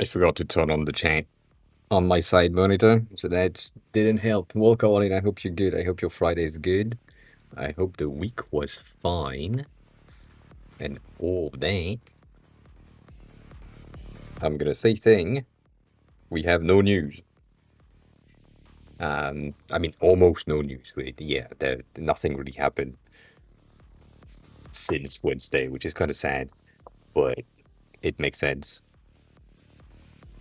I forgot to turn on the chat on my side monitor, so that didn't help. Welcome on in. I hope you're good. I hope your Friday is good. I hope the week was fine and all that. I'm gonna say thing. We have no news. I mean, almost no news. Yeah, nothing really happened since Wednesday, which is kind of sad, but it makes sense.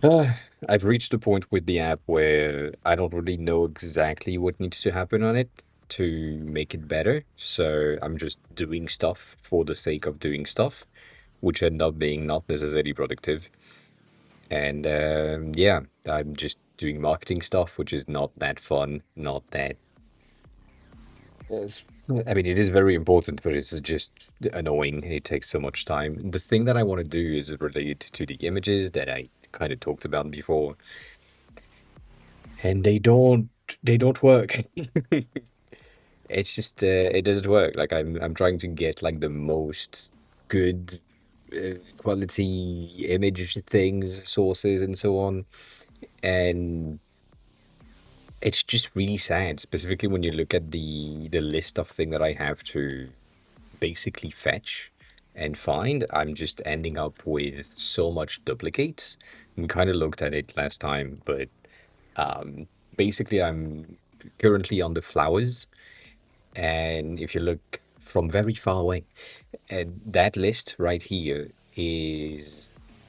Uh, I've reached a point with the app where I don't really know exactly what needs to happen on it to make it better. So I'm just doing stuff for the sake of doing stuff, which end up being not necessarily productive. And yeah, I'm just doing marketing stuff, which is not that fun, not that. Yes. I mean, it is very important, but it's just annoying. It takes so much time. The thing that I want to do is related to the images that I kind of talked about before, and they don't work. It's just it doesn't work. Like I'm trying to get like the most good quality image things, sources, and so on, and it's just really sad. Specifically when you look at the list of things that I have to basically fetch and find, I'm just ending up with so much duplicates. We kind of looked at it last time, but um, basically I'm currently on the flowers. And if you look from very far away, and that list right here is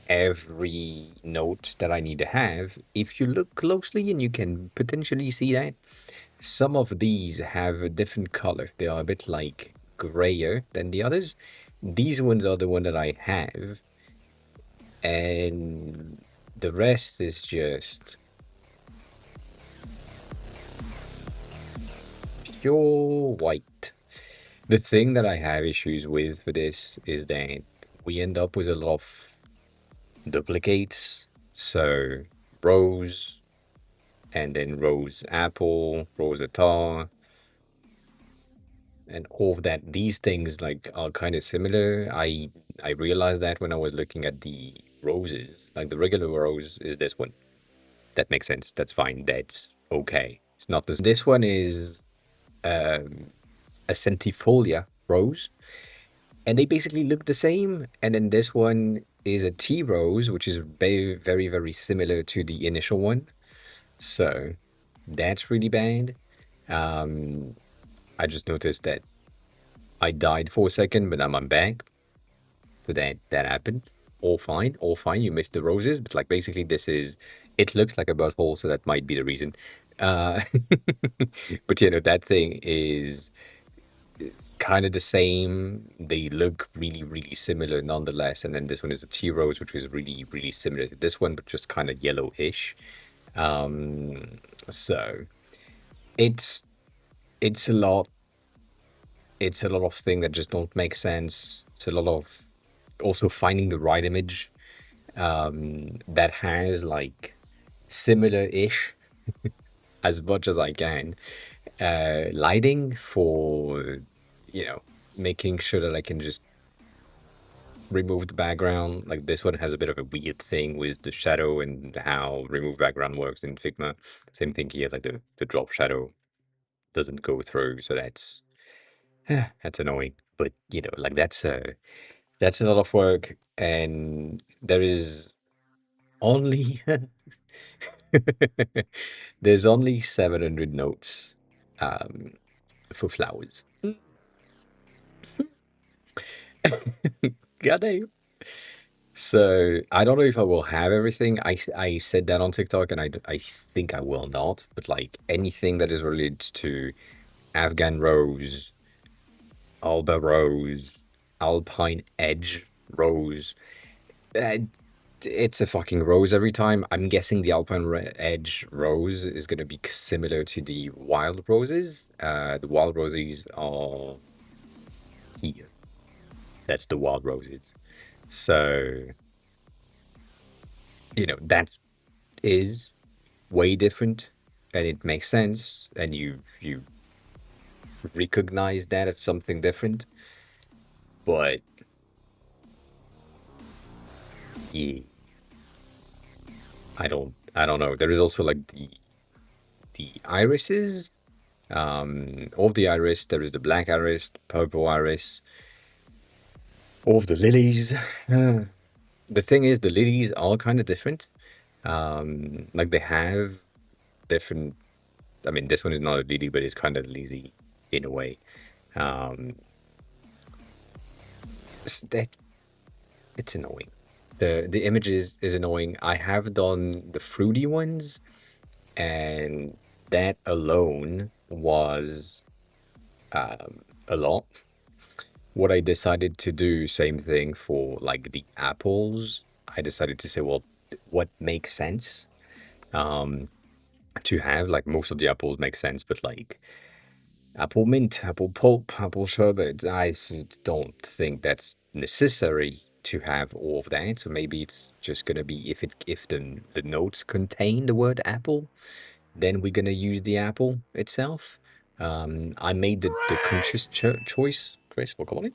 every note that I need to have. If you look closely, and you can potentially see that some of these have a different color. They are a bit like grayer than the others. These ones are the one that I have, and the rest is just pure white. The thing that I have issues with for this is that we end up with a lot of duplicates. So rose, and then rose apple, rose tar, and all of that. These things like are kind of similar. I realized that when I was looking at the roses, like the regular rose is this one. That makes sense. That's fine. That's okay. It's not this. This one is a centifolia rose, and they basically look the same. And then this one is a tea rose, which is very, very, very similar to the initial one. So that's really bad. I just noticed that I died for a second, but now I'm back. So that happened. All fine, all fine. You missed the roses, but like basically this is it looks like a butthole, so that might be the reason. Uh, but that thing is kind of the same. They look really, really similar nonetheless. And then this one is a tea rose, which is really, really similar to this one, but just kind of yellowish. So it's it's a lot. It's a lot of things that just don't make sense. It's a lot of also finding the right image that has like similar-ish as much as I can. Lighting for, you know, making sure that I can just remove the background. Like this one has a bit of a weird thing with the shadow and how remove background works in Figma. Same thing here, like the drop shadow doesn't go through, so that's annoying. But like that's a lot of work, and there is only there's only 700 notes um, for flowers. God damn. So I don't know if I will have everything. I said that on TikTok, and I think I will not. But like anything that is related to Afghan rose, Alba rose, Alpine edge rose, uh, it's a fucking rose every time. I'm guessing the Alpine Edge rose is going to be similar to the wild roses. The wild roses are here. That's the wild roses. So, that is way different, and it makes sense, and you recognize that it's something different. But yeah, I don't know. There is also like the irises. Of the iris, there is the black iris, purple iris, of the lilies. The thing is, the lilies are kind of different. Like they have different. I mean, this one is not a lily, but it's kind of lazy in a way. Um, that it's annoying. The image is annoying. I have done the fruity ones, and that alone was a lot. What I decided to do, same thing for like the apples. I decided to say, well, what makes sense to have? Like most of the apples make sense, but like apple mint, apple pulp, apple sherbet, don't think that's necessary to have all of that. So maybe it's just gonna be if the notes contain the word apple, then we're gonna use the apple itself. I made the conscious choice. Chris, what call it?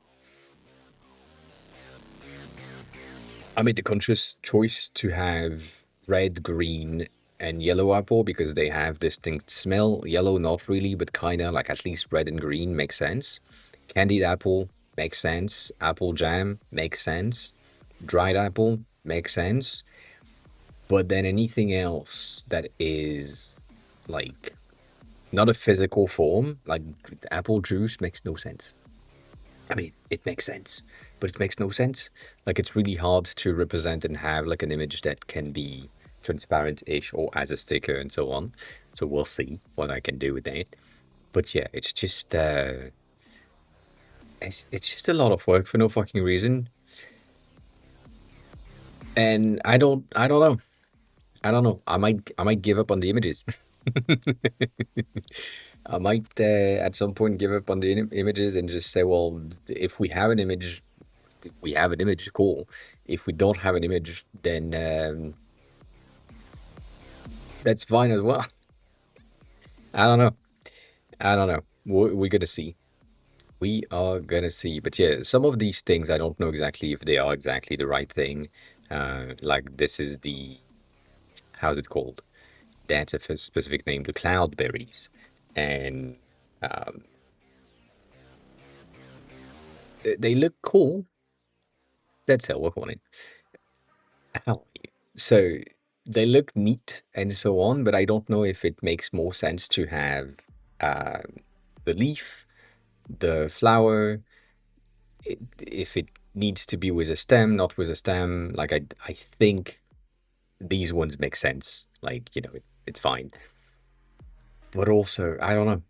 I made the conscious choice to have red, green, and yellow apple because they have distinct smell. Yellow, not really, but kinda like at least red and green makes sense. Candied apple makes sense. Apple jam makes sense. Dried apple makes sense. But then anything else that is like not a physical form, like apple juice, makes no sense. I mean, it makes sense, but it makes no sense. Like, it's really hard to represent and have like an image that can be transparent-ish or as a sticker and so on. So we'll see what I can do with that. But yeah, it's just a lot of work for no fucking reason. And I don't know. I don't know. I might give up on the images. I might at some point give up on the images and just say, well, if we have an image, we have an image, cool. If we don't have an image, then that's fine as well. I don't know. I don't know. We're gonna see. We are gonna see. But yeah, some of these things I don't know exactly if they are exactly the right thing. Like this is the how's it called? That's a specific name, the cloudberries, and they look cool. That's how we're calling it. How? So they look neat and so on, but I don't know if it makes more sense to have uh, the leaf, the flower, if it needs to be with a stem, not with a stem. Like I think these ones make sense. Like it's fine, but also I don't know.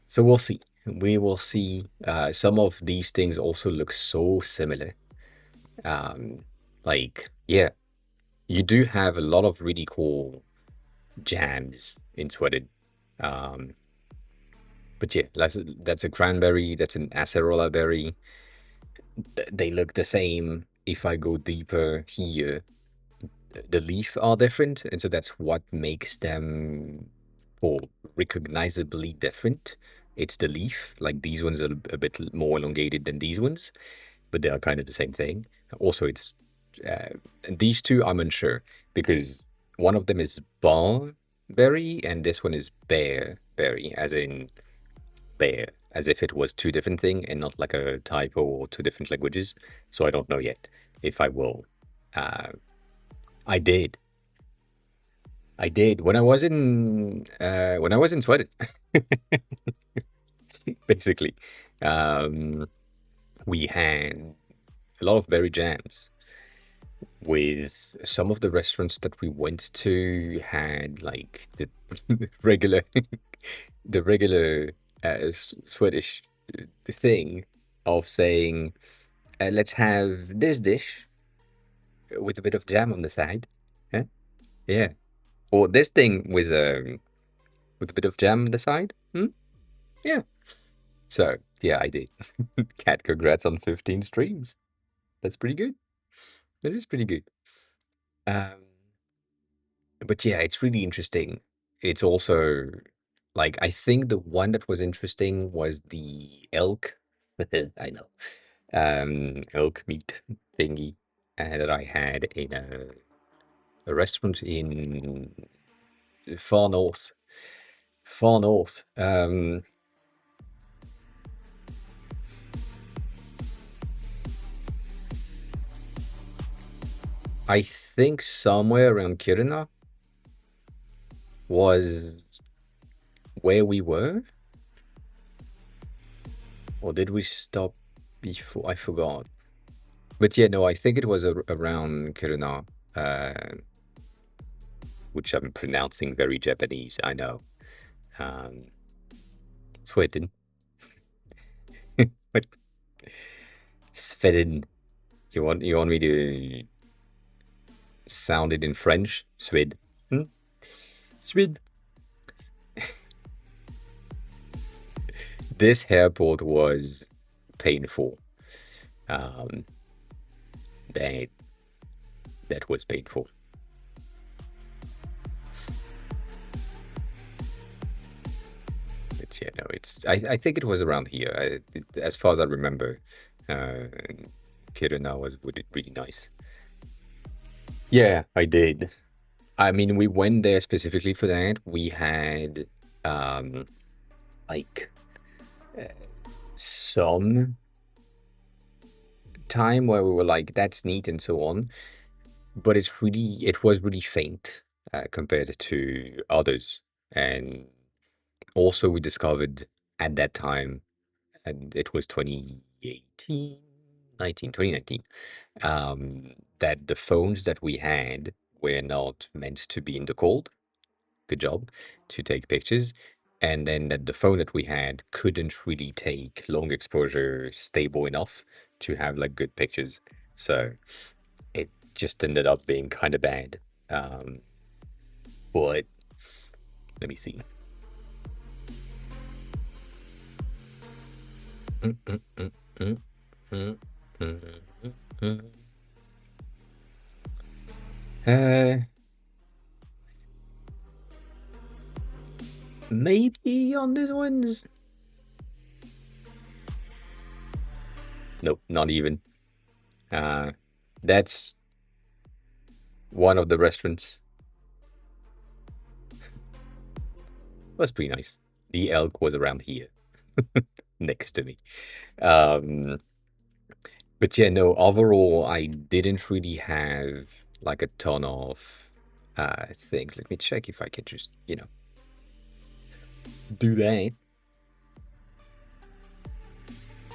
So we'll see. We will see. Some of these things also look so similar. Like yeah, you do have a lot of really cool jams in Sweated. Um, but yeah, that's a cranberry, that's an acerola berry. They look the same. If I go deeper here, the leaf are different, and so that's what makes them or recognizably different. It's the leaf. Like these ones are a bit more elongated than these ones, but they are kind of the same thing. Also, it's these two I'm unsure because one of them is barberry and this one is bearberry, as in bear, as if it was two different thing and not like a typo or two different languages. So I don't know yet if I will. Uh, I did. I did when I was in Sweden, basically. Um, we had a lot of berry jams with some of the restaurants that we went to had like the regular the regular Swedish thing of saying let's have this dish with a bit of jam on the side. Huh? Yeah. Or this thing with a bit of jam on the side. Hmm? Yeah. So yeah, I did. Cat, congrats on 15 streams. That's pretty good. That is pretty good. Um, but yeah, it's really interesting. It's also like I think the one that was interesting was the elk. I know. Elk meat thingy that I had in a a restaurant in far north. Far north. I think somewhere around Kiruna was where we were, or did we stop before? I forgot. But yeah, no, I think it was around Kiruna, which I'm pronouncing very Japanese. I know. Um, Sweden. But Sweden. You want me to sound it in French? Sweden. Hmm? Sweden. This airport was painful. Um, that that was painful. But yeah, no, it's. I think it was around here. As far as I remember, uh, Kiruna was really nice. Yeah, I did. I mean, we went there specifically for that. We had um like some time where we were like, that's neat and so on, but it was really faint compared to others. And also we discovered at that time, and it was 2018, 2019, that the phones that we had were not meant to be in the cold. Good job to take pictures. And then that the phone that we had couldn't really take long exposure stable enough to have like good pictures. So it just ended up being kind of bad. But let me see. Mm, mm, mm, mm, mm, mm, mm. Uh, Maybe on this one's. Nope, not even. Uh, that's one of the restaurants. Was pretty nice. The elk was around here, next to me. Um, but yeah, no, overall, I didn't really have like a ton of things. Let me check if I can just, do that.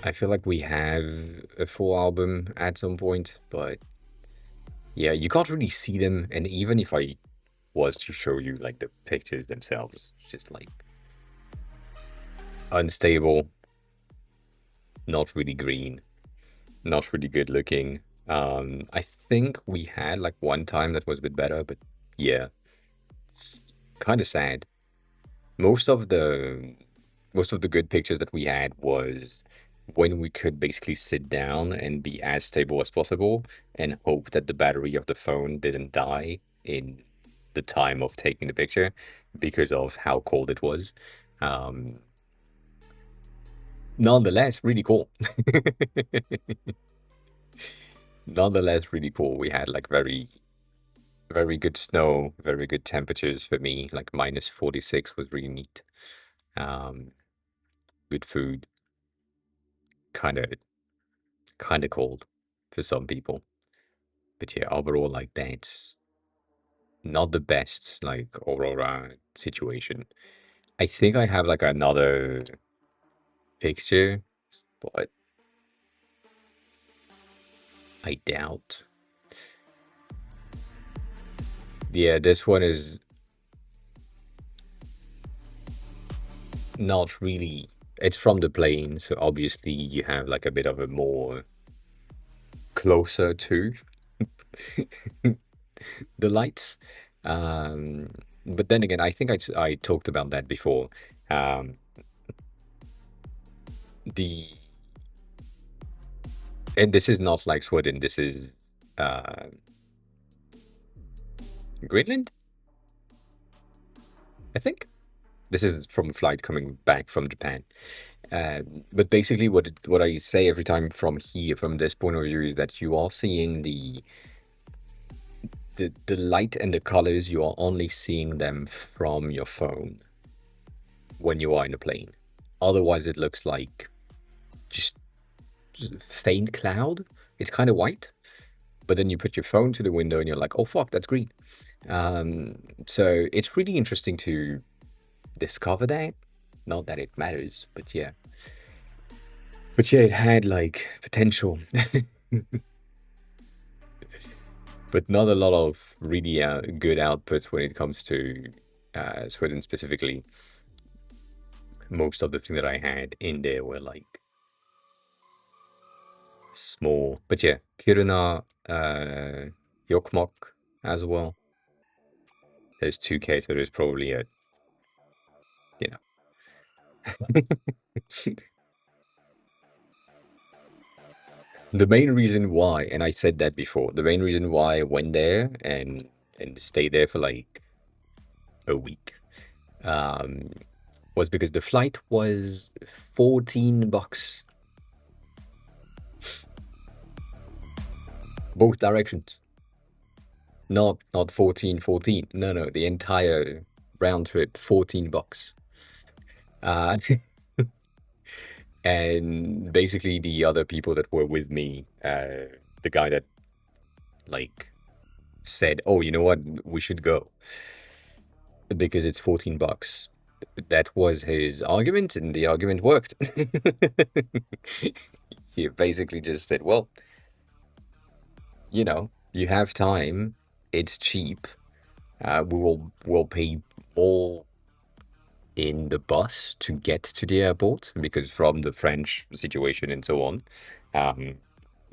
I feel like we have a full album at some point, but yeah, you can't really see them. And even if I was to show you like the pictures themselves, just like unstable, not really green, not really good looking. I think we had like one time that was a bit better, but yeah, it's kind of sad. Most of the most of the good pictures that we had was when we could basically sit down and be as stable as possible and hope that the battery of the phone didn't die in the time of taking the picture because of how cold it was. Um, Nonetheless, really cool. Nonetheless, really cool. We had like very good snow, very good temperatures for me. Like -46 was really neat. Um, Good food, kind of cold for some people. But yeah, overall, like that's not the best like Aurora situation. I think I have like another picture, but I doubt. Yeah, this one is not really. It's from the plane, so obviously you have like a bit of a more closer to the lights. Um, but then again, I think I talked about that before. Um, the and this is not like Sweden. This is uh, Greenland, I think. This is from a flight coming back from Japan. But basically, what I say every time from here, from this point of view, is that you are seeing the light and the colors, you are only seeing them from your phone when you are in a plane. Otherwise, it looks like just faint cloud. It's kind of white, but then you put your phone to the window and you're like, oh fuck, that's green. So it's really interesting to discover that. Not that it matters, but yeah. But yeah, it had like potential, but not a lot of really good outputs when it comes to Sweden specifically. Most of the things that I had in there were like small. But yeah, Kiruna, Jokkmokk as well. There's 2K, so there's probably a, you know. The main reason why, and I said that before, the main reason why I went there and stayed there for like a week, um, was because the flight was $14, both directions. Not 14. No, no, the entire round trip, $14. Uh, and basically the other people that were with me, the guy that like said, "Oh, you know what? We should go because it's $14." That was his argument, and the argument worked. He basically just said, "Well, you have time. It's cheap. We'll pay more in the bus to get to the airport because from the French situation and so on, um,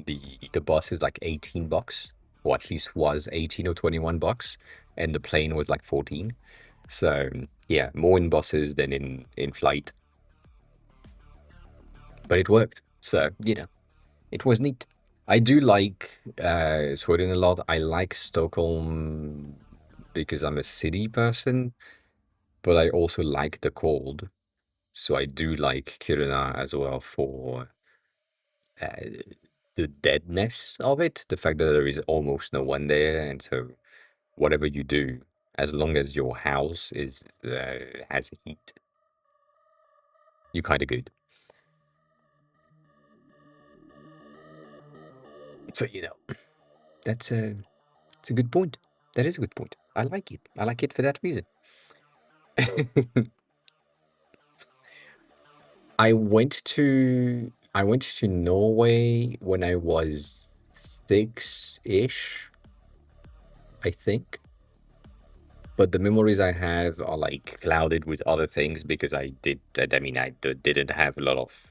the bus is like $18, or at least was 18 or $21, and the plane was like 14. So yeah, more in buses than in flight, but it worked. So it was neat. I do like Sweden a lot. I like Stockholm because I'm a city person, but I also like the cold. So I do like Kiruna as well for uh, the deadness of it, the fact that there is almost no one there, and so whatever you do, as long as your house is has heat, you're kind of good. So that's it's a good point. That is a good point. I like it. I like it for that reason. I went to Norway when I was six-ish, I think. But the memories I have are like clouded with other things because I didn't have a lot of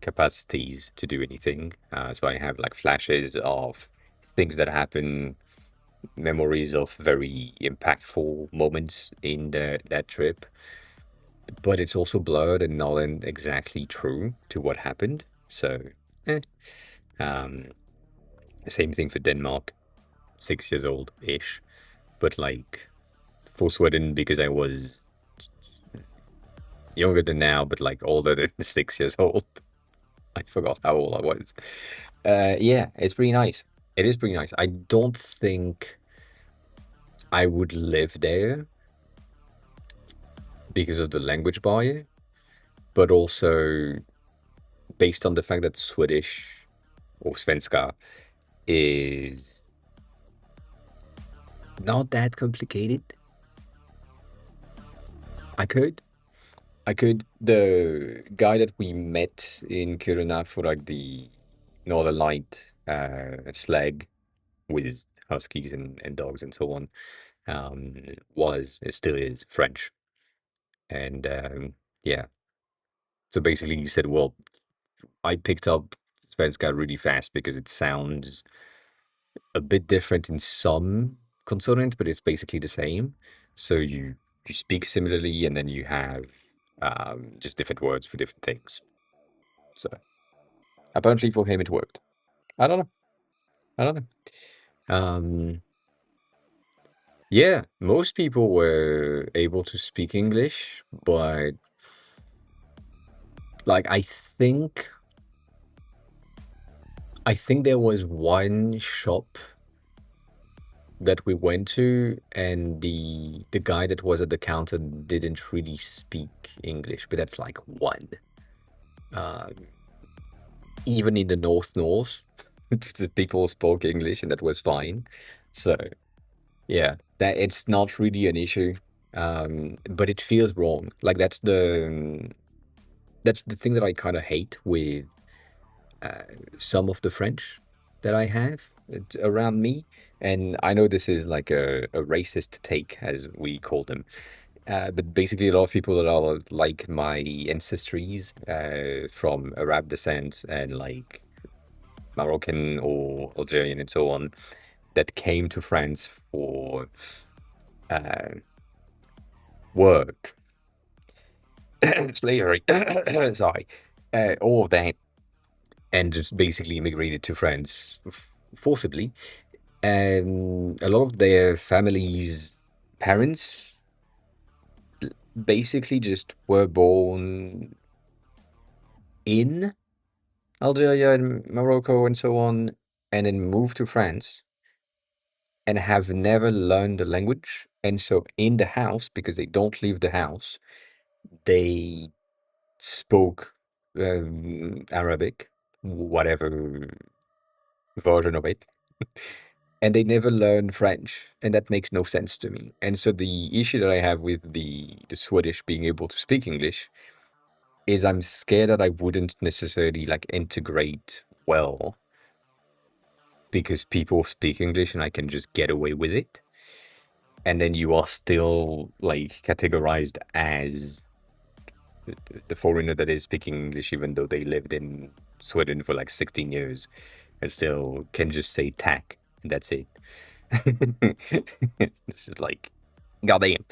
capacities to do anything. So I have like flashes of things that happen, memories of very impactful moments in that trip. But it's also blurred and not exactly true to what happened. So, eh. Um, same thing for Denmark, 6 years old ish. But like for Sweden, because I was younger than now, but like older than 6 years old. I forgot how old I was. Yeah, it's pretty nice. It is pretty nice. I don't think I would live there because of the language barrier, but also based on the fact that Swedish or Svenska is not that complicated. I could. I could. The guy that we met in Kiruna for like the Northern Light slag with huskies and dogs and so on, it still is French. And yeah, so basically you said, well, I picked up Svenska really fast because it sounds a bit different in some consonants, but it's basically the same. So you speak similarly, and then you have just different words for different things. So apparently for him it worked. I don't know. I don't know. Yeah, most people were able to speak English, but like I think there was one shop that we went to, and the guy that was at the counter didn't really speak English, but that's like one. Uh, Even in the North, the people spoke English, and that was fine. So yeah, that it's not really an issue, but it feels wrong. Like that's the thing that I kind of hate with uh, some of the French that I have around me. And I know this is like a racist take, as we call them. But basically, a lot of people that are like my ancestries from Arab descent and like Moroccan or Algerian and so on that came to France for uh, work, slavery, sorry, all of that, and just basically immigrated to France forcibly. And a lot of their families' parents basically just were born in Algeria and Morocco and so on, and then moved to France and have never learned the language. And so in the house, because they don't leave the house, they spoke Arabic, whatever version of it, and they never learn French, and that makes no sense to me. And so the issue that I have with the Swedish being able to speak English is I'm scared that I wouldn't necessarily like integrate well because people speak English and I can just get away with it. And then you are still like categorized as the foreigner that is speaking English, even though they lived in Sweden for like 16 years and still can just say tack and that's it. This is like, goddamn.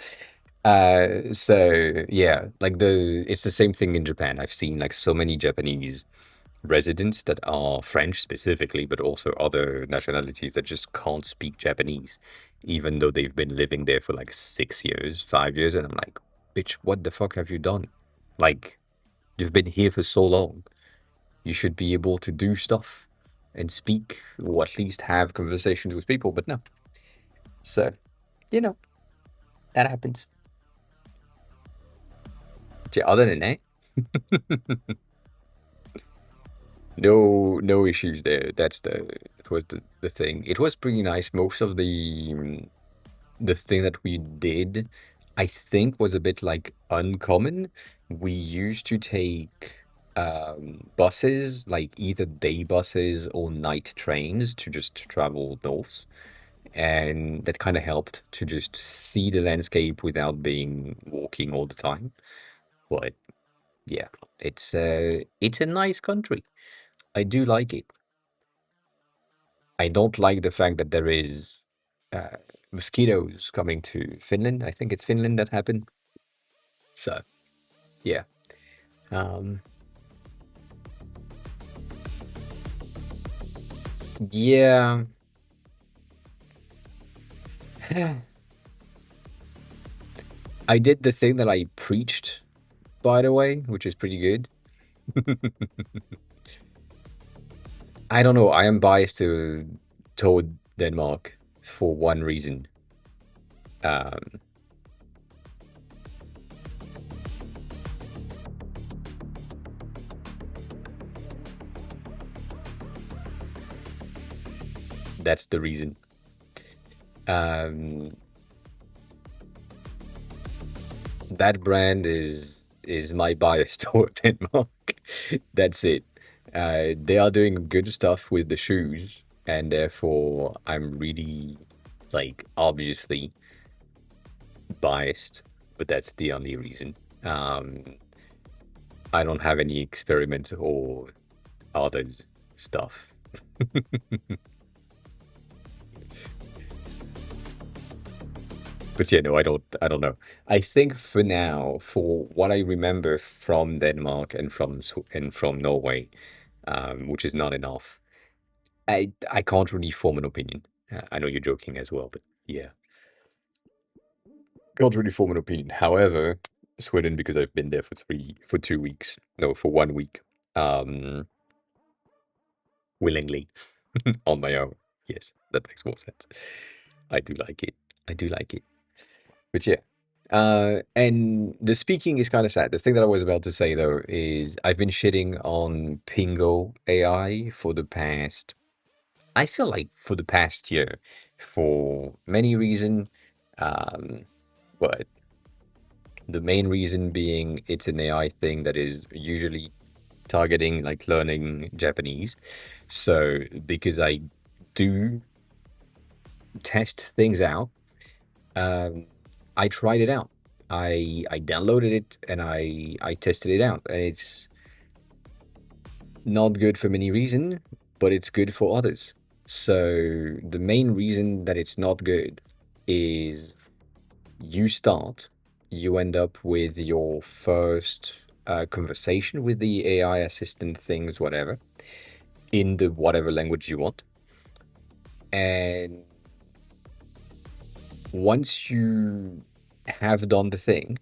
So yeah, like it's the same thing in Japan. I've seen like so many Japanese residents that are French specifically, but also other nationalities that just can't speak Japanese, even though they've been living there for like 6 years, 5 years. And I'm like, bitch, what the fuck have you done? Like, you've been here for so long. You should be able to do stuff and speak, or at least have conversations with people, but no. So, you know, that happens. Yeah, other than that, no issues there. It was the thing. It was pretty nice. Most of the thing that we did, I think, was a bit like uncommon. We used to take buses, like either day buses or night trains to just travel north. And that kind of helped to just see the landscape without being walking all the time. But yeah, it's a nice country. I do like it. I don't like the fact that there is uh, mosquitoes coming to Finland. I think it's Finland that happened. So yeah, um, yeah. I did the thing that I preached, by the way, which is pretty good. I don't know. I am biased toward Denmark for one reason. Um, that's the reason. Um, that brand is my bias toward Denmark. That's it. They are doing good stuff with the shoes, and therefore I'm really like obviously biased, but that's the only reason. Um, I don't have any experiment or other stuff. But yeah, no, I don't know. I think for now, for what I remember from Denmark and from Norway, which is not enough, I can't really form an opinion. I know you're joking as well, but yeah, can't really form an opinion. However, Sweden, because I've been there for 2 weeks, no, for 1 week, um, willingly on my own. Yes, that makes more sense. I do like it. I do like it. But yeah. And the speaking is kind of sad. The thing that I was about to say though is I've been shitting on Pingo AI for the past, I feel like for the past year, for many reasons. Um, but the main reason being it's an AI thing that is usually targeting like learning Japanese. So because I do test things out, um, I tried it out. I downloaded it and I tested it out, and it's not good for many reasons, but it's good for others. So the main reason that it's not good is you start, you end up with your first conversation with the AI assistant things, whatever, in the whatever language you want. And once you have done the thing,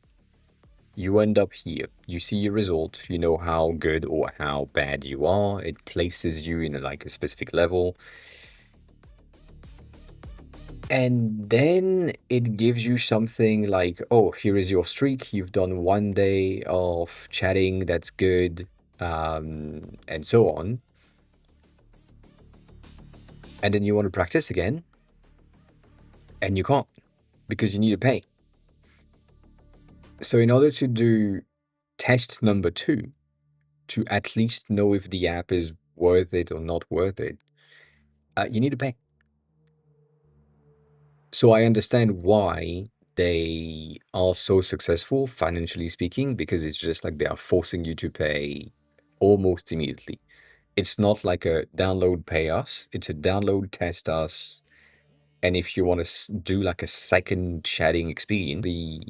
you end up here. You see your result. You know how good or how bad you are. It places you in like a specific level. And then it gives you something like, oh, here is your streak. You've done 1 day of chatting. That's good. And so on. And then you want to practice again, and you can't because you need to pay. So in order to do test number two, to at least know if the app is worth it or not worth it, you need to pay. So I understand why they are so successful, financially speaking, because it's just like they are forcing you to pay almost immediately. It's not like a download, pay us. It's a download, test us. And if you want to do like a second chatting experience, the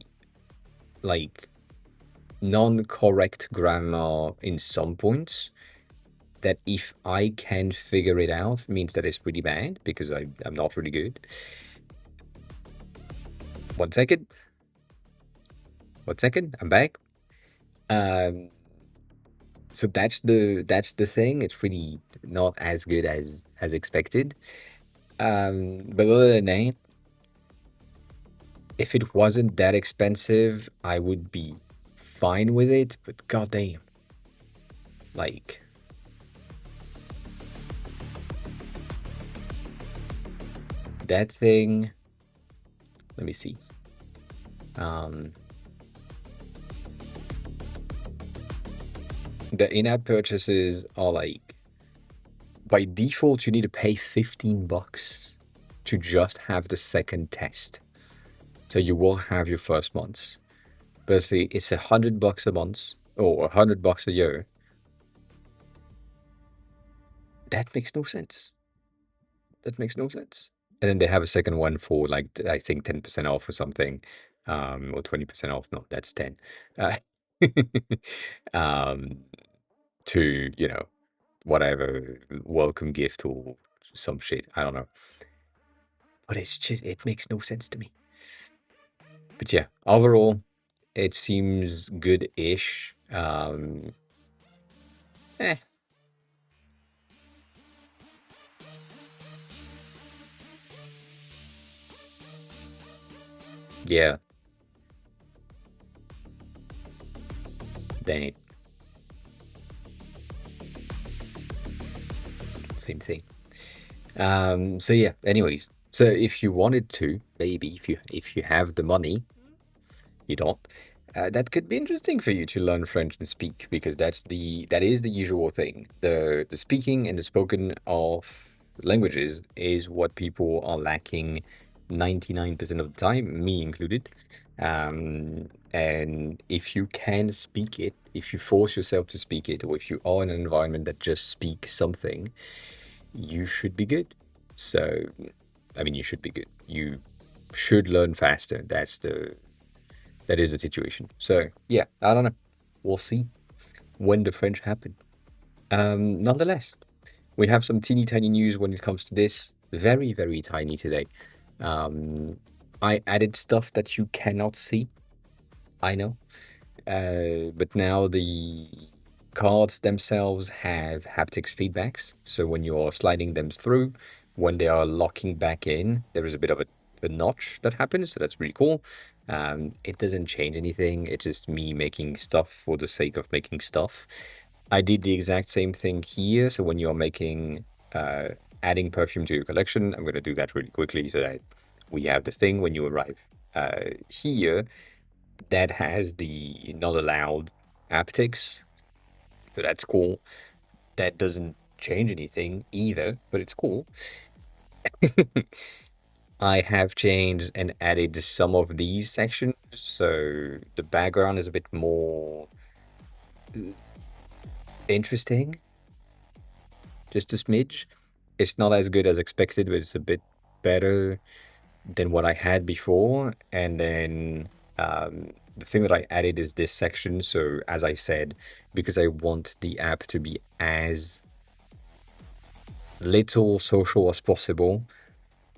like non-correct grammar in some points that if I can figure it out means that it's pretty bad because I'm not really good. 1 second. 1 second. I'm back. Um, so that's the thing. It's really not as good as expected. But other than that, if it wasn't that expensive, I would be fine with it. But goddamn, like that thing. Let me see. Um, the in-app purchases are like by default you need to pay $15 to just have the second test. So you will have your first month. Basically, it's $100 a month or $100 a year. That makes no sense. That makes no sense. And then they have a second one for like I think 10% off or something, or 20% off. No, that's 10. Uh, um, to whatever welcome gift or some shit. I don't know. But it's just it makes no sense to me. But yeah, overall, it seems good-ish. Eh, yeah, dang, same thing. So yeah. Anyways, so if you wanted to, maybe if you have the money, you don't. That could be interesting for you to learn French and speak because that is the usual thing. The speaking and the spoken of languages is what people are lacking 99% of the time, me included. And if you can speak it, if you force yourself to speak it, or if you are in an environment that just speaks something, you should be good. So, I mean, you should be good. You should learn faster. That is the situation. So yeah, I don't know. We'll see when the French happen. Nonetheless, we have some teeny tiny news when it comes to this. Very, very tiny today. Um, I added stuff that you cannot see. I know. But now the cards themselves have haptics feedbacks. So when you're sliding them through, when they are locking back in, there is a bit of a a notch that happens, so that's really cool. It doesn't change anything. It's just me making stuff for the sake of making stuff. I did the exact same thing here. So when you're making uh, adding perfume to your collection, I'm going to do that really quickly so that we have the thing when you arrive here that has the not allowed haptics. So that's cool. That doesn't change anything either, but it's cool. I have changed and added some of these sections, so the background is a bit more interesting, just a smidge. It's not as good as expected, but it's a bit better than what I had before. And then the thing that I added is this section. So as I said, because I want the app to be as little social as possible,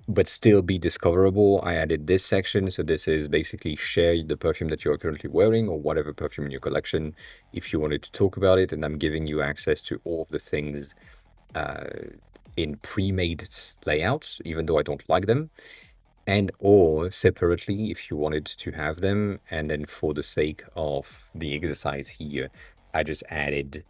but still be discoverable, I added this section. So this is basically share the perfume that you're currently wearing or whatever perfume in your collection if you wanted to talk about it. And I'm giving you access to all of the things in pre-made layouts, even though I don't like them, and or separately if you wanted to have them. And then for the sake of the exercise here, I just added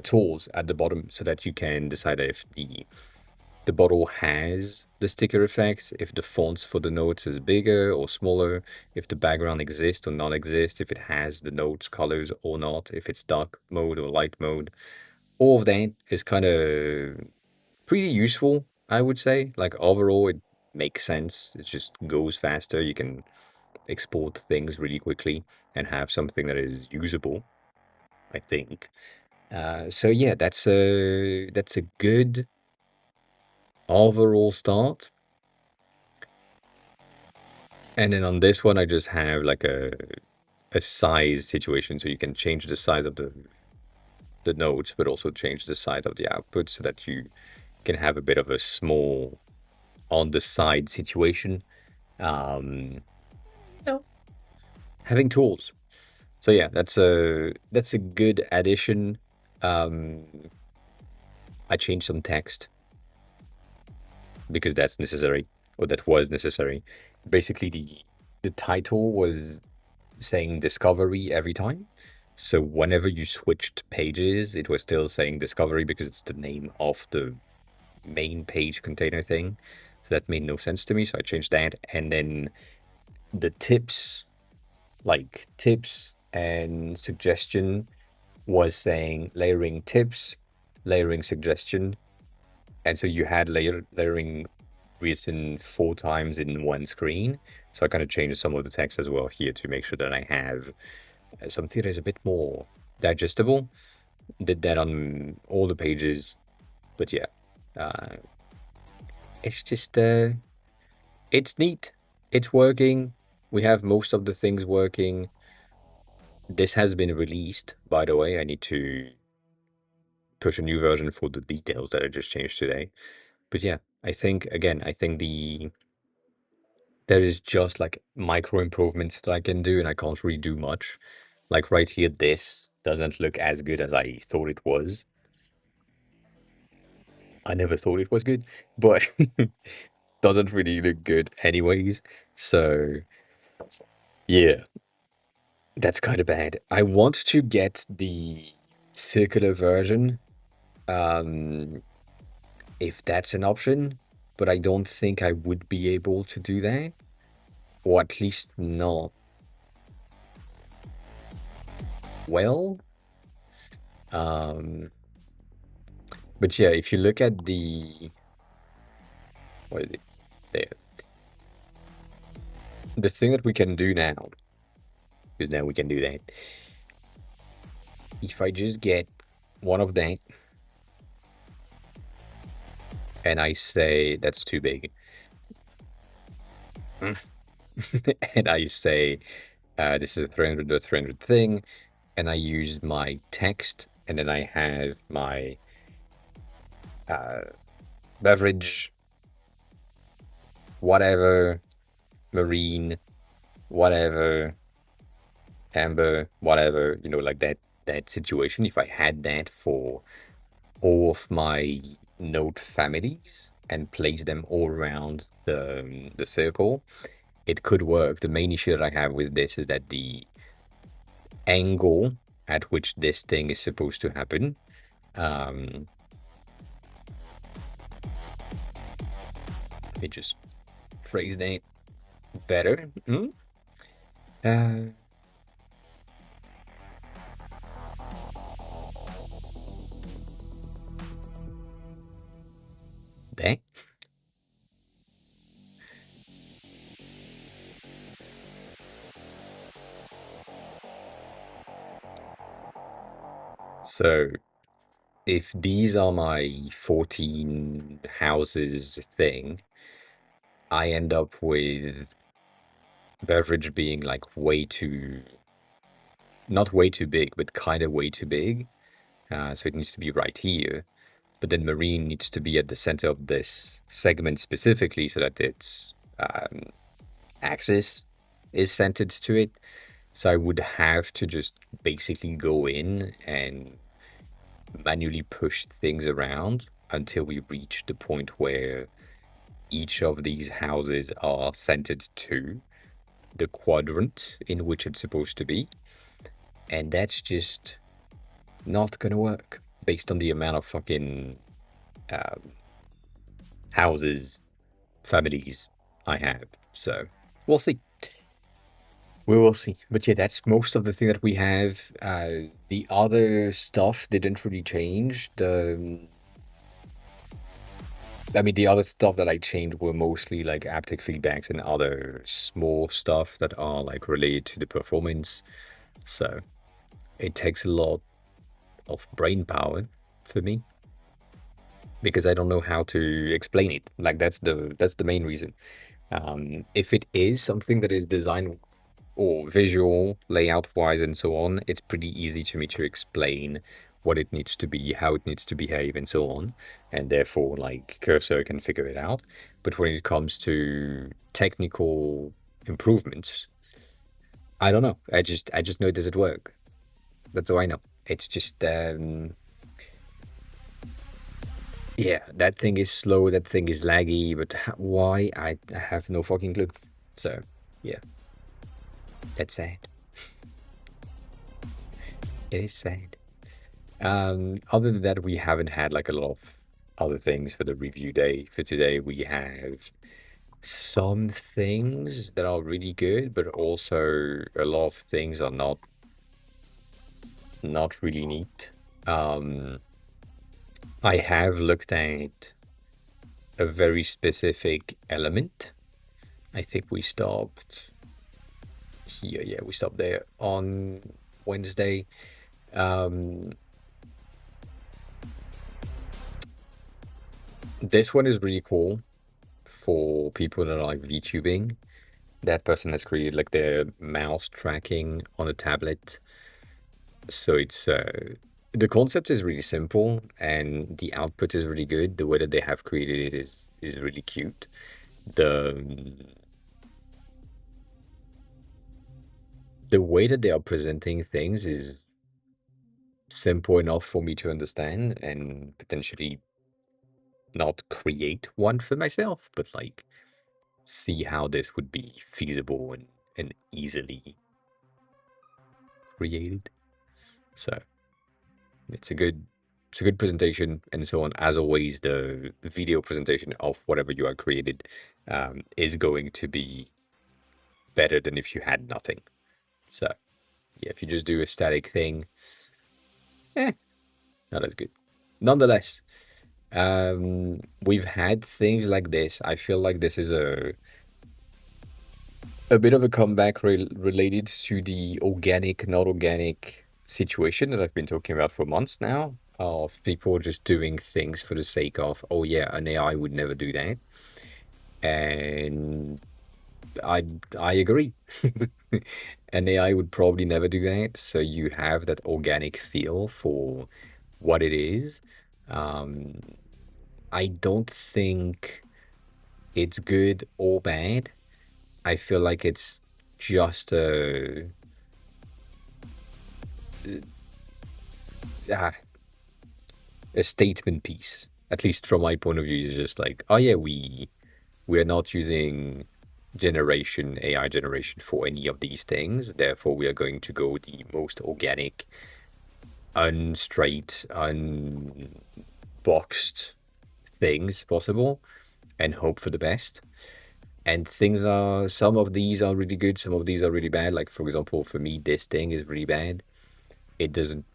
tools at the bottom so that you can decide if the bottle has the sticker effects, if the fonts for the notes is bigger or smaller, if the background exists or not exist, if it has the notes colors or not, if it's dark mode or light mode. All of that is kind of pretty useful, I would say. Like overall, it makes sense. It just goes faster. You can export things really quickly and have something that is usable, I think. So yeah, that's a good overall start. And then on this one, I just have like a size situation, so you can change the size of the nodes, but also change the size of the output so that you can have a bit of a small on the side situation. Um, no, having tools. So yeah, that's a good addition. Um, I changed some text because that's necessary, or that was necessary. Basically, the title was saying discovery every time. So whenever you switched pages, it was still saying discovery because it's the name of the main page container thing. So that made no sense to me. So I changed that. And then the tips, like tips and suggestion, was saying layering tips, layering suggestion. And so you had layering written 4 times in one screen. So I kind of changed some of the text as well here to make sure that I have something that is a bit more digestible. Did that on all the pages, but yeah, uh, it's just it's neat. It's working. We have most of the things working. This has been released, by the way. I need to push a new version for the details that I just changed today. But yeah, I think there is just like micro improvements that I can do, and I can't really do much. Like right here, this doesn't look as good as I thought it was. I never thought it was good, but doesn't really look good anyways. So yeah, that's kind of bad. I want to get the circular version, um, if that's an option, but I don't think I would be able to do that, or at least not well. Um, but yeah, if you look at what is it there, the thing that we can do now, because now we can do that. If I just get one of that and I say that's too big, and I say this is a 300 to 300 thing, and I use my text, and then I have my beverage, whatever, marine, whatever, amber, whatever, like that situation. If I had that for all of my note families, and place them all around the circle, it could work. The main issue that I have with this is that the angle at which this thing is supposed to happen, um, let me just phrase that better. Uh, there. So if these are my 14 houses thing, I end up with beverage being like way too, not way too big, but kind of way too big. So it needs to be right here. But then marine needs to be at the center of this segment specifically so that its axis is centered to it. So I would have to just basically go in and manually push things around until we reach the point where each of these houses are centered to the quadrant in which it's supposed to be. And that's just not gonna work based on the amount of fucking houses, families I have. So we'll see. We will see. But yeah, that's most of the thing that we have. The other stuff didn't really change. The other stuff that I changed were mostly like haptic feedbacks and other small stuff that are like related to the performance. So it takes a lot of brain power for me because I don't know how to explain it. Like that's the main reason. If it is something that is designed or visual layout wise and so on, it's pretty easy to me to explain what it needs to be, how it needs to behave, and so on. And therefore, like Cursor can figure it out. But when it comes to technical improvements, I don't know. I just know it doesn't work. That's all I know. It's just yeah, that thing is slow, that thing is laggy, but why? I have no fucking clue. So yeah, that's sad. It is sad. Other than that, we haven't had like a lot of other things for the review day. For today, we have some things that are really good, but also a lot of things are not really neat. Um, I have looked at a very specific element. I think we stopped here. Yeah, we stopped there on Wednesday. Um, this one is really cool for people that are like VTubing. That person has created like their mouse tracking on a tablet. So it's the concept is really simple and the output is really good. The way that they have created it is really cute. The the way that they are presenting things is simple enough for me to understand and potentially not create one for myself, but like see how this would be feasible and easily created. So it's a good presentation and so on. As always, the video presentation of whatever you are created is going to be better than if you had nothing. So yeah, if you just do a static thing, eh, not as good. Nonetheless, we've had things like this. I feel like this is a bit of a comeback related to the organic, not organic situation that I've been talking about for months now, of people just doing things for the sake of, oh yeah, an AI would never do that. And I I agree. An AI would probably never do that. So you have that organic feel for what it is. Um, I don't think it's good or bad. I feel like it's just uh, a statement piece. At least from my point of view, it's just like, oh yeah, we're not using AI generation for any of these things. Therefore, we are going to go the most organic, unstraight, unboxed things possible and hope for the best. And some of these are really good, some of these are really bad. Like, for example, for me, this thing is really bad. It doesn't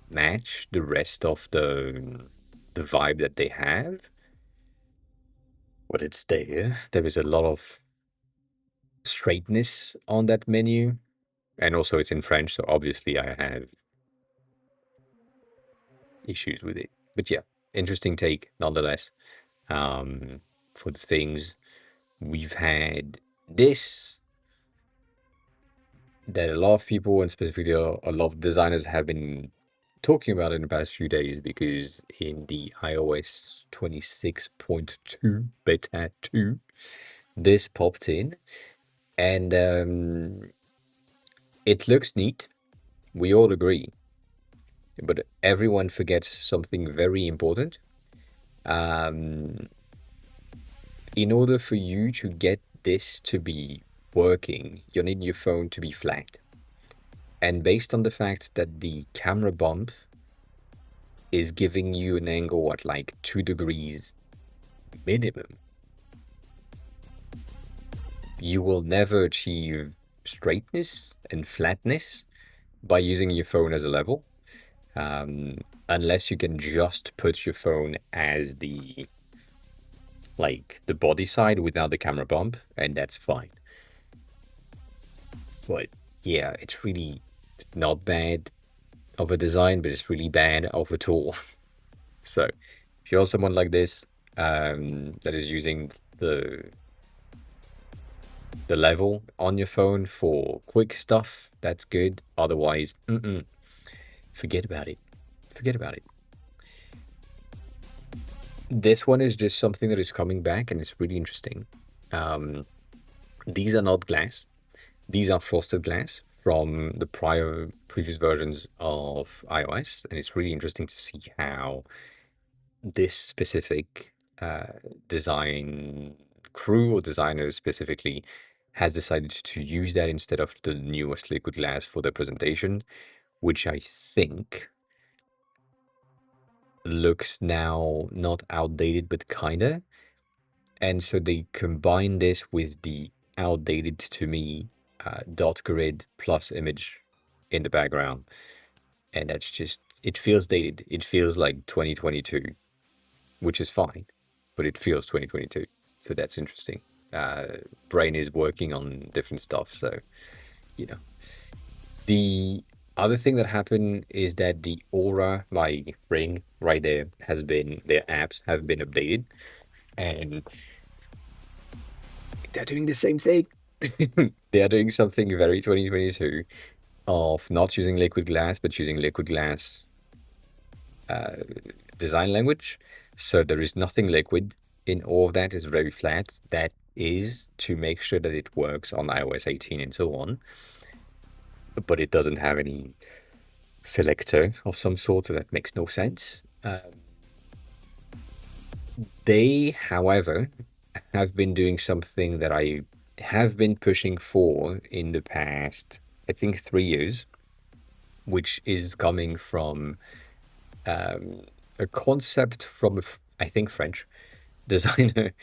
match the rest of the vibe that they have, but it's there. There is a lot of straightness on that menu, and also it's in French, so obviously I have issues with it. But yeah, interesting take nonetheless. Um, for the things we've had this that a lot of people and specifically a lot of designers have been talking about in the past few days, because in the iOS 26.2 beta 2, this popped in, and it looks neat. We all agree, but everyone forgets something very important. Um, in order for you to get this to be working, you need your phone to be flat. And based on the fact that the camera bump is giving you an angle at like 2 degrees minimum, you will never achieve straightness and flatness by using your phone as a level, um, unless you can just put your phone as the body side without the camera bump, and that's fine. But yeah, it's really not bad of a design, but it's really bad of a tool. So if you're someone like this, that is using the level on your phone for quick stuff, that's good. Otherwise, forget about it. Forget about it. This one is just something that is coming back, and it's really interesting. Um, these are not glass. These are frosted glass from the previous versions of iOS, and it's really interesting to see how this specific design crew or designers specifically has decided to use that instead of the newest liquid glass for their presentation, which I think looks now not outdated but kinda. And so they combine this with the outdated to me dot grid plus image in the background. And that's just, it feels dated. It feels like 2022, which is fine, but it feels 2022. So that's interesting. Brain is working on different stuff. So, you know. The other thing that happened is that the Aura, my ring right there, their apps have been updated, and they're doing the same thing. They are doing something very 2022 of not using liquid glass, but using liquid glass design language. So there is nothing liquid in all of that. It's very flat. That is to make sure that it works on iOS 18 and so on. But it doesn't have any selector of some sort, so that makes no sense. They, however, have been doing something that I have been pushing for in the past, I think, 3 years, which is coming from a concept from, I think, French designer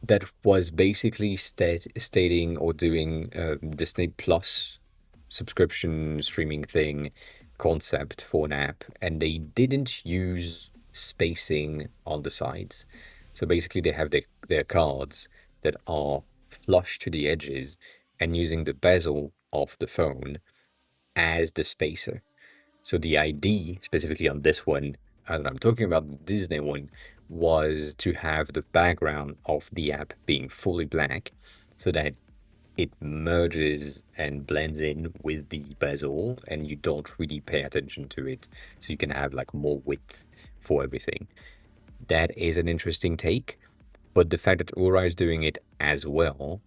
that was basically stating or doing Disney Plus subscription streaming thing concept for an app, and they didn't use spacing on the sides. So basically, they have their cards that are flush to the edges and using the bezel of the phone as the spacer. So the idea, specifically on this one, and I'm talking about the Disney one, was to have the background of the app being fully black so that it merges and blends in with the bezel and you don't really pay attention to it. So you can have like more width for everything. That is an interesting take, but the fact that Aura is doing it as well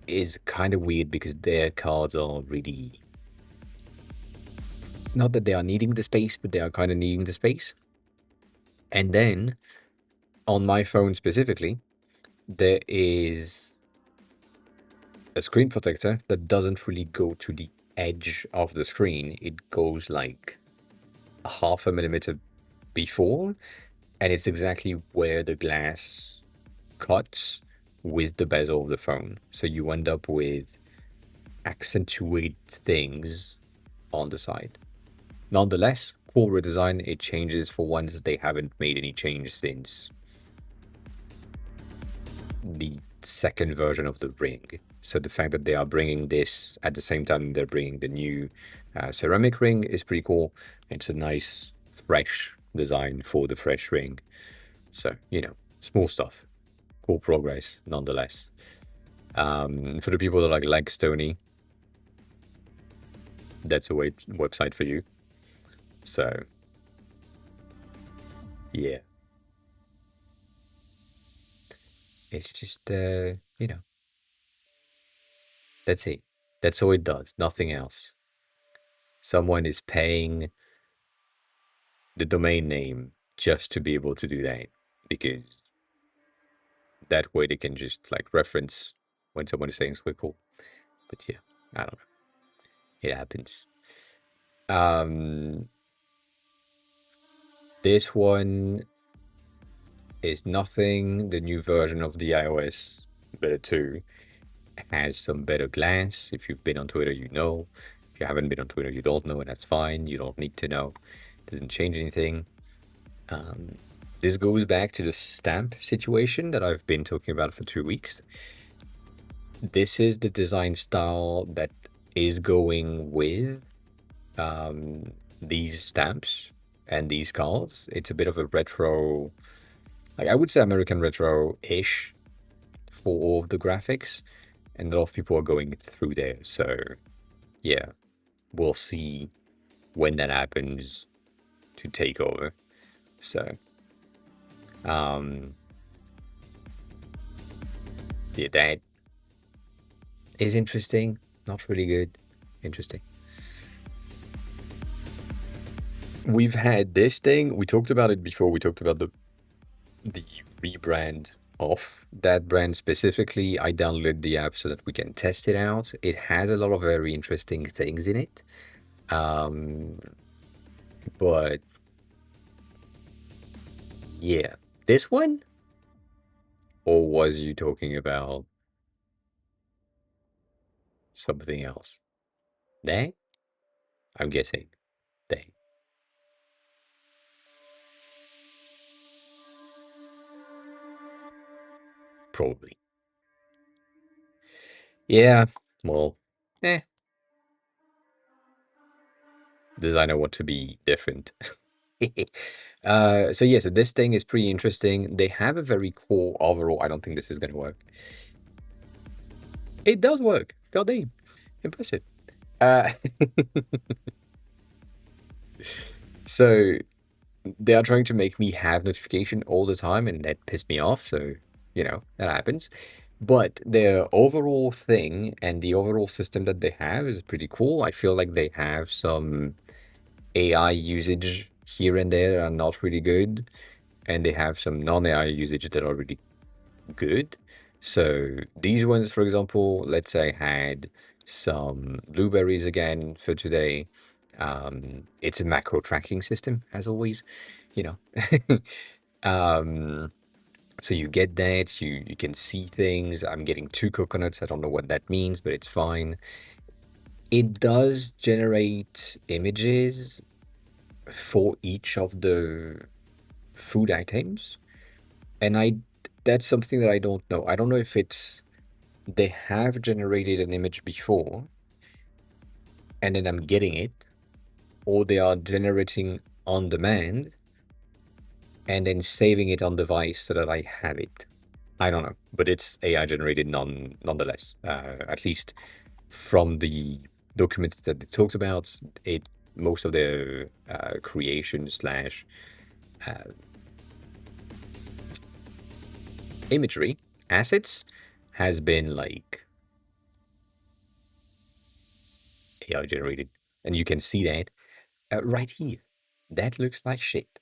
is kind of weird because their cards are really, not that they are needing the space, but they are kind of needing the space. And then on my phone specifically, there is a screen protector that doesn't really go to the edge of the screen. It goes like a half a millimeter before, and it's exactly where the glass cuts with the bezel of the phone. So you end up with accentuate things on the side. Nonetheless, cool redesign. It changes for once. They haven't made any change since the second version of the ring. So the fact that they are bringing this at the same time they're bringing the new ceramic ring is pretty cool. It's a nice, fresh design for the fresh ring. So, small stuff. Cool progress, nonetheless. For the people that like Stony, that's a website for you. So, yeah, it's just, that's it. That's all it does, nothing else. Someone is paying the domain name just to be able to do that because that way they can just like reference when someone is saying squickle. But yeah, I don't know. It happens. Um, this one is nothing. The new version of the iOS Beta 2 has some better glass. If you've been on Twitter, you know. If you haven't been on Twitter, you don't know, and that's fine. You don't need to know. It doesn't change anything. Um, this goes back to the stamp situation that I've been talking about for 2 weeks. This is the design style that is going with these stamps and these cards. It's a bit of a retro, like I would say American retro-ish for all of the graphics, and a lot of people are going through there. So yeah, we'll see when that happens to take over. So yeah, that is interesting. Not really good. Interesting. We've had this thing. We talked about it before. We talked about the rebrand of that brand specifically. I downloaded the app so that we can test it out. It has a lot of very interesting things in it. But yeah, this one? Or was you talking about something else? They? I'm guessing. They. Probably. Yeah, well, eh. Designer want to be different. So yeah, so this thing is pretty interesting. They have a very cool overall. I don't think this is gonna work. It does work. God damn. Impressive. Uh, so they are trying to make me have notification all the time, and that pissed me off. So, that happens. But their overall thing and the overall system that they have is pretty cool. I feel like they have some AI usage here and there that are not really good, and they have some non-AI usage that are really good. So these ones, for example, let's say I had some blueberries again for today. It's a macro tracking system, as always, you know. um, so you get that, you can see things. I'm getting two coconuts. I don't know what that means, but it's fine. It does generate images for each of the food items, and that's something that I don't know. I don't know if it's they have generated an image before and then I'm getting it, or they are generating on demand and then saving it on device so that I have it. I don't know, but it's AI generated nonetheless. At least from the document that they talked about, it most of the creation slash imagery assets has been like AI generated, and you can see that right here. That looks like shit.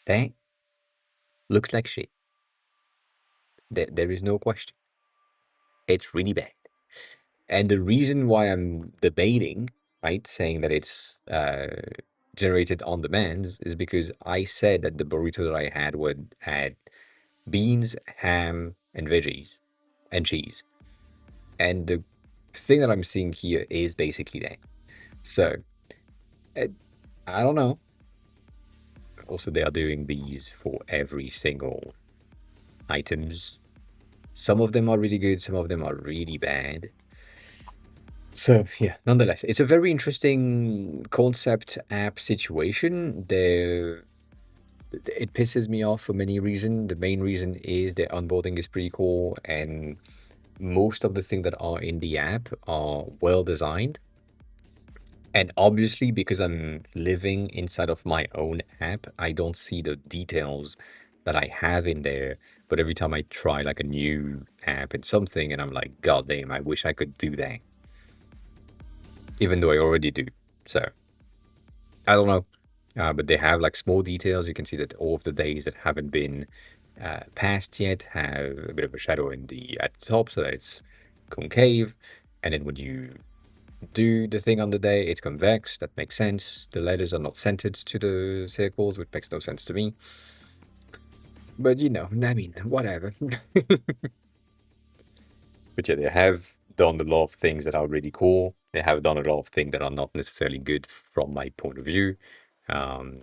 That looks like shit. There is no question. It's really bad. And the reason why I'm debating, right, saying that it's generated on demand is because I said that the burrito that I had would add beans, ham, and veggies and cheese. And the thing that I'm seeing here is basically that. So uh, I don't know. Also, they are doing these for every single items. Some of them are really good, some of them are really bad. So yeah, nonetheless, it's a very interesting concept app situation. It pisses me off for many reasons. The main reason is the onboarding is pretty cool, and most of the things that are in the app are well designed. And obviously, because I'm living inside of my own app, I don't see the details that I have in there. But every time I try like a new app and something, and I'm like, God damn, I wish I could do that, even though I already do. So I don't know. But they have like small details. You can see that all of the days that haven't been passed yet have a bit of a shadow in the at the top, so that it's concave. And then when you do the thing on the day, it's convex. That makes sense. The letters are not centered to the circles, which makes no sense to me. But you know, I mean, whatever. But yeah, they have done a lot of things that are really cool. They have done a lot of things that are not necessarily good from my point of view. Um,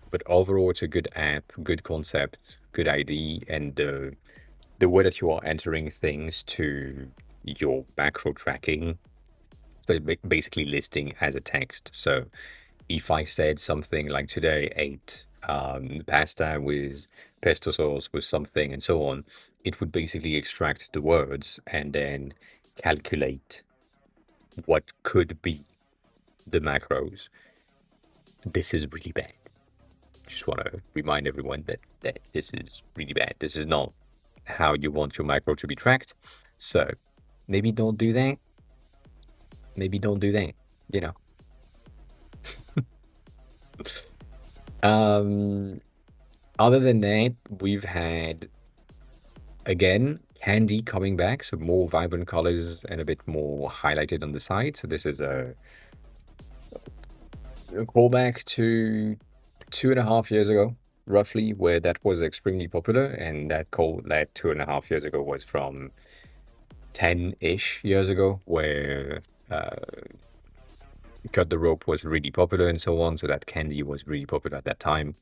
but overall, it's a good app, good concept, good idea, and the way that you are entering things to your macro tracking, so basically listing as a text. So if I said something like today ate pasta with pesto sauce with something and so on, it would basically extract the words and then calculate what could be the macros. This is really bad. Just want to remind everyone that this is really bad. This is not how you want your macro to be tracked. So maybe don't do that. Maybe don't do that. You know. Um, Other than that, we've had again candy coming back, so more vibrant colors and a bit more highlighted on the side. So this is a callback to 2.5 years ago, roughly, where that was extremely popular, and that 2.5 years ago was from 10-ish years ago, where cut the rope was really popular and so on. So that candy was really popular at that time.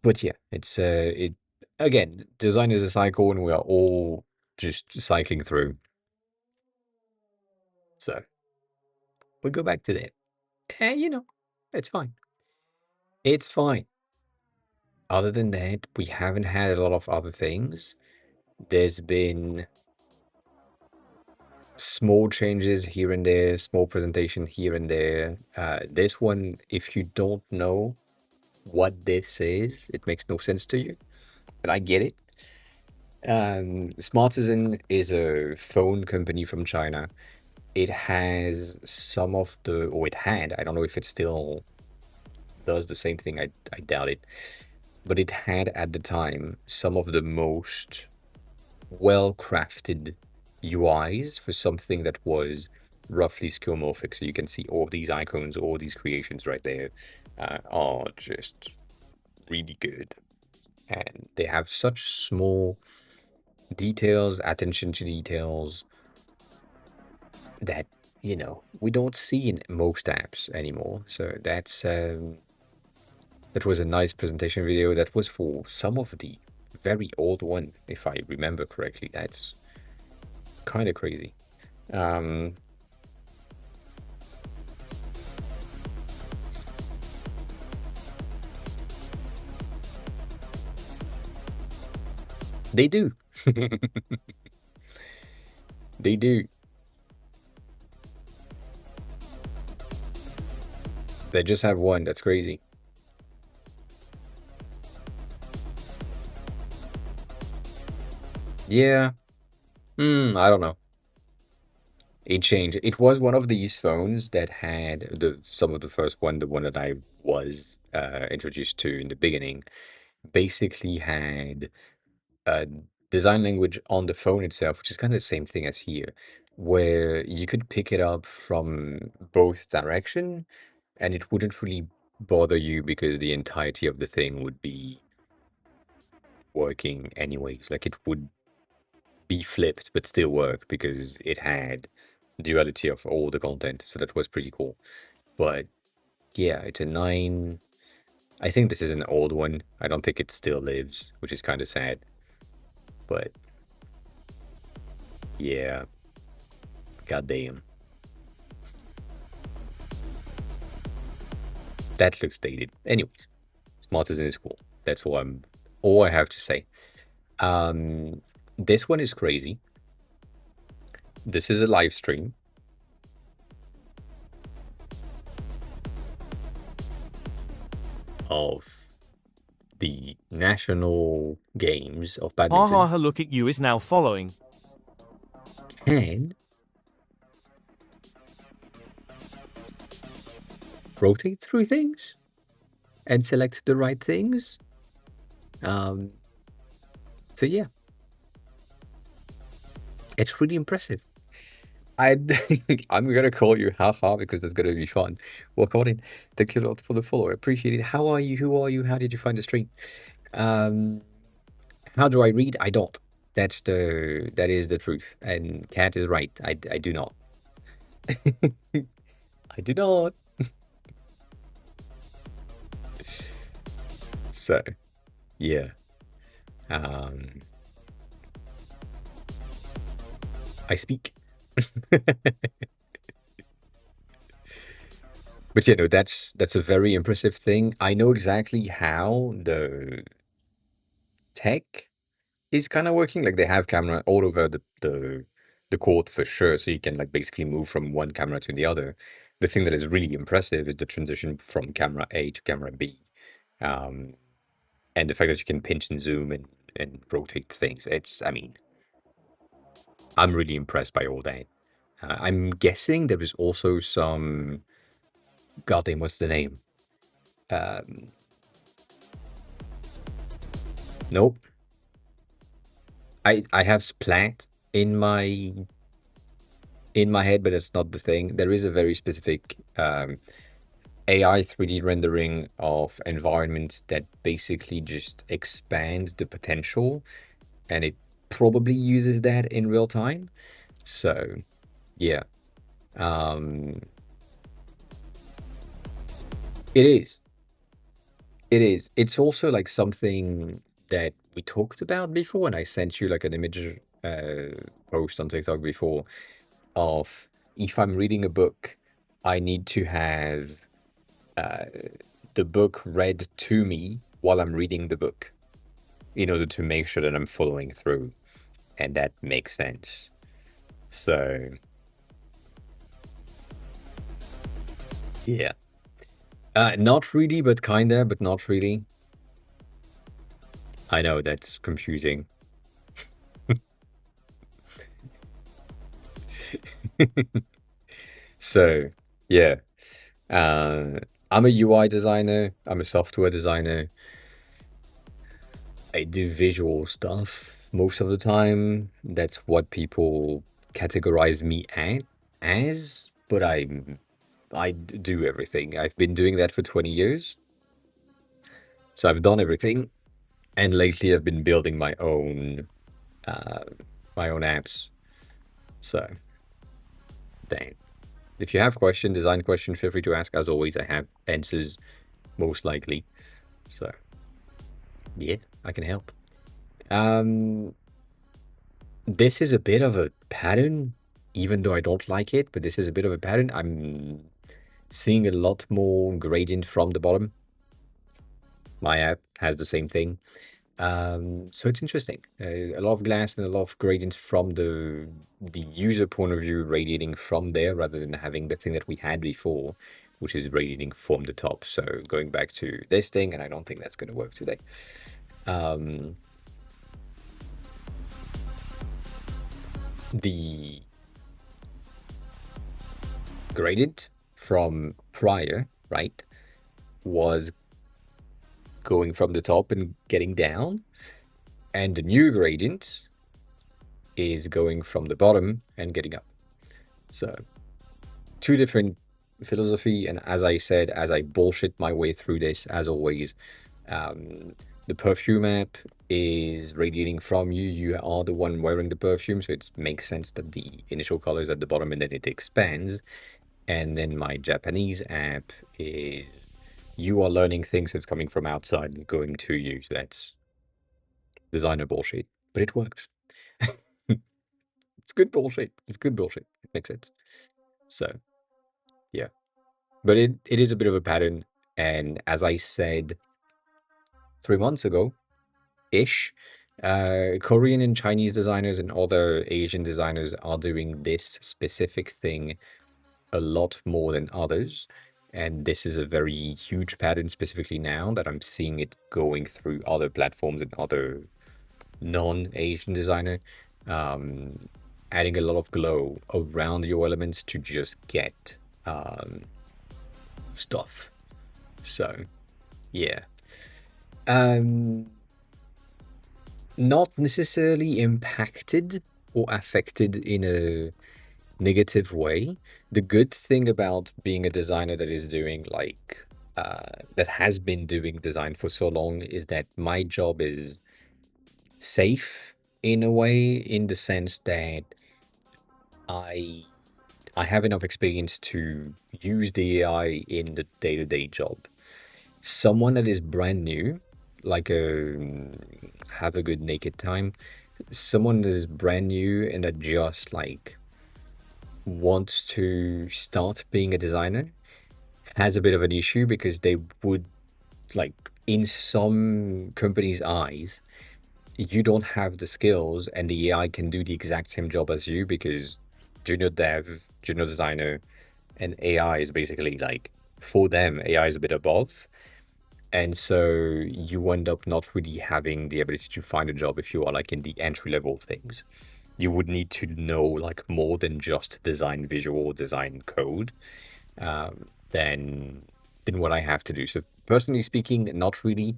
But yeah, it again, design is a cycle, and we are all just cycling through. So we'll go back to that. And you know, it's fine. It's fine. Other than that, we haven't had a lot of other things. There's been small changes here and there, small presentation here and there. This one, if you don't know what this is, it makes no sense to you, but I get it. Smartisan is a phone company from China. It has some of the, or it had, I don't know if it still does the same thing, I doubt it, but it had at the time some of the most well-crafted UIs for something that was roughly skeuomorphic. So you can see all these icons, all these creations right there are just really good. And they have such small details, attention to details that, you know, we don't see in most apps anymore. So that was a nice presentation video. That was for some of the very old one, if I remember correctly. That's kind of crazy. Um, they do. They do. They just have one. That's crazy. Yeah. I don't know. It changed. It was one of these phones that had some of the first one, the one that I was introduced to in the beginning, basically had a design language on the phone itself, which is kind of the same thing as here, where you could pick it up from both direction, and it wouldn't really bother you because the entirety of the thing would be working anyways. Like it would be flipped but still work because it had duality of all the content. So that was pretty cool. But yeah, it's a 9. I think this is an old one. I don't think it still lives, which is kind of sad. But yeah, goddamn. That looks dated. Anyways, Smartisan is cool. That's all I have to say. Um, this one is crazy. This is a live stream of the national games of Ha ha badminton. ha, look at you is now following. Can rotate through things and select the right things. Um, so yeah, it's really impressive. I I'm gonna call you haha because that's gonna be fun. Welcome in. Thank you a lot for the follow. I appreciate it. How are you? Who are you? How did you find the stream? Um, how do I read? I don't. That is the truth. And Cat is right. I do not. I do not. So yeah. Um, I speak. But yeah, no, that's a very impressive thing. I know exactly how the tech is kind of working. Like they have camera all over the court for sure, so you can like basically move from one camera to the other. The thing that is really impressive is the transition from camera A to camera B, um, and the fact that you can pinch and zoom and rotate things. I mean, I'm really impressed by all that. I'm guessing there is also some, goddamn, what's the name? Um, nope. I have Splat in my head, but that's not the thing. There is a very specific AI 3D rendering of environments that basically just expand the potential, and it probably uses that in real time. So yeah, um, it is. It is. It's also like something that we talked about before, and I sent you like an image post on TikTok before of if I'm reading a book, I need to have uh, the book read to me while I'm reading the book in order to make sure that I'm following through, and that makes sense. So yeah, not really, but kinda, but not really. I know that's confusing. So yeah, I'm a UI designer. I'm a software designer. I do visual stuff most of the time. That's what people categorize me as, but I do everything. I've been doing that for 20 years. So I've done everything. And lately I've been building uh my own apps. So then if you have question, design question, feel free to ask. As always, I have answers most likely. So yeah, I can help. Um This is a bit of a pattern, even though I don't like it, but this is a bit of a pattern. I'm seeing a lot more gradient from the bottom. My app has the same thing. So it's interesting. A lot of glass and a lot of gradient from the user point of view radiating from there rather than having the thing that we had before, which is radiating from the top. So going back to this thing, and I don't think that's going to work today. Um, the gradient from prior, right, was going from the top and getting down, and the new gradient is going from the bottom and getting up. So two different philosophy. And as I said, as I bullshit my way through this, as always, um, the perfume app is radiating from you. You are the one wearing the perfume, so it makes sense that the initial color is at the bottom and then it expands. And then my Japanese app is you are learning things that's coming from outside and going to you. So that's designer bullshit, but it works. It's good bullshit. It's good bullshit. It makes sense. So yeah, but it is a bit of a pattern. And as I said 3 months ago, ish, Korean and Chinese designers and other Asian designers are doing this specific thing a lot more than others. And this is a very huge pattern specifically now that I'm seeing it going through other platforms and other non-Asian designer, um, adding a lot of glow around your elements to just get stuff. So yeah, um, not necessarily impacted or affected in a negative way. The good thing about being a designer that is doing that has been doing design for so long is that my job is safe in a way, in the sense that I I have enough experience to use the AI in the day-to-day job. Someone that is brand new, like have a good naked time, someone that is brand new and that just like wants to start being a designer has a bit of an issue because they would like in some companies' eyes, you don't have the skills and the AI can do the exact same job as you because junior dev, junior designer, and AI is basically like for them, AI is a bit above. And so you end up not really having the ability to find a job if you are like in the entry level things. You would need to know like more than just design visual, design code, than what I have to do. So personally speaking, not really.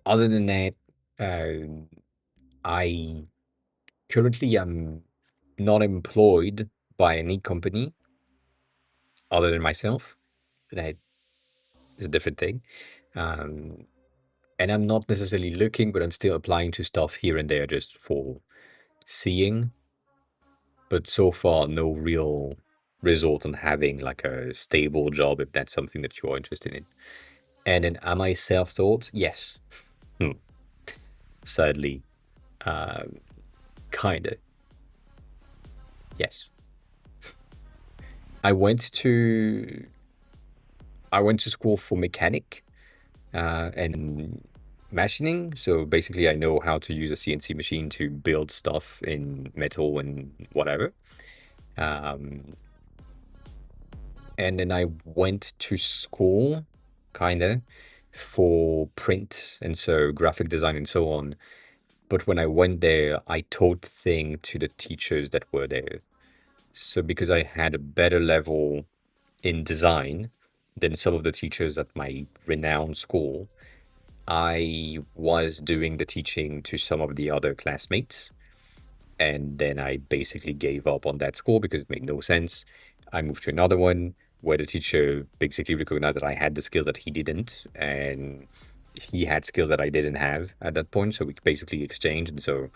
Other than that, uh, I currently am not employed by any company other than myself. That is a different thing. Um, and I'm not necessarily looking, but I'm still applying to stuff here and there just for seeing. But so far, no real result on having like a stable job if that's something that you're interested in. And then am I self-taught? Yes. Hmm. Sadly, kinda. Yes. I went to I went to school for mechanic and machining. So basically, I know how to use a CNC machine to build stuff in metal and whatever. Um, and then I went to school, kinda, for print and so graphic design and so on. But when I went there, I taught thing to the teachers that were there. So because I had a better level in design than some of the teachers at my renowned school, I was doing the teaching to some of the other classmates. And then I basically gave up on that school because it made no sense. I moved to another one where the teacher basically recognized that I had the skills that he didn't, and he had skills that I didn't have at that point. So we basically exchanged. And so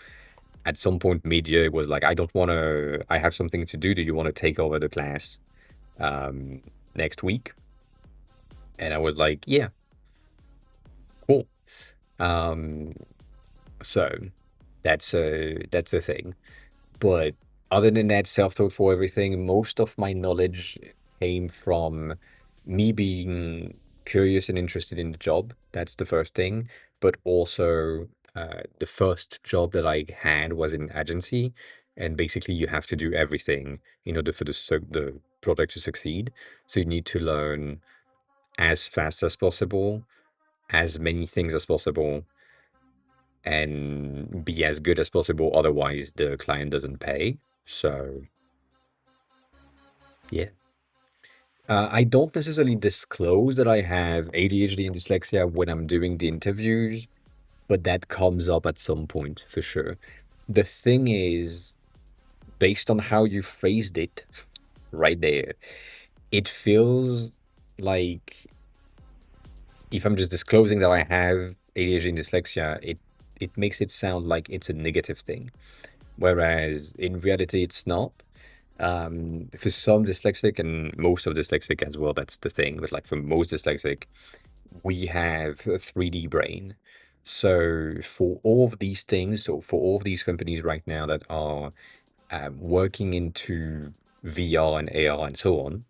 at some point, mid-year, it was like, I don't want to, I have something to do. Do you want to take over the class next week? And I was like, yeah, cool. Um, so that's a thing. But other than that, self-taught for everything, most of my knowledge came from me being curious and interested in the job. That's the first thing. But also, the first job that I had was in agency, and basically you have to do everything in order for the project to succeed. So you need to learn as fast as possible, as many things as possible, and be as good as possible. Otherwise, the client doesn't pay. So Yeah. I don't necessarily disclose that I have ADHD and dyslexia when I'm doing the interviews, but that comes up at some point for sure. The thing is, based on how you phrased it right there, it feels like if I'm just disclosing that I have ADHD and dyslexia, it makes it sound like it's a negative thing, whereas in reality, it's not. For some dyslexic and most of dyslexic as well, that's the thing. But like for most dyslexic, we have a 3D brain. So for all of these things, so for all of these companies right now that are working into VR and AR and so on,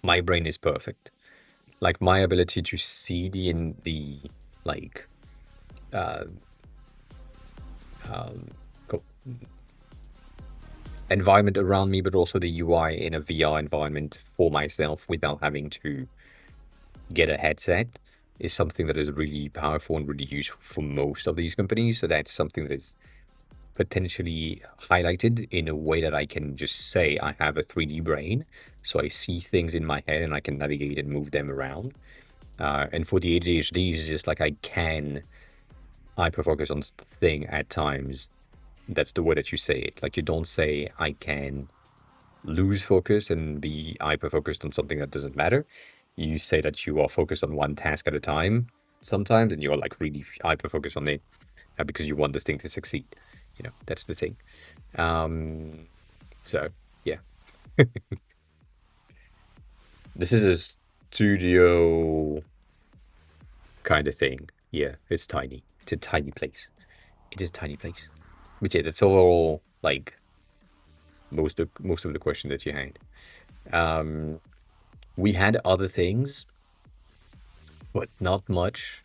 my brain is perfect. Like my ability to see the in the like uh, um, co- environment around me, but also the UI in a VR environment for myself without having to get a headset is something that is really powerful and really useful for most of these companies. So that's something that is potentially highlighted in a way that I can just say I have a 3D brain. So I see things in my head and I can navigate and move them around. And for the ADHD, it's just like I can hyper focus on thing at times. That's the way that you say it. Like you don't say I can lose focus and be hyper focused on something that doesn't matter. You say that you are focused on one task at a time sometimes, and you're like really hyper focused on it because you want this thing to succeed. That's the thing. Um, so yeah, this is a studio kind of thing. Yeah, it's tiny. It's a tiny place. It is a tiny place. But yeah, that's all like most of the question that you had. Um, we had other things, but not much.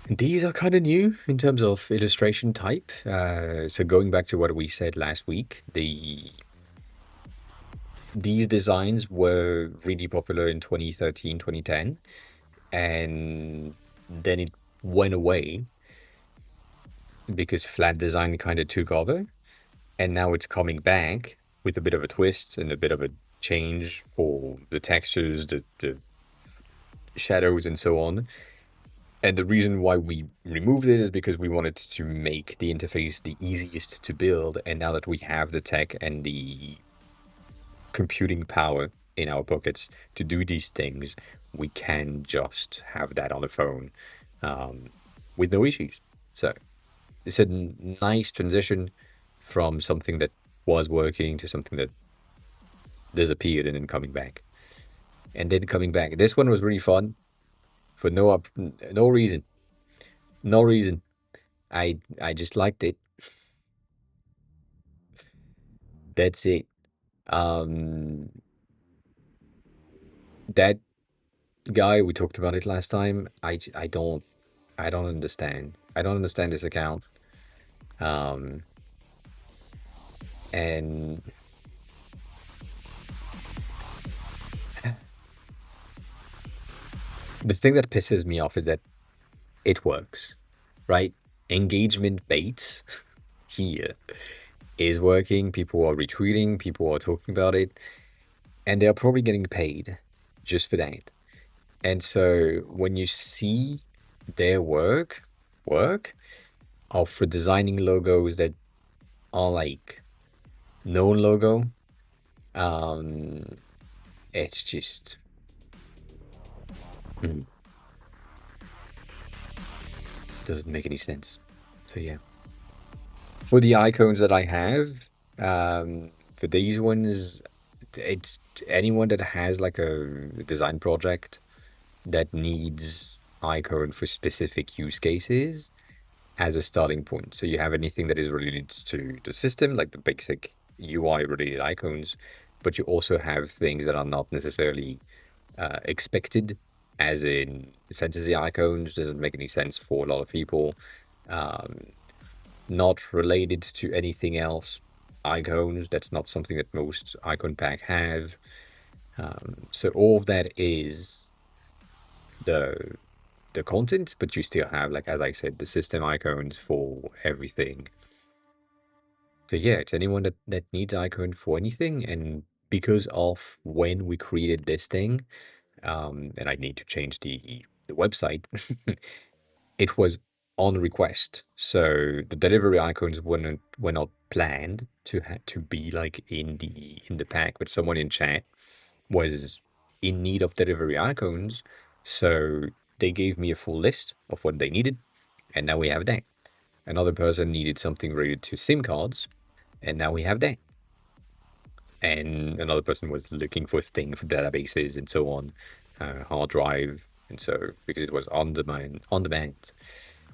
These are kind of new in terms of illustration type. So going back to what we said last week, these designs were really popular in 2013, 2010, and then it went away because flat design kind of took over, and now it's coming back with a bit of a twist and a bit of a change for the textures, the shadows, and so on. And the reason why we removed it is because we wanted to make the interface the easiest to build. And now that we have the tech and the computing power in our pockets to do these things, we can just have that on the phone um, with no issues. So it's a nice transition from something that was working to something that disappeared and then coming back. And then coming back. This one was really fun for no reason. No reason. I just liked it. That's it. Um, that guy we talked about it last time. I don't understand. I don't understand this account. Um, and the thing that pisses me off is that it works, right? Engagement bait here is working. People are retweeting. People are talking about it, and they're probably getting paid just for that. And so when you see their work of for designing logos that are like known logo, um, it's just mm, doesn't make any sense. So yeah, for the icons that I have, for these ones, it's anyone that has like a design project that needs icon for specific use cases as a starting point. So you have anything that is related to the system, like the basic UI related icons, but you also have things that are not necessarily expected, as in fantasy icons doesn't make any sense for a lot of people. Um, Not related to anything else. Icons, that's not something that most icon pack have. So all of that is the the content, but you still have, like as I said, the system icons for everything. So yeah, it's anyone that needs icon for anything, and because of when we created this thing, and I need to change the website. It was on request, so the delivery icons were not planned to be like in the pack, but someone in chat was in need of delivery icons, so they gave me a full list of what they needed, and now we have that. Another person needed something related to SIM cards, and now we have that. And another person was looking for things for databases and so on, hard drive, and so because it was on demand,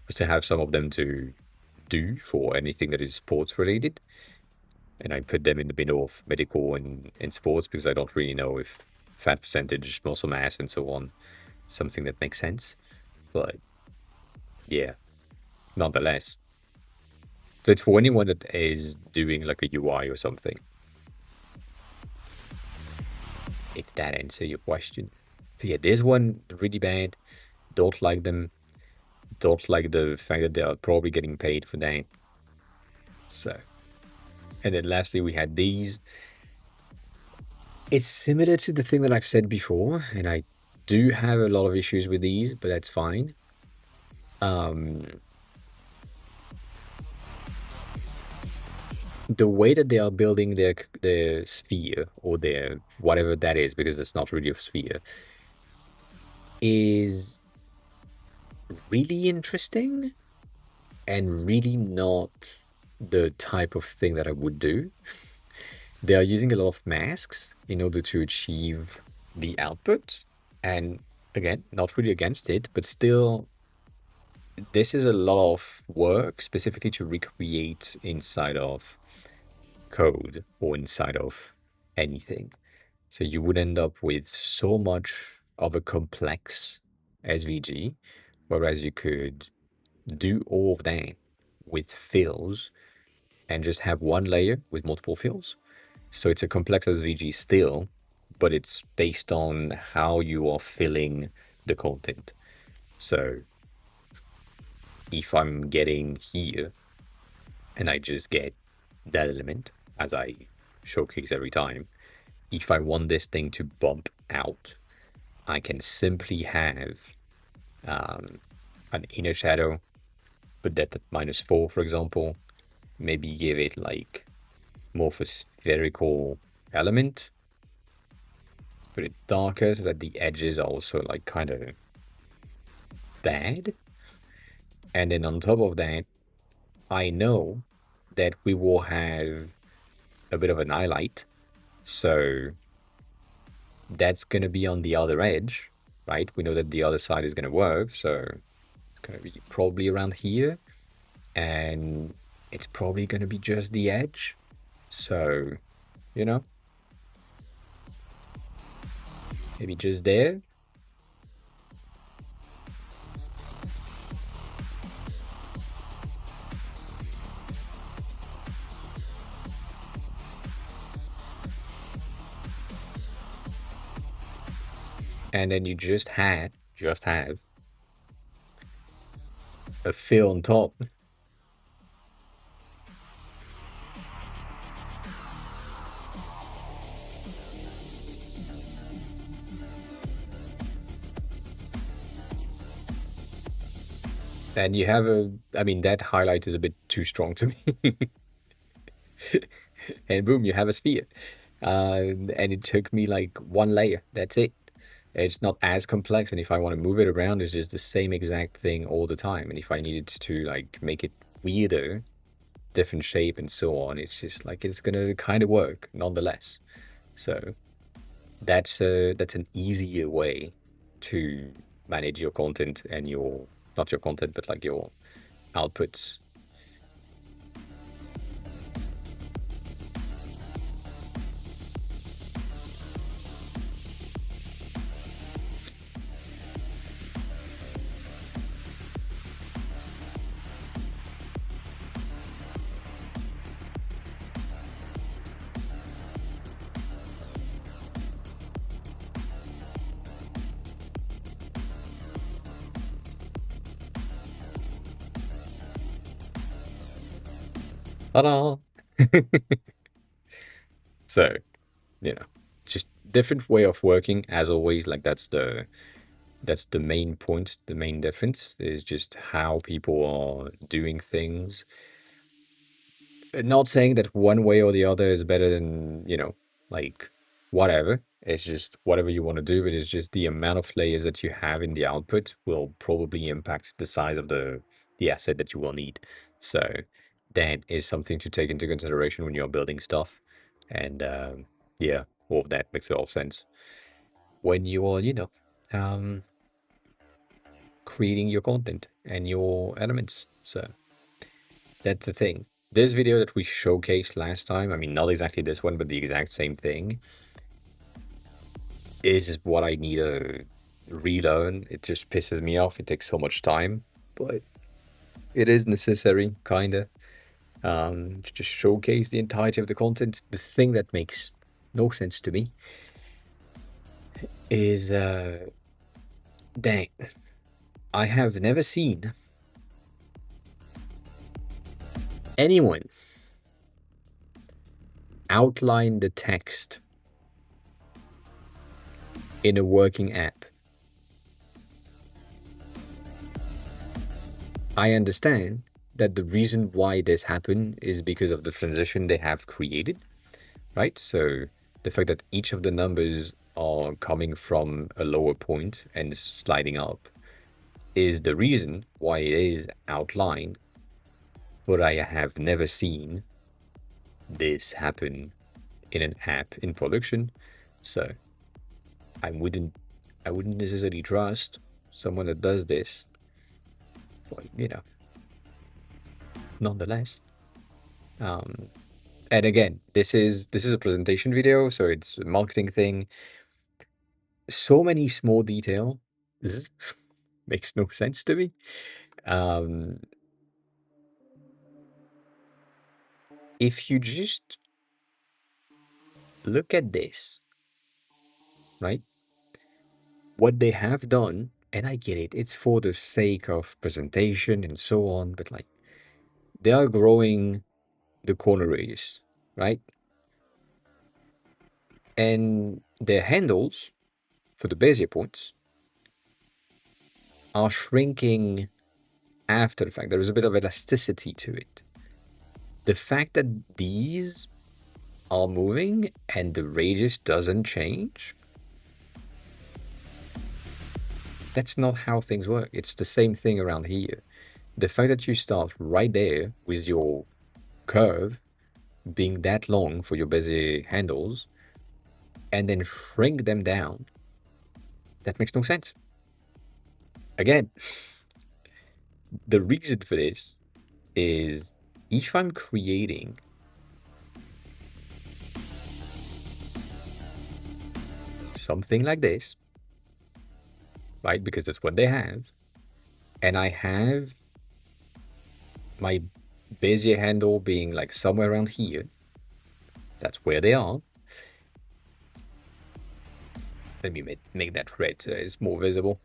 was to have some of them to do for anything that is sports related. And I put them in the middle of medical and sports because I don't really know if fat percentage, muscle mass, and so on, something that makes sense. But yeah, nonetheless. So it's for anyone that is doing like a UI or something, if that answers your question. So yeah, this one really bad. Don't like them. Don't like the fact that they are probably getting paid for that. So, and then lastly, we had these. It's similar to the thing that I've said before, and I do have a lot of issues with these, but that's fine. Um, the way that they are building their sphere or their whatever that is, because it's not really a sphere, is really interesting and really not the type of thing that I would do. They are using a lot of masks in order to achieve the output. And again, not really against it, but still, this is a lot of work specifically to recreate inside of code or inside of anything. So you would end up with so much of a complex SVG, whereas you could do all of that with fills and just have one layer with multiple fills. So it's a complex SVG still, but it's based on how you are filling the content. So if I'm getting here and I just get that element as I showcase every time, if I want this thing to bump out, I can simply have an inner shadow, put that at -4, for example, maybe give it like more of a spherical element, put it darker so that the edges are also like kind of bad. And then on top of that, I know that we will have a bit of an highlight. So that's going to be on the other edge, right? We know that the other side is going to work. So it's going to be probably around here. And it's probably going to be just the edge. So, you know, maybe just there. And then you just have a fill on top. And you have I mean, that highlight is a bit too strong to me. And boom, you have a sphere. And it took me like one layer. That's it. It's not as complex. And if I want to move it around, it's just the same exact thing all the time. And if I needed to like make it weirder, different shape and so on, it's just like it's gonna kind of work nonetheless. So that's an easier way to manage your content and your not your content, but like your outputs. Ta-da! So you know, just different way of working as always. Like that's the main point. The main difference is just how people are doing things. Not saying that one way or the other is better than, like whatever. It's just whatever you want to do, but it's just the amount of layers that you have in the output will probably impact the size of the asset that you will need. So that is something to take into consideration when you're building stuff. And yeah, all of that makes a lot of sense when you're, um, creating your content and your elements. So that's the thing. This video that we showcased last time, I mean, not exactly this one, but the exact same thing, is what I need to relearn. It just pisses me off. It takes so much time, but it is necessary, kinda, to just showcase the entirety of the content. The thing that makes no sense to me is, dang, I have never seen anyone outline the text in a working app. I understand that the reason why this happened is because of the transition they have created, right? So the fact that each of the numbers are coming from a lower point and sliding up is the reason why it is outlined, but I have never seen this happen in an app in production. So I wouldn't necessarily trust someone that does this, but nonetheless. And again, this is a presentation video, so it's a marketing thing. So many small detail makes no sense to me. If you just look at this, right? What they have done, and I get it, it's for the sake of presentation and so on, but like they are growing the corner radius, right? And their handles for the Bezier points are shrinking after the fact. There is a bit of elasticity to it. The fact that these are moving and the radius doesn't change, that's not how things work. It's the same thing around here. The fact that you start right there with your curve being that long for your Bezier handles and then shrink them down, that makes no sense. Again, the reason for this is if I'm creating something like this, right, because that's what they have, and I have my Bezier handle being like somewhere around here, that's where they are. Let me make that red so it's more visible.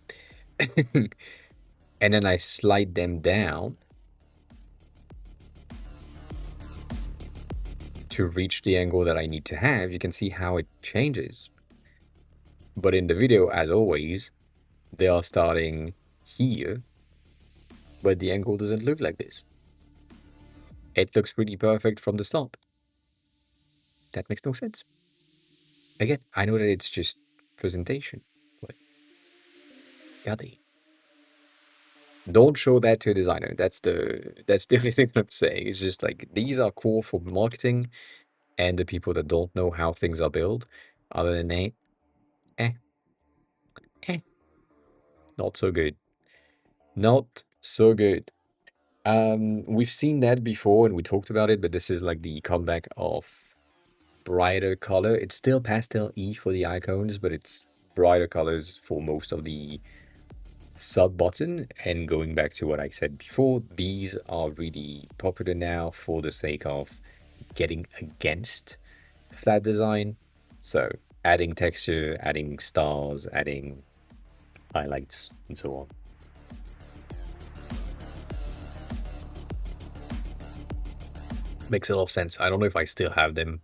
And then I slide them down to reach the angle that I need to have. You can see how it changes. But in the video, as always, they are starting here, but the angle doesn't look like this. It looks pretty perfect from the start. That makes no sense. Again, I know that it's just presentation, but yaddy. Don't show that to a designer. That's the only thing I'm saying. It's just like these are cool for marketing and the people that don't know how things are built. Other than that, eh, eh, not so good. Not so good. We've seen that before and we talked about it, but this is like the comeback of brighter color. It's still pastel E for the icons, but it's brighter colors for most of the sub button. And going back to what I said before, these are really popular now for the sake of getting against flat design. So adding texture, adding stars, adding highlights, and so on. Makes a lot of sense. I don't know if I still have them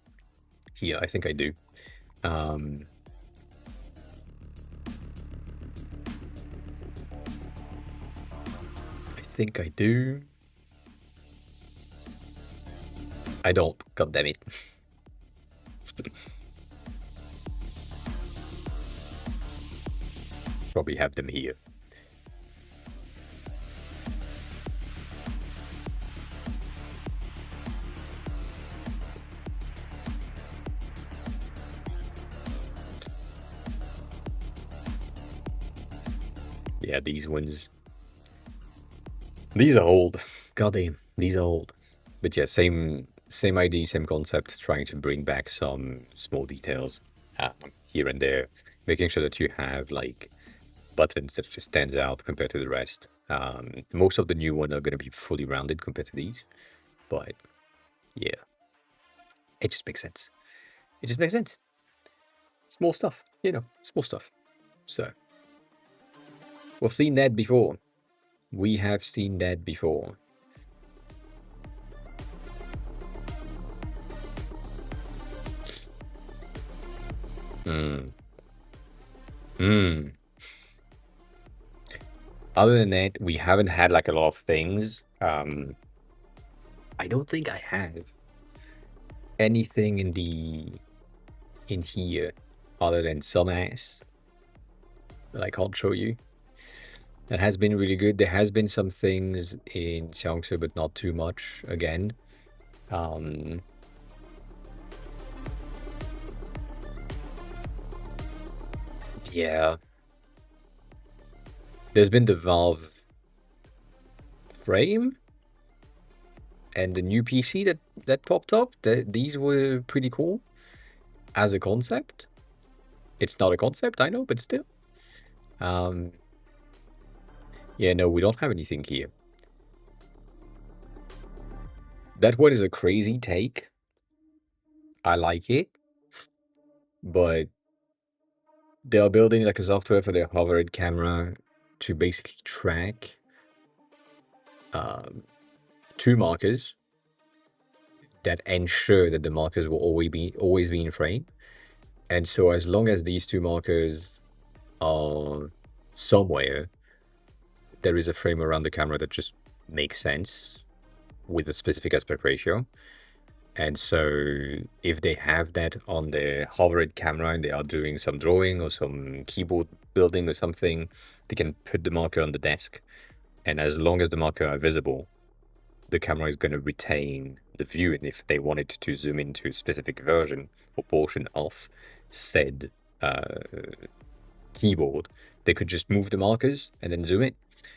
here. I think I do. Um, I think I do. I don't. God damn it. Probably have them here. Yeah, these ones. These are old. God damn, these are old. But yeah, same idea, same concept. Trying to bring back some small details here and there, making sure that you have like buttons that just stands out compared to the rest. Most of the new ones are going to be fully rounded compared to these, but yeah, it just makes sense. It just makes sense. Small stuff, small stuff. So we've seen that before. We have seen that before. Hmm. Hmm. Other than that, we haven't had like a lot of things. I don't think I have anything in here other than some ass that I can't show you. That has been really good. There has been some things in Xiangsu, but not too much again. Um, yeah. There's been the Valve frame and the new PC that popped up. These were pretty cool as a concept. It's not a concept, I know, but still. Um, yeah, no, we don't have anything here. That one is a crazy take. I like it, but they are building like a software for their hovered camera to basically track um, two markers that ensure that the markers will always be in frame. And so as long as these two markers are somewhere, there is a frame around the camera that just makes sense with a specific aspect ratio. And so if they have that on their hovered camera and they are doing some drawing or some keyboard building or something, they can put the marker on the desk. And as long as the marker are visible, the camera is going to retain the view. And if they wanted to zoom into a specific version or portion of said keyboard, they could just move the markers and then zoom it.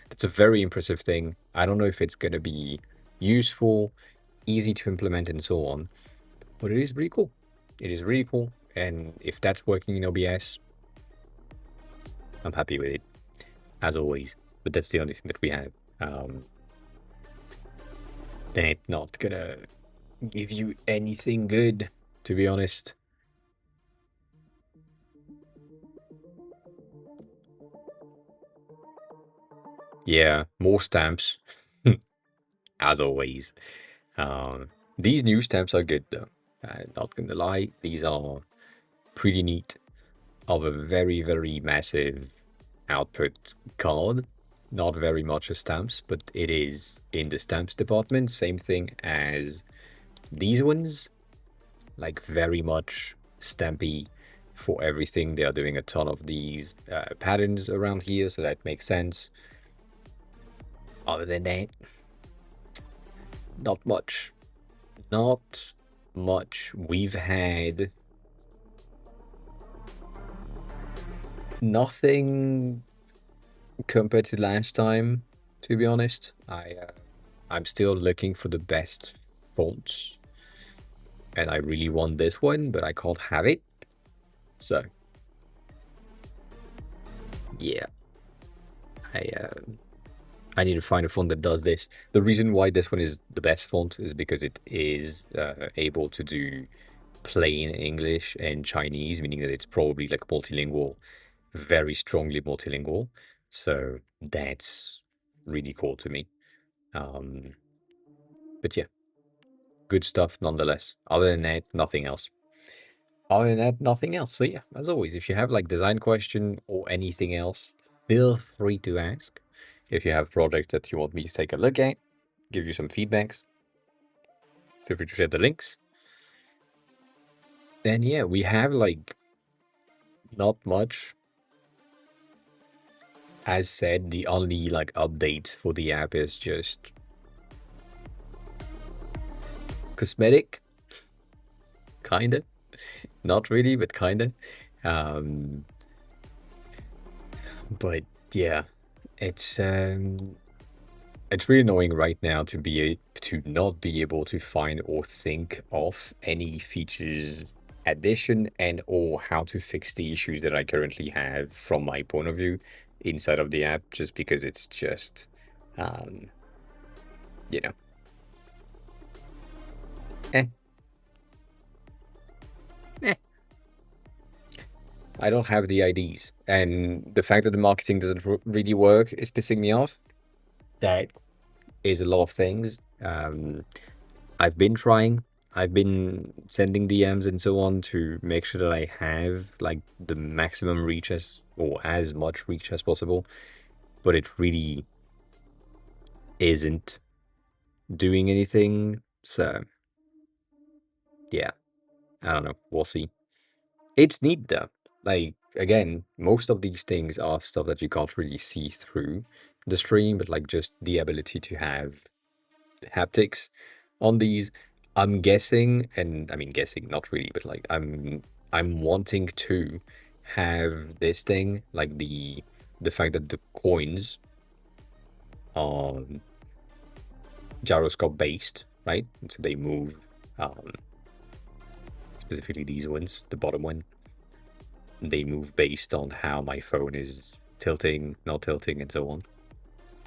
That's a very impressive thing. I don't know if it's going to be useful, easy to implement, and so on, but it is really cool. It is really cool. And if that's working in OBS, I'm happy with it, as always. But that's the only thing that we have. They're not gonna give you anything good, to be honest. Yeah, more stamps, as always. Um, these new stamps are good though. Not gonna lie, these are pretty neat. Of a very, very massive output card. Not very much as stamps, but it is in the stamps department. Same thing as these ones, like very much stampy for everything. They are doing a ton of these patterns around here, so that makes sense. Other than that, not much. Not much. We've had nothing compared to last time, to be honest. I'm still looking for the best fonts, and I really want this one, but I can't have it. So yeah, I uh, I need to find a font that does this. The reason why this one is the best font is because it is able to do plain English and Chinese, meaning that it's probably like multilingual, very strongly multilingual. So that's really cool to me. Um, but yeah, good stuff nonetheless. Other than that, nothing else. Other than that, nothing else. So yeah, as always, if you have like design question or anything else, feel free to ask. If you have projects that you want me to take a look at, give you some feedbacks, feel free to share the links. Then yeah, we have like not much. As said, the only like update for the app is just cosmetic, kinda. Not really, but kinda. Um, but yeah, it's um, it's really annoying right now to not be able to find or think of any features addition and or how to fix the issues that I currently have from my point of view inside of the app, just because it's just, um, you know, eh, eh. I don't have the IDs, and the fact that the marketing doesn't really work is pissing me off. That is a lot of things. I've been trying. I've been sending DMs and so on to make sure that I have like the maximum reach as or as much reach as possible, but it really isn't doing anything. So yeah, I don't know. We'll see. It's neat though. Like again, most of these things are stuff that you can't really see through the stream, but like just the ability to have haptics on these. I'm guessing, and I mean guessing, not really, but like I'm wanting to have this thing, like the fact that the coins are gyroscope based, right? So they move, um, specifically these ones, the bottom one, they move based on how my phone is tilting, not tilting, and so on.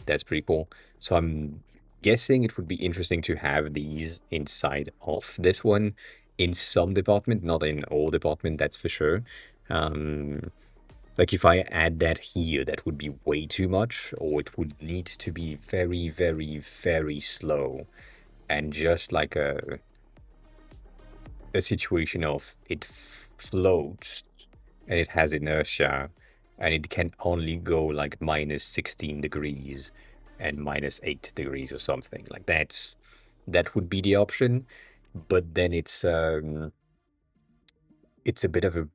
That's pretty cool. So I'm guessing it would be interesting to have these inside of this one in some department, not in all department, that's for sure. Um, like if I add that here, that would be way too much, or it would need to be very, very, very slow and just like a situation of it floats and it has inertia and it can only go like minus 16 degrees and minus 8 degrees or something like that would be the option, but then it's a bit of a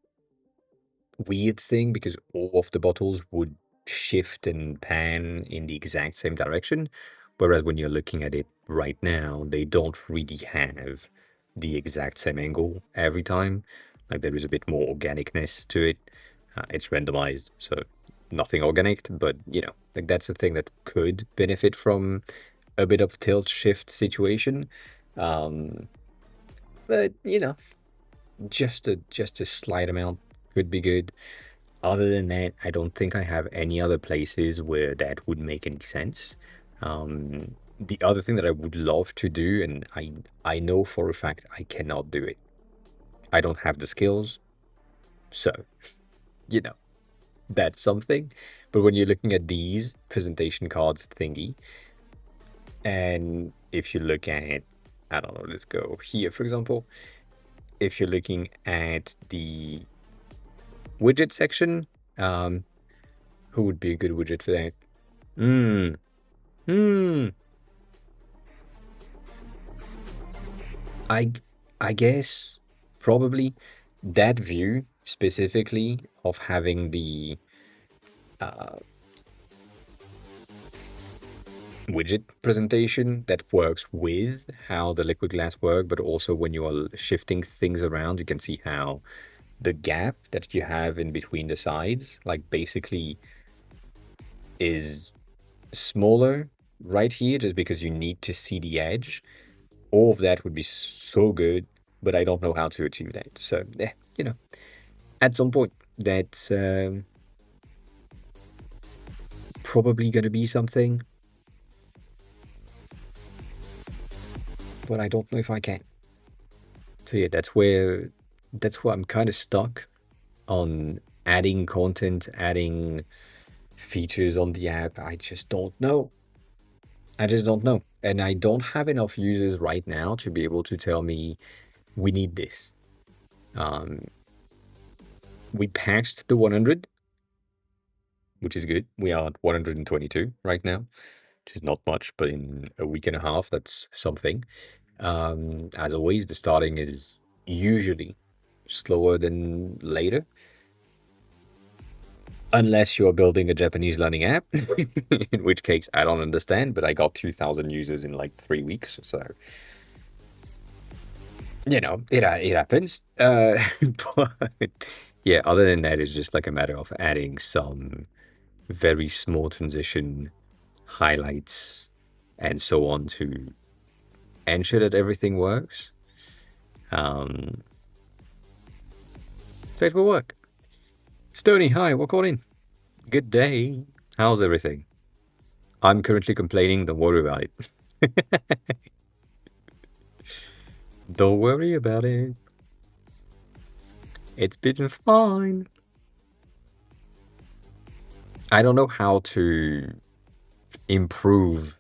weird thing because all of the bottles would shift and pan in the exact same direction. Whereas when you're looking at it right now, they don't really have the exact same angle every time. Like there is a bit more organicness to it. It's randomized, so nothing organic, but you know, like that's a thing that could benefit from a bit of tilt shift situation. Um, but you know, just a slight amount could be good. Other than that, I don't think I have any other places where that would make any sense. The other thing that I would love to do, and I know for a fact I cannot do it. I don't have the skills, so you know that's something. But when you're looking at these presentation cards thingy, and if you look at, I don't know, let's go here for example. If you're looking at the widget section, um, who would be a good widget for that? Hmm. Hmm. I I guess probably that view specifically of having the uh, widget presentation that works with how the liquid glass work, but also when you are shifting things around, you can see how the gap that you have in between the sides, like basically is smaller right here just because you need to see the edge. All of that would be so good, but I don't know how to achieve that. So, yeah, you know, at some point, that's probably going to be something, but I don't know if I can. So yeah, that's where I'm kind of stuck on adding content, adding features on the app. I just don't know. I just don't know. And I don't have enough users right now to be able to tell me we need this. Um, we passed the 100, which is good. We are at 122 right now, which is not much, but in a week and a half, that's something. As always, the starting is usually slower than later, unless you're building a Japanese learning app, in which case I don't understand, but I got 2,000 users in like 3 weeks. So, it happens. But yeah, other than that, it's just like a matter of adding some very small transition highlights and so on to ensure that everything works. Um, so it will work. Stony, hi, welcome in. Good day. How's everything? I'm currently complaining. Don't worry about it. Don't worry about it. It's been fine. I don't know how to improve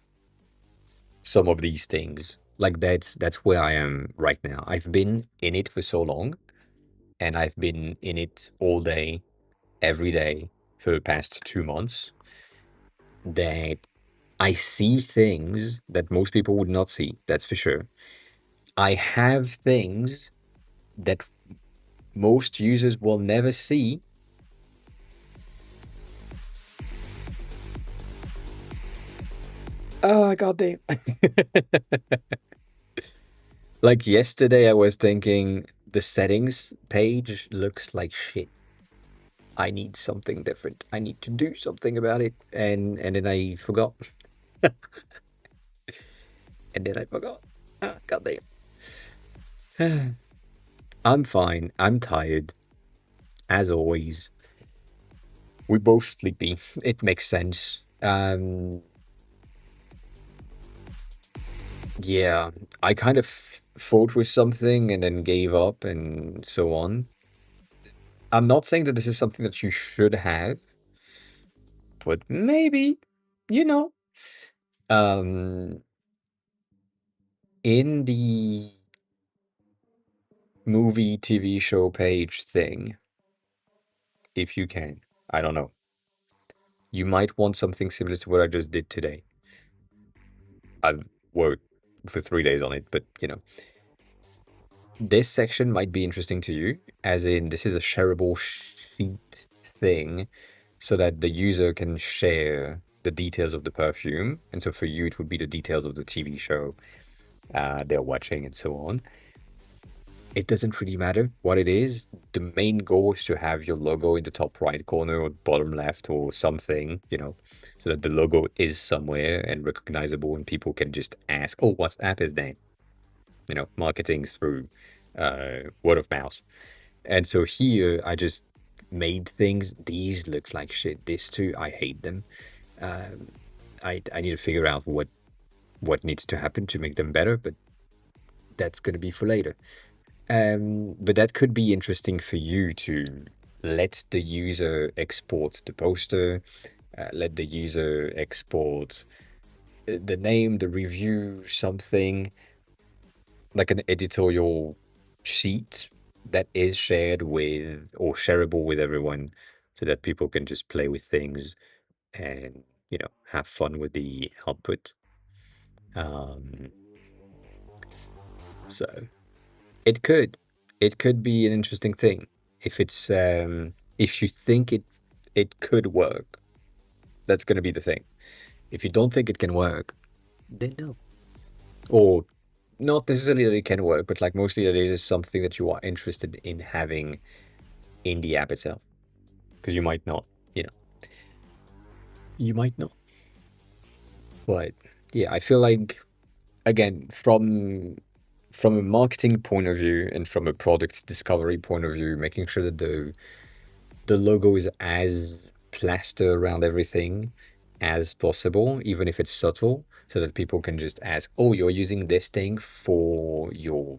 some of these things. Like that's where I am right now. I've been in it for so long, and I've been in it all day, every day for the past 2 months, that I see things that most people would not see. That's for sure. I have things that most users will never see. Oh, goddamn. Like yesterday, I was thinking the settings page looks like shit. I need something different. I need to do something about it. And then I forgot. And then I forgot. Ah, goddamn. I'm fine. I'm tired. As always. We're both sleepy. It makes sense. Yeah, I kind of fought with something and then gave up and so on. I'm not saying that this is something that you should have, but maybe, you know. Um, in the movie TV show page thing, if you can, I don't know. You might want something similar to what I just did today. I've worked for 3 days on it, but this section might be interesting to you, as in this is a shareable sheet thing so that the user can share the details of the perfume. And so for you, it would be the details of the TV show they're watching and so on. It doesn't really matter what it is. The main goal is to have your logo in the top right corner or bottom left or something, so that the logo is somewhere and recognizable and people can just ask, oh, what app is that? Marketing through word of mouth. And so here I just made things. These looks like shit. This too, I hate them. Um, I need to figure out what needs to happen to make them better, but that's gonna be for later. But that could be interesting for you to let the user export the poster, let the user export the name, the review, something like an editorial sheet that is shared with or shareable with everyone so that people can just play with things and have fun with the output. um so it could be an interesting thing if you think it could work. That's going to be the thing. If you don't think it can work, then no. Or not necessarily that it can work, but like mostly that it is something that you are interested in having in the app itself, because you might not, you know, you might not. But yeah, I feel like again from a marketing point of view and from a product discovery point of view, making sure that the logo is as plaster around everything as possible, even if it's subtle, so that people can just ask, "Oh, you're using this thing for your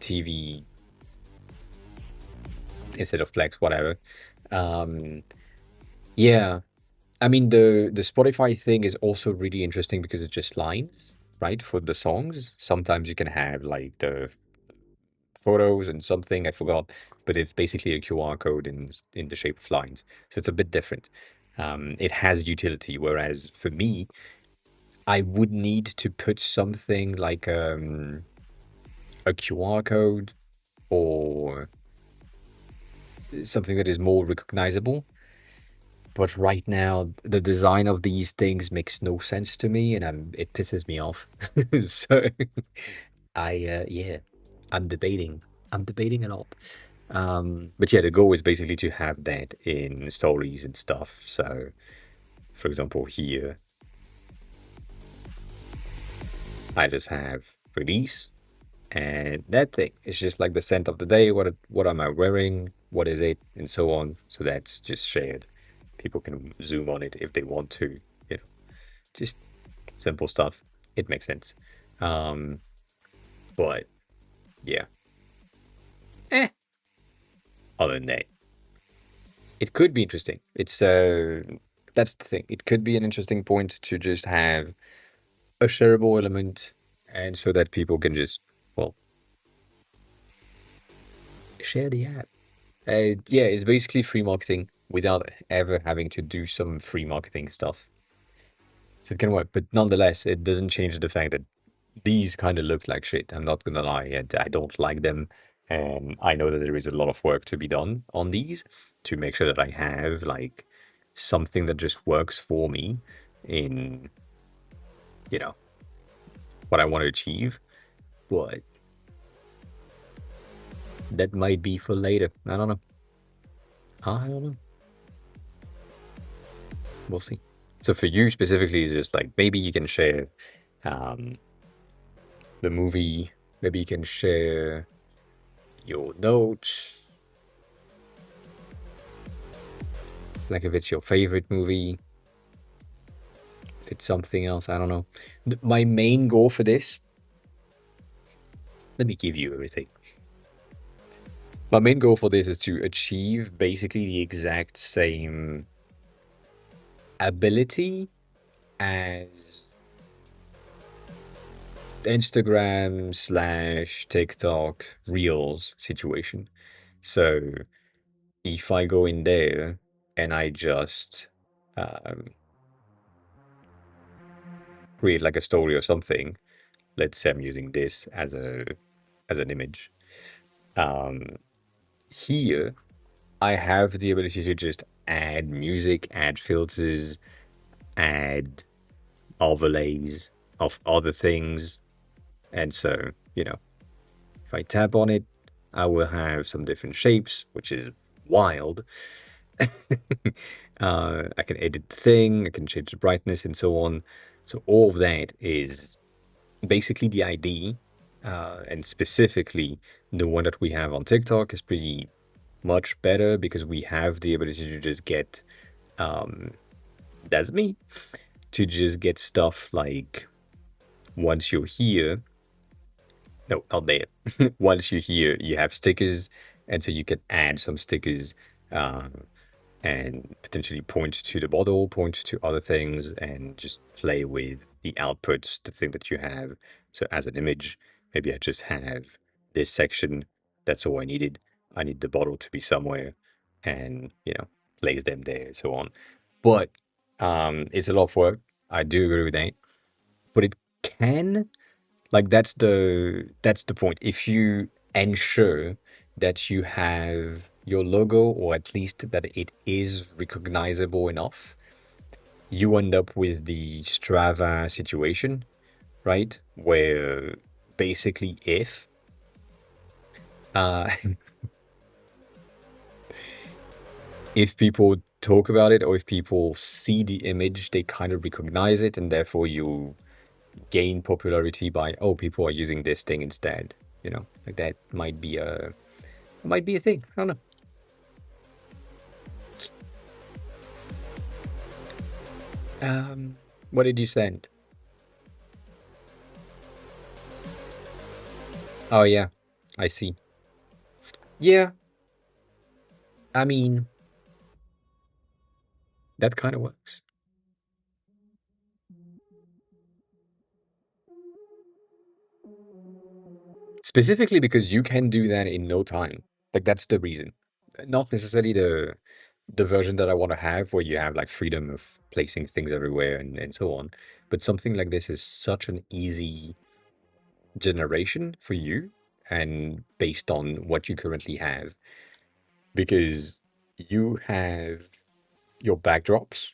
TV instead of Plex, whatever." Um, yeah, I mean the Spotify thing is also really interesting because it's just lines, right? For the songs, sometimes you can have like the photos and something I forgot, but it's basically a QR code in the shape of lines. So it's a bit different. It has utility, whereas for me, I would need to put something like a QR code or something that is more recognizable. But right now, the design of these things makes no sense to me, and it pisses me off. So yeah, I'm debating. I'm debating a lot. But yeah, the goal is basically to have that in stories and stuff. So, for example, here I just have release, and that thing is just like the scent of the day. What am I wearing? What is it? And so on. So that's just shared. People can zoom on it if they want to. You know, just simple stuff. It makes sense. Um, but yeah, eh. Other than that, it could be interesting. It's that's the thing. It could be an interesting point to just have a shareable element, and so that people can just well share the app. Yeah, it's basically free marketing without ever having to do some free marketing stuff. So it can work, but nonetheless, it doesn't change the fact that these kind of look like shit. I'm not gonna lie, I don't like them, and I know that there is a lot of work to be done on these to make sure that I have like something that just works for me in you know what I want to achieve. But that might be for later. I don't know. I don't know. We'll see. So for you specifically, it's just like maybe you can share um, the movie. Maybe you can share your notes, like if it's your favorite movie, if it's something else. I don't know. My main goal for this, let me give you everything. My main goal for this is to achieve basically the exact same ability as Instagram slash TikTok Reels situation. So if I go in there and I just um, create like a story or something, let's say I'm using this as an image. Um, Here I have the ability to just add music, add filters, add overlays of other things, and so if I tap on it, I will have some different shapes, which is wild. I can edit the thing, I can change the brightness, and so on. So all of that is basically the ID, and specifically the one that we have on TikTok is pretty much better because we have the ability to just get, um, that's me, to just get stuff like once you're here, no, not there. Once you're here, you have stickers, and so you can add some stickers, um, and potentially point to the model, point to other things, and just play with the outputs, the thing that you have. So as an image, maybe I just have this section. That's all I needed. I need the bottle to be somewhere, and place them there, so on. But it's a lot of work. I do agree with that, but it can like that's the point. If you ensure that you have your logo, or at least that it is recognizable enough, you end up with the Strava situation, right? Where basically uh if people talk about it, or if people see the image, they kind of recognize it, and therefore you gain popularity by, oh, people are using this thing instead. Like that might be a thing. I don't know. What did you send? Oh yeah, I see. Yeah, I mean that kind of works. Specifically because you can do that in no time. Like that's the reason. Not necessarily the version that I want to have where you have like freedom of placing things everywhere and so on. But something like this is such an easy generation for you and based on what you currently have because you have your backdrops.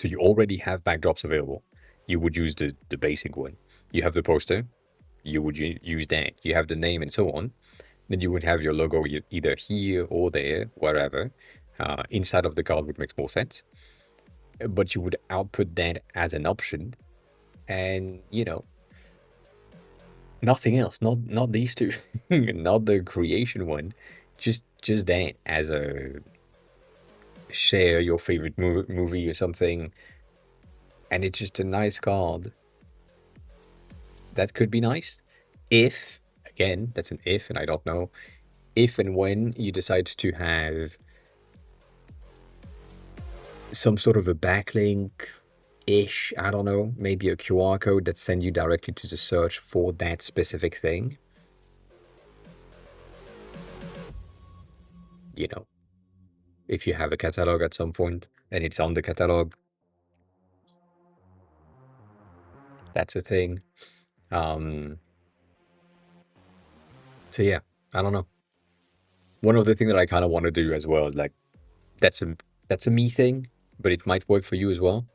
So you already have backdrops available. You would use the basic one. You have the poster. You would use that. You have the name and so on. Then you would have your logo either here or there, wherever. Inside of the card would make more sense. But you would output that as an option, and nothing else. Not these two, not the creation one. Just that as a share your favorite movie or something, and it's just a nice card that could be nice if, again, that's an if, and I don't know if and when you decide to have some sort of a backlink ish, I don't know, maybe a QR code that sends you directly to the search for that specific thing. You know, if you have a catalog at some point and it's on the catalog, that's a thing. Um, so yeah, I don't know. One of the things that I kind of want to do as well is like that's a that's a me thing, but it might work for you as well.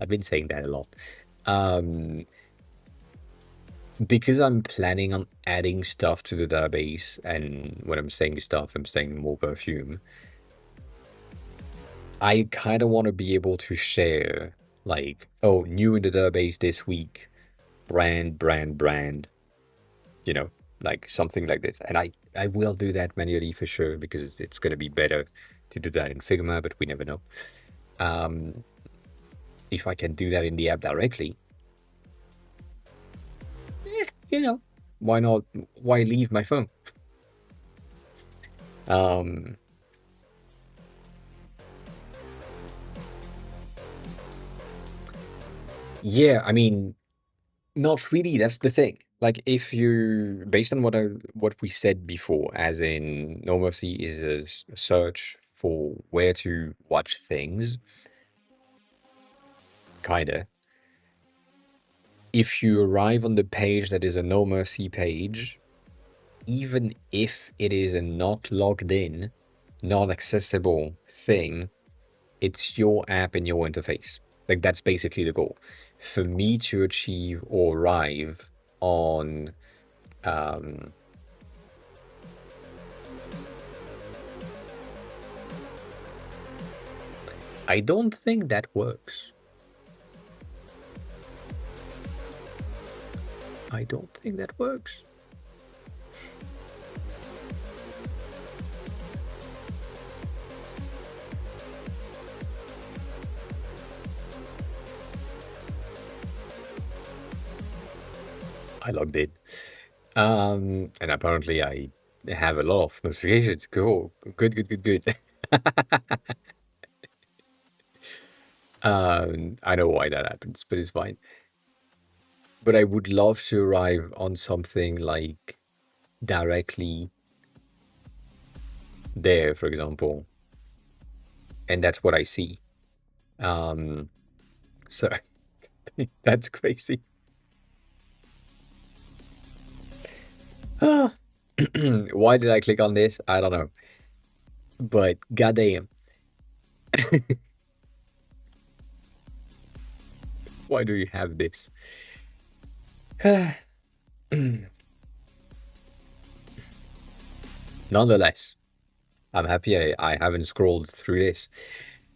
I've been saying that a lot. Um, because I'm planning on adding stuff to the database, and when I'm saying stuff, I'm saying more perfume. I kind of want to be able to share, like, oh, new in the database this week, brand, you know, like something like this. And I will do that manually for sure because it's going to be better to do that in Figma, but we never know. Um, if I can do that in the app directly, you know, why not? Why leave my phone? Um, yeah, I mean, not really. That's the thing. Like, if you, based on what we said before, as in No Mercy is a search for where to watch things, kinda. If you arrive on the page that is a No Mercy page, even if it is a not logged in, not accessible thing, it's your app and your interface. Like that's basically the goal. For me to achieve or arrive on um, I don't think that works. I don't think that works. I logged in. And apparently I have a lot of notifications. Cool. Good. I know why that happens, but it's fine. But I would love to arrive on something like directly there, for example, and that's what I see. Um, so that's crazy. Why did I click on this? I don't know. But goddamn, why do you have this? Nonetheless, I'm happy I haven't scrolled through this.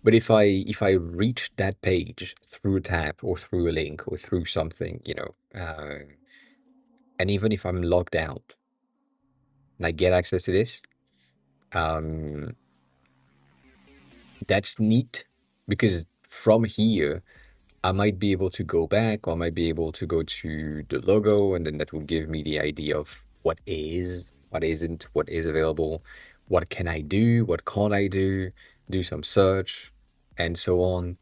But if I reach that page through a tab or through a link or through something, and even if I'm logged out and I get access to this, um, that's neat because from here I might be able to go back or I might be able to go to the logo and then that will give me the idea of what is, what isn't, what is available, what can I do, what can't I do some search and so on.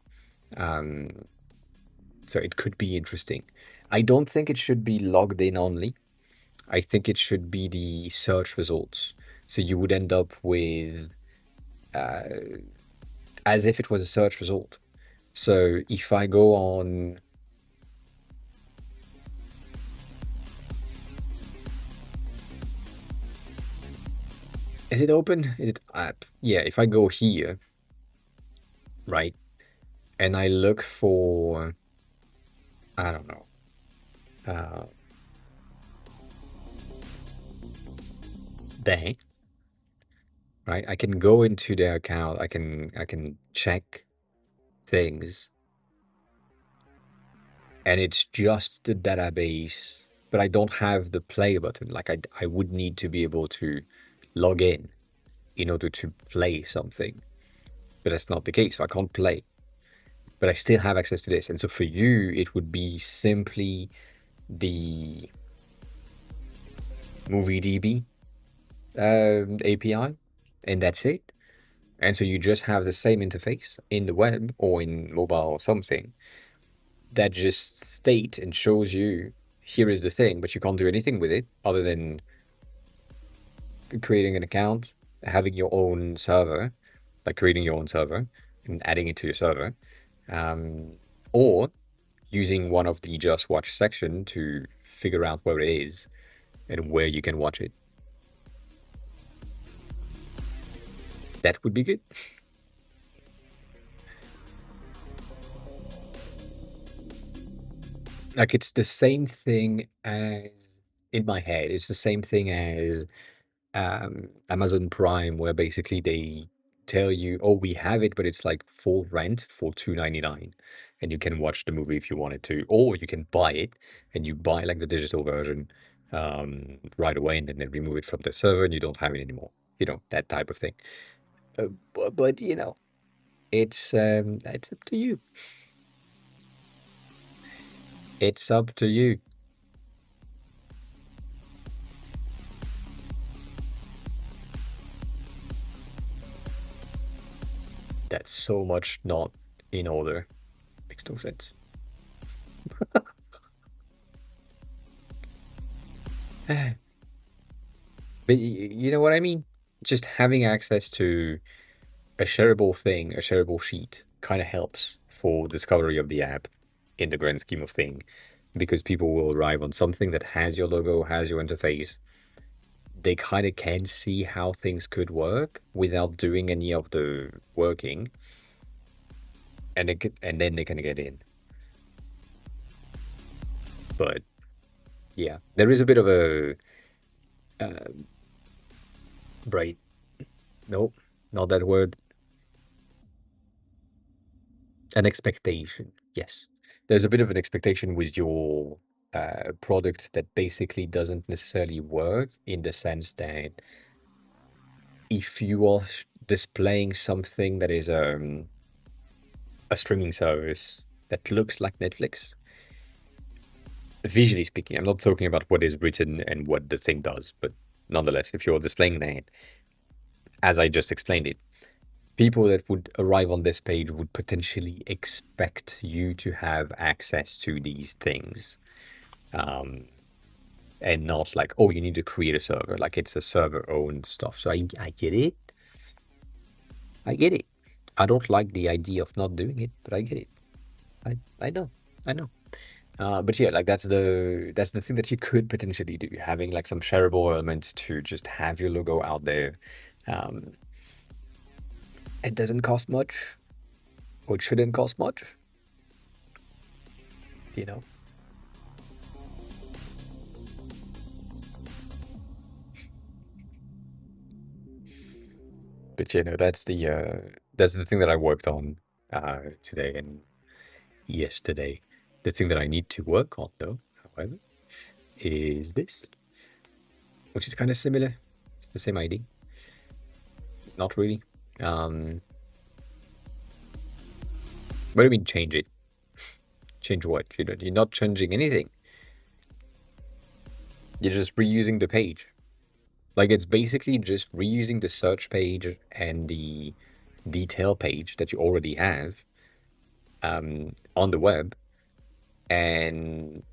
Um, so it could be interesting. I don't think it should be logged in only. I think it should be the search results. So you would end up with uh, as if it was a search result. So if I go on, is it open? Is it app? Yeah, if I go here, right, and I look for, I don't know, uh, they, right? I can go into their account. I can check things, and it's just the database, but I don't have the play button. Like I would need to be able to log in order to play something, but that's not the case. So I can't play, but I still have access to this. And so for you, it would be simply the MovieDB API, and that's it. And so you just have the same interface in the web or in mobile or something that just state and shows you here is the thing, but you can't do anything with it other than creating an account, having your own server, like creating your own server and adding it to your server, um, or using one of the just watch section to figure out where it is and where you can watch it. That would be good. Like it's the same thing as in my head. It's the same thing as Amazon Prime, where basically they tell you, "Oh, we have it, but it's like full rent for 2.99, and you can watch the movie if you wanted to, or you can buy it and you buy like the digital version right away, and then they remove it from the server, and you don't have it anymore. You know that type of thing. But you know, it's up to you. It's up to you. That's so much not in order. Makes no sense. But you know what I mean? Just having access to a shareable thing, a shareable sheet, kind of helps for discovery of the app in the grand scheme of thing, because people will arrive on something that has your logo, has your interface. They kind of can see how things could work without doing any of the working, and then they can get in. But yeah, there is a bit of a right. Nope, not that word. An expectation. Yes. There's a bit of an expectation with your product that basically doesn't necessarily work in the sense that if you are displaying something that is a streaming service that looks like Netflix, visually speaking, I'm not talking about what is written and what the thing does, but nonetheless, if you're displaying that, as I just explained it, people that would arrive on this page would potentially expect you to have access to these things. Um, and not like, oh, you need to create a server. Like it's a server owned stuff. So I get it. I get it. I don't like the idea of not doing it, but I get it. I know. I know. But yeah, like that's the thing that you could potentially do, having like some shareable elements to just have your logo out there. Um, it doesn't cost much, or it shouldn't cost much, you know. But you know, that's the thing that I worked on today and yesterday. The thing that I need to work on, though, however, is this, which is kind of similar. It's the same idea. Not really. What do you mean change it? Change what? You're not changing anything. You're just reusing the page. Like it's basically just reusing the search page and the detail page that you already have on the web, and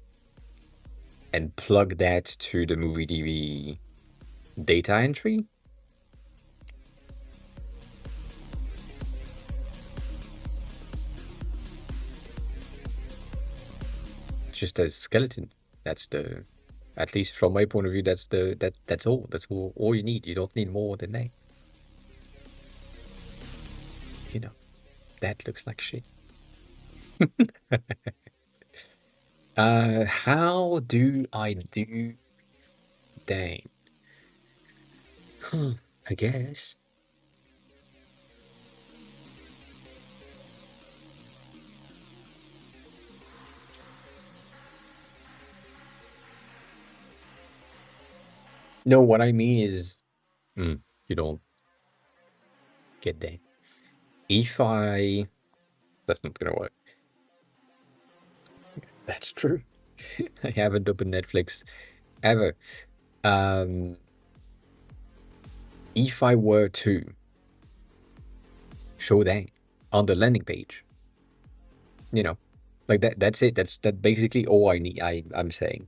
and plug that to the movie DB data entry. Just a skeleton. That's the, at least from my point of view, that's all. That's all you need. You don't need more than that. You know, that looks like shit. How do I do that? I guess. No, what I mean is, you don't get that. If I, that's not gonna work. That's true. I haven't opened Netflix ever. Um, if I were to show that on the landing page, you know, like that's it. That basically all I need. I'm saying,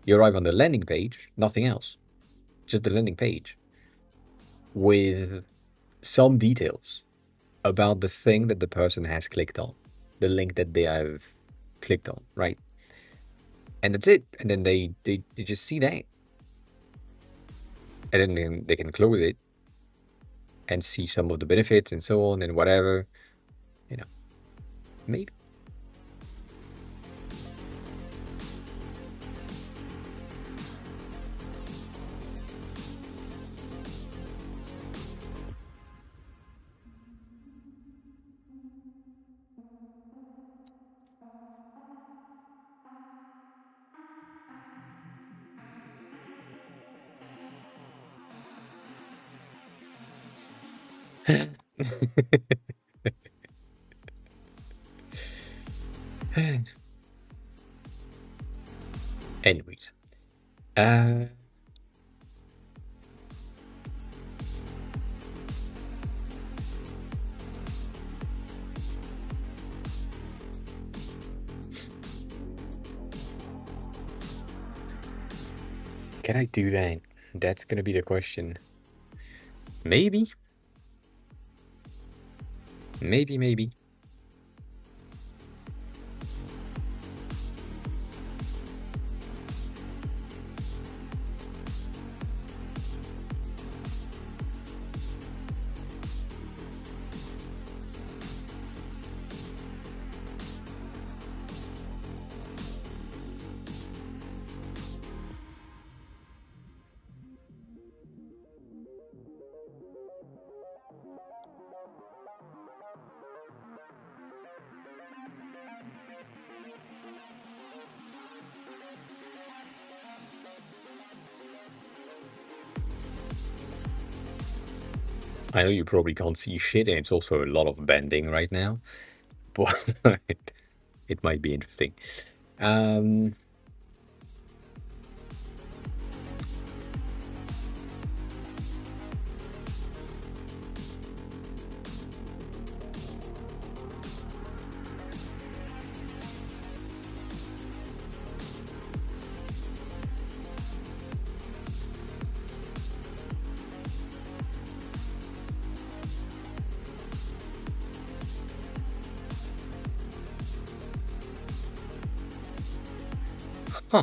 you arrive on the landing page, nothing else, just the landing page with some details about the thing that the person has clicked on, the link that they have clicked on, right? And that's it. And then they just see that, and then they can close it and see some of the benefits and so on and whatever, you know, maybe. Anyways, uh, can I do that? That's gonna be the question. Maybe, maybe. I know you probably can't see shit, and it's also a lot of bending right now, but it might be interesting. Um, huh.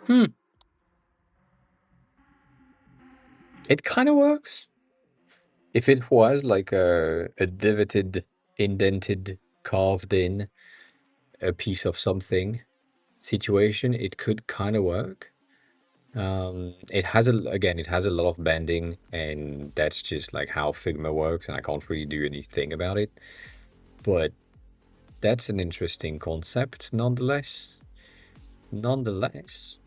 Hmm. It kind of works. If it was like a divoted, indented, carved in a piece of something situation, it could kind of work. It has again, it has a lot of bending, and that's just like how Figma works, and I can't really do anything about it. But that's an interesting concept, nonetheless. Nonetheless,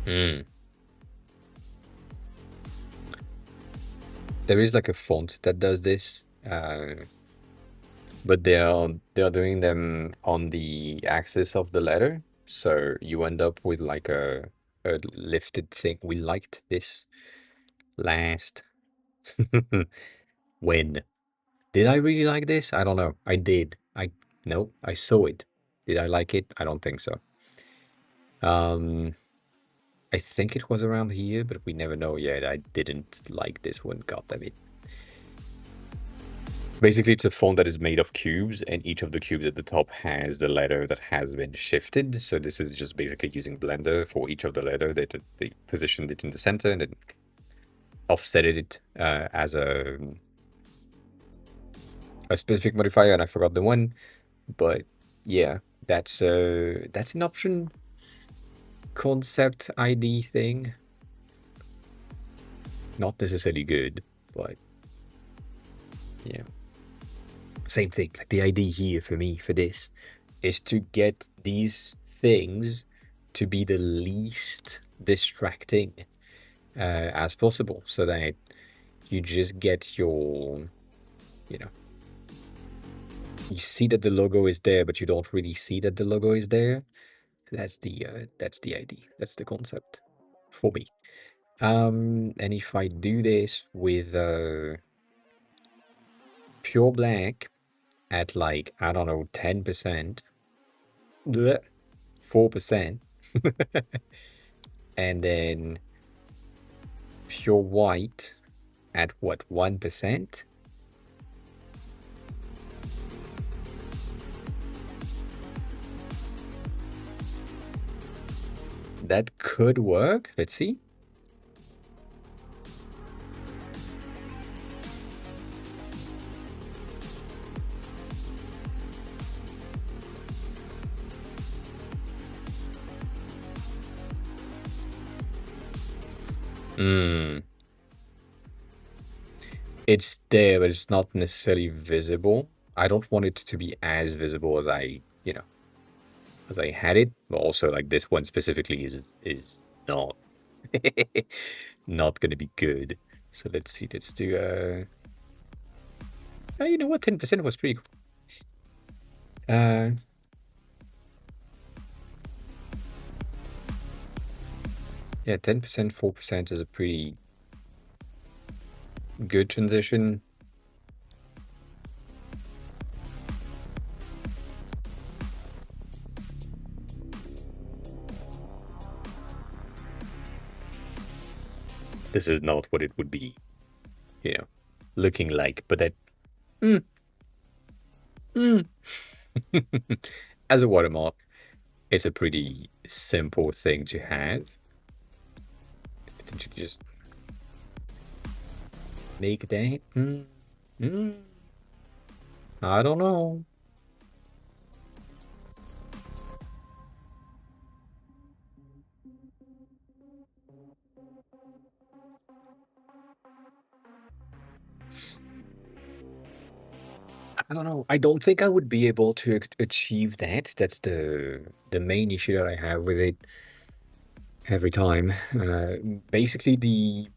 Mm. There is like a font that does this, but they are doing them on the axis of the letter, so you end up with like a lifted thing. We liked this last. When? Did I really like this? I don't know. I did. No, I saw it. Did I like it? I don't think so. Um, I think it was around here, but we never know yet. I didn't like this one. God damn it. Basically, it's a font that is made of cubes, and each of the cubes at the top has the letter that has been shifted. So this is just basically using Blender for each of the letter. They positioned it in the center and then offsetted it as a specific modifier, and I forgot the one. But yeah, that's an option concept ID thing. Not necessarily good, but yeah. Same thing. Like the idea here for me for this is to get these things to be the least distracting as possible, so that you just get your, you know, you see that the logo is there, but you don't really see that the logo is there. That's the idea. That's the concept for me. And if I do this with pure black at like, I don't know, 10%, 4%, and then pure white at what, 1%? That could work. Let's see. Hmm. It's there, but it's not necessarily visible. I don't want it to be as visible as as I had it, but also like this one specifically is not not gonna be good. So let's see. Let's do you know what? 10% was pretty cool. Uh, yeah, 10%, 4% is a pretty good transition. This is not what it would be, looking like, but that mm, mm. As a watermark, it's a pretty simple thing to have. Potentially just make that. I don't know. I don't know. I don't think I would be able to achieve that. That's the main issue that I have with it every time. Basically, the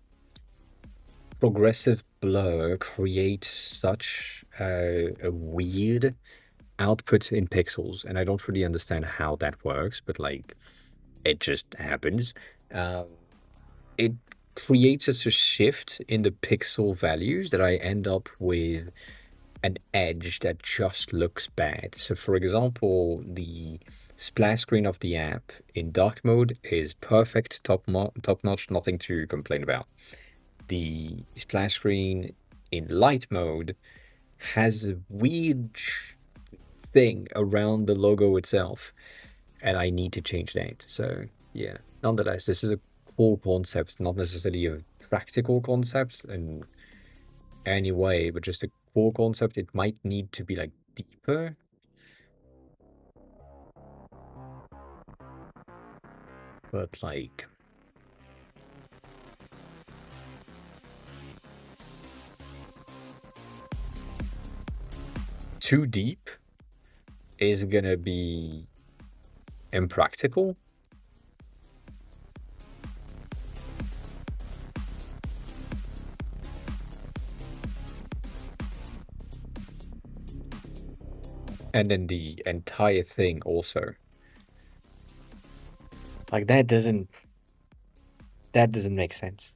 progressive blur creates such a weird output in pixels, and I don't really understand how that works, but like it just happens. Um, it creates such a shift in the pixel values that I end up with an edge that just looks bad. So, for example, the splash screen of the app in dark mode is perfect, top notch, nothing to complain about. The splash screen in light mode has a weird thing around the logo itself, and I need to change that. So, yeah, nonetheless, this is a cool concept, not necessarily a practical concept in any way, but just a cool concept. It might need to be like deeper, but like too deep is gonna be impractical. And then the entire thing also. Like that doesn't make sense.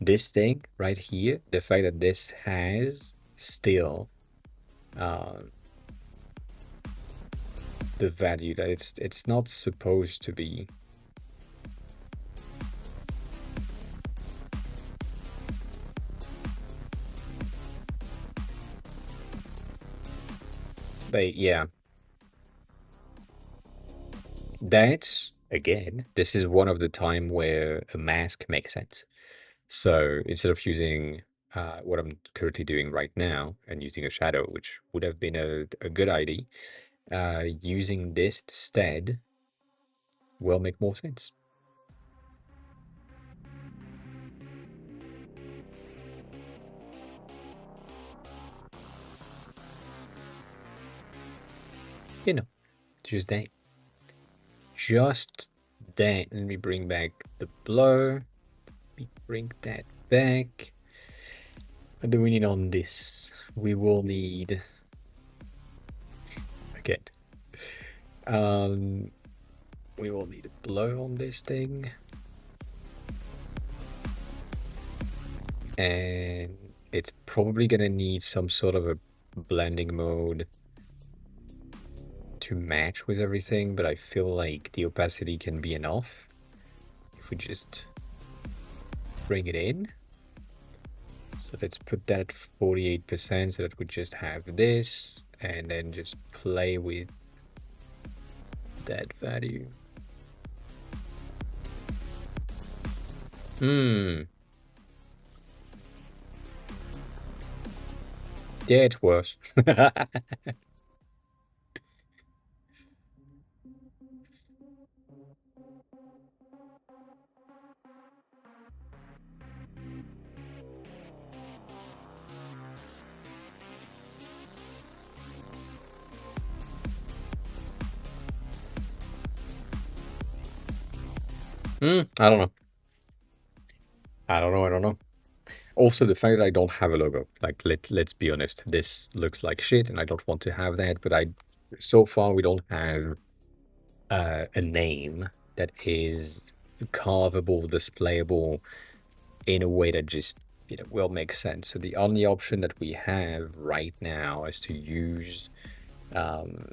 This thing right here, the fact that this has still uh, the value that it's not supposed to be. But yeah, that's again, this is one of the time where a mask makes sense. So instead of using what I'm currently doing right now and using a shadow, which would have been a good idea, using this instead will make more sense. You know, just that. Just that. Let me bring back the blur. Let me bring that back. What do we need on this? We will need again. Um, we will need a blur on this thing, and it's probably gonna need some sort of a blending mode to match with everything. But I feel like the opacity can be enough if we just bring it in. So let's put that at 48% so that we just have this and then just play with that value. Yeah, it's worse. I don't know. I don't know. Also, the fact that I don't have a logo, like let's be honest, this looks like shit, and I don't want to have that. But so far we don't have a name that is carvable, displayable in a way that just will make sense. So the only option that we have right now is to use um,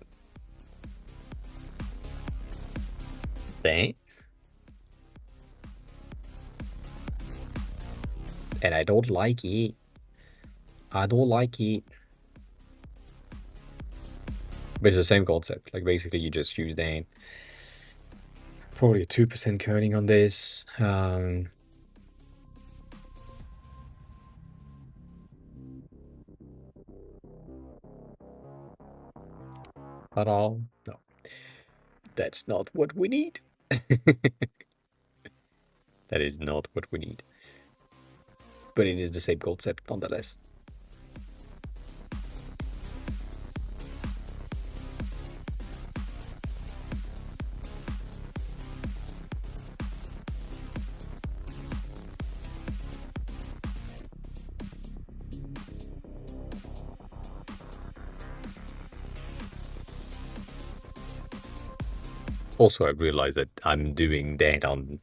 that, and I don't like it. I don't like it. But it's the same concept. Like basically, you just use that. Probably a 2% kerning on this. At all. No, that's not what we need. That is not what we need. But it is the same concept nonetheless. Also, I realized that I'm doing that on,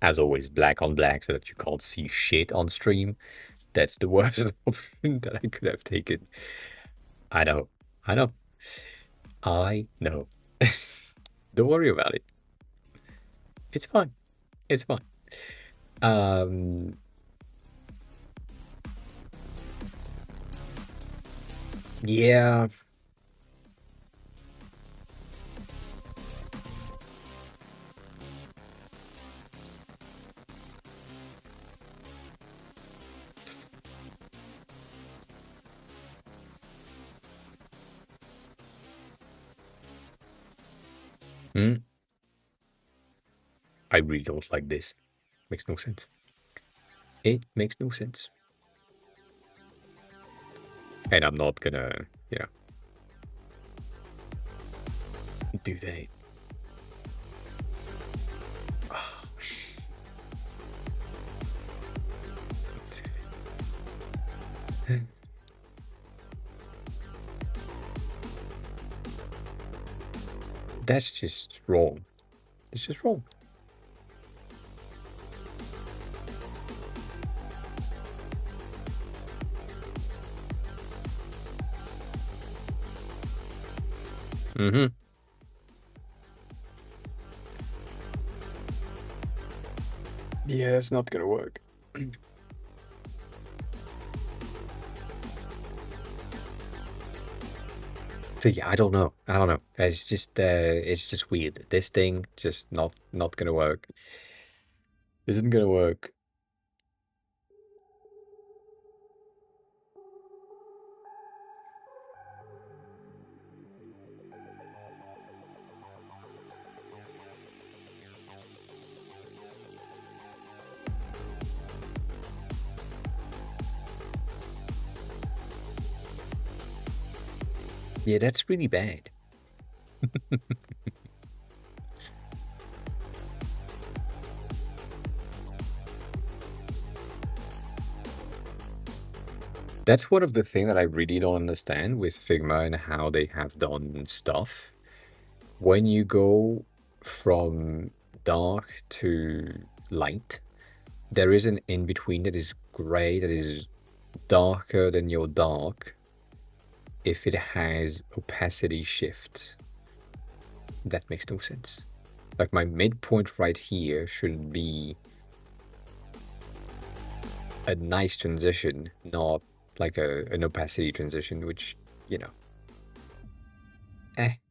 as always, black on black so that you can't see shit on stream. That's the worst option that I could have taken. I know. I know. I know. Don't worry about it. It's fine. It's fine. Um, yeah. Hmm. I really don't like this. Makes no sense. It makes no sense. And I'm not gonna, do that. That's just wrong. It's just wrong. Mm-hmm. Yeah, it's not gonna work. So yeah, I don't know. I don't know. It's just weird. This thing just not gonna work. Isn't gonna work. Yeah, that's really bad. That's one of the things that I really don't understand with Figma and how they have done stuff. When you go from dark to light, there is an in between that is gray, that is darker than your dark if it has opacity shift. That makes no sense. Like my midpoint right here should be a nice transition, not like an opacity transition, which, you know,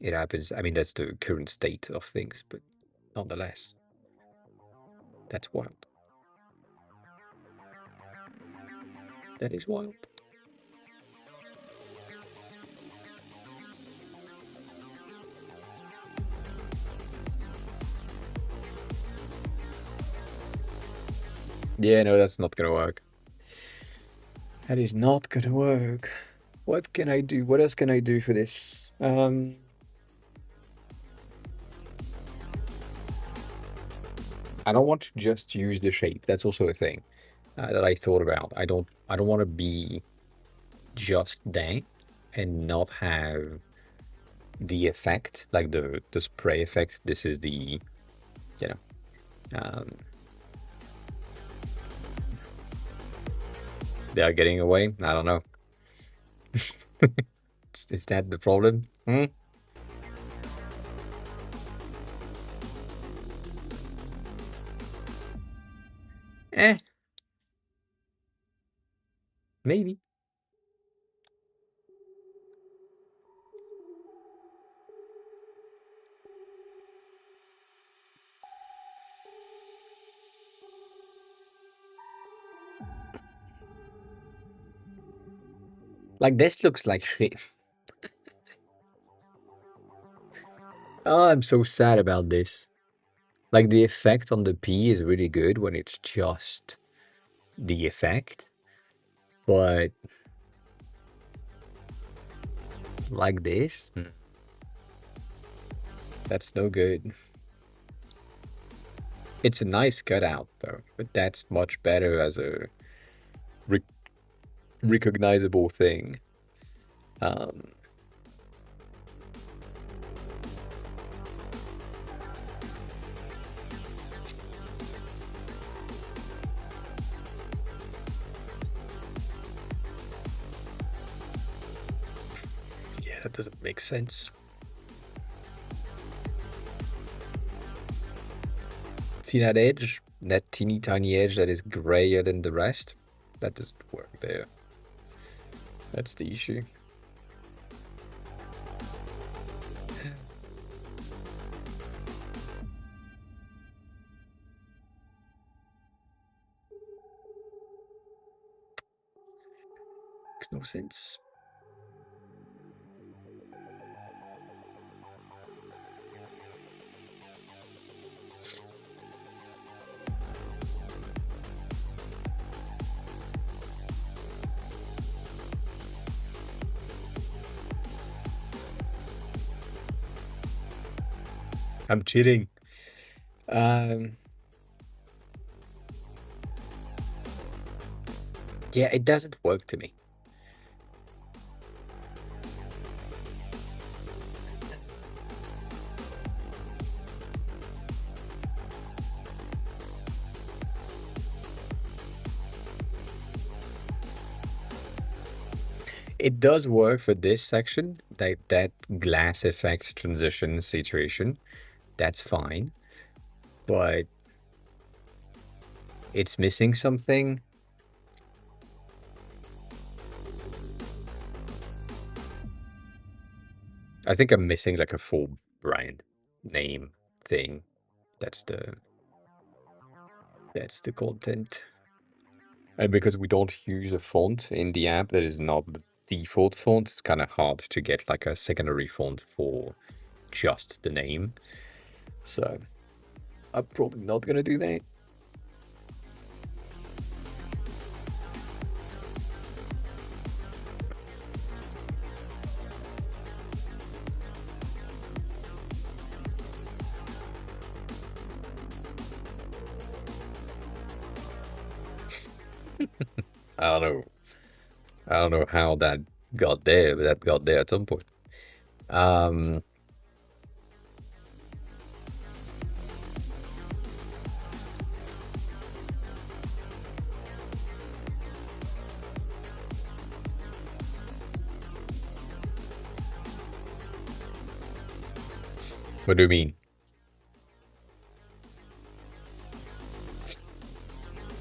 it happens. I mean, that's the current state of things, but nonetheless, that's wild. That is wild. Yeah, no, that's not gonna work. That is not gonna work. What can I do? What else can I do for this? I don't want to just use the shape. That's also a thing that I thought about. I don't want to be just that and not have the effect, like the spray effect. This is the, you know, um, they are getting away. I don't know. Is that the problem? Hmm? Eh, maybe. Like this looks like shit. Oh, I'm so sad about this. Like the effect on the P is really good when it's just the effect, but like this, that's no good. It's a nice cutout though, but that's much better as a re recognizable thing. Um, yeah, that doesn't make sense. See that edge? That teeny tiny edge that is grayer than the rest? That doesn't work there. That's the issue. Makes no sense. I'm cheating. Um, yeah, it doesn't work to me. It does work for this section, that glass effect transition situation. That's fine, but it's missing something. I think I'm missing like a full brand name thing. That's the that's the content. And because we don't use a font in the app that is not the default font, it's kind of hard to get like a secondary font for just the name. So I'm probably not gonna do that. I don't know. I don't know how that got there, but that got there at some point. Um, what do you mean?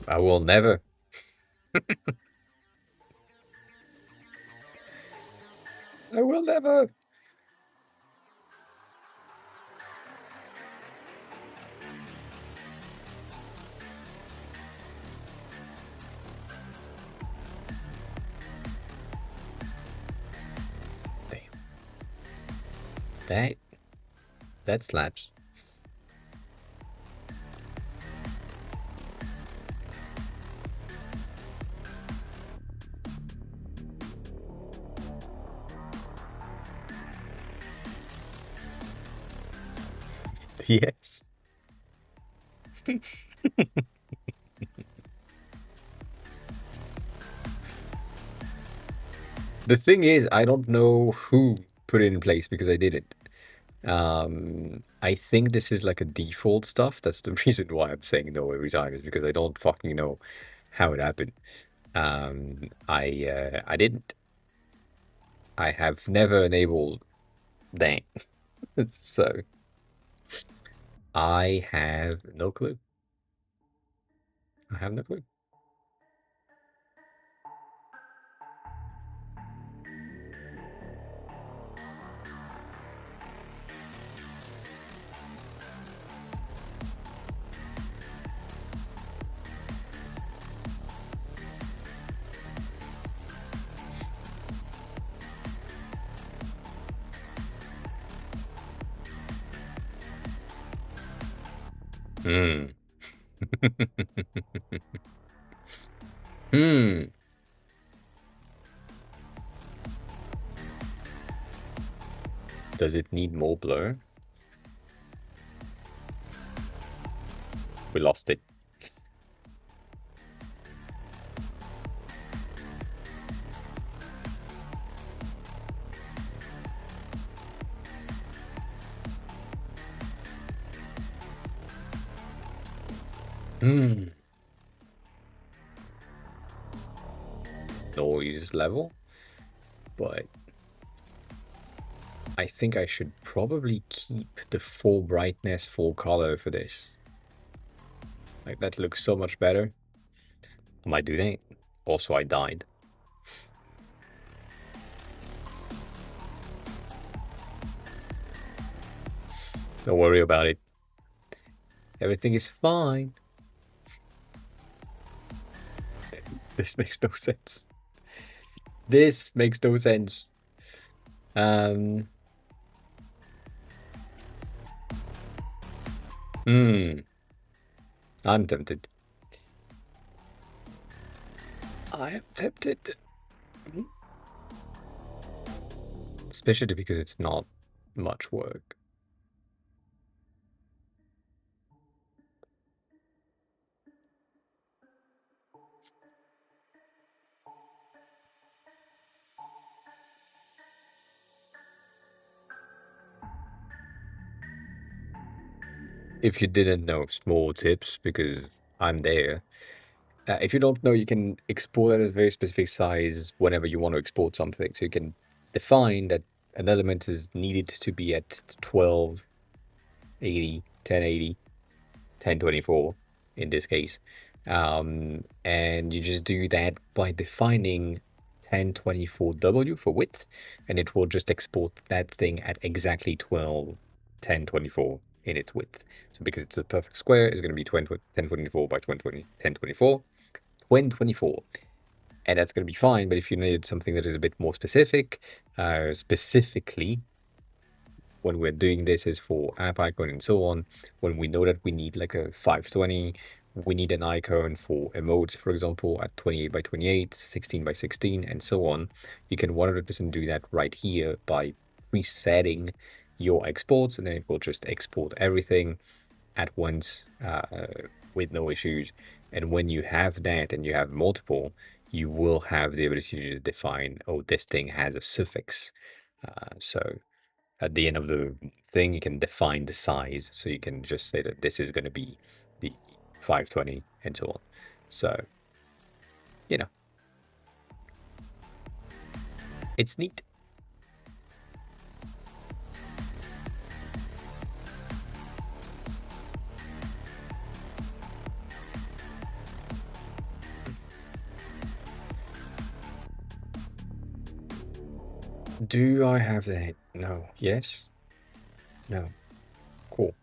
I will never. I will never. Damn. That that slaps. Yes. The thing is, I don't know who put it in place because I didn't. I think this is like a default stuff. That's the reason why I'm saying no every time is because I don't fucking know how it happened. I didn't. I have never enabled that. So I have no clue. I have no clue. Hmm. Hmm. Does it need more blur? We lost it. Hmm. Noise level, but I think I should probably keep the full brightness, full color for this. Like that looks so much better. I might do that. Also, I died. Don't worry about it. Everything is fine. This makes no sense. This makes no sense. Um. Hmm. I'm tempted. I am tempted. Especially because it's not much work. If you didn't know, small tips because I'm there. If you don't know, you can export at a very specific size whenever you want to export something. So you can define that an element is needed to be at 1280, 1080, 1024 in this case. And you just do that by defining 1024W for width, and it will just export that thing at exactly 12, 1024 in its width. So because it's a perfect square, it's going to be 1024 by 1024, 1024. And that's going to be fine. But if you needed something that is a bit more specific, specifically when we're doing this is for app icon and so on, when we know that we need like a 520, we need an icon for emotes, for example, at 28 by 28, 16 by 16, and so on. You can 100% do that right here by resetting your exports, and then it will just export everything at once with no issues. And when you have that and you have multiple, you will have the ability to define, oh, this thing has a suffix. So at the end of the thing, you can define the size. So you can just say that this is going to be the 520 and so on. So, you know, it's neat. Do I have that? No. Yes? No. Cool.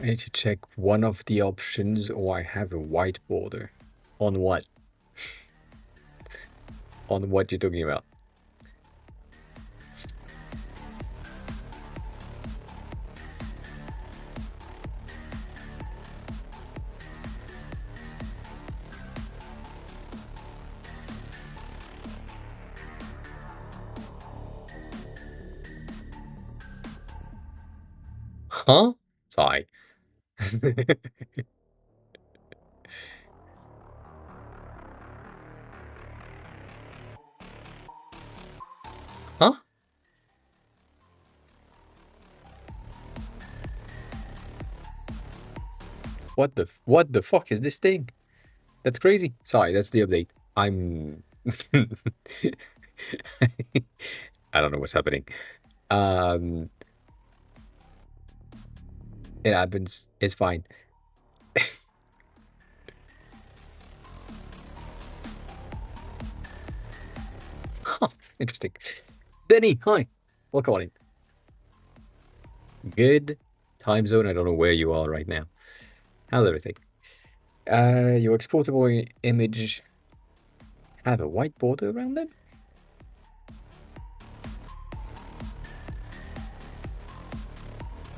I need to check one of the options, or I have a white border. On what? On what you're talking about? Huh? Sorry. Huh? What the fuck is this thing? That's crazy. Sorry, that's the update. I'm I don't know what's happening. Um it happens. It's fine. Huh, interesting. Denny, hi. Welcome on in. Good time zone. I don't know where you are right now. How's everything? Your exportable image have a white border around them?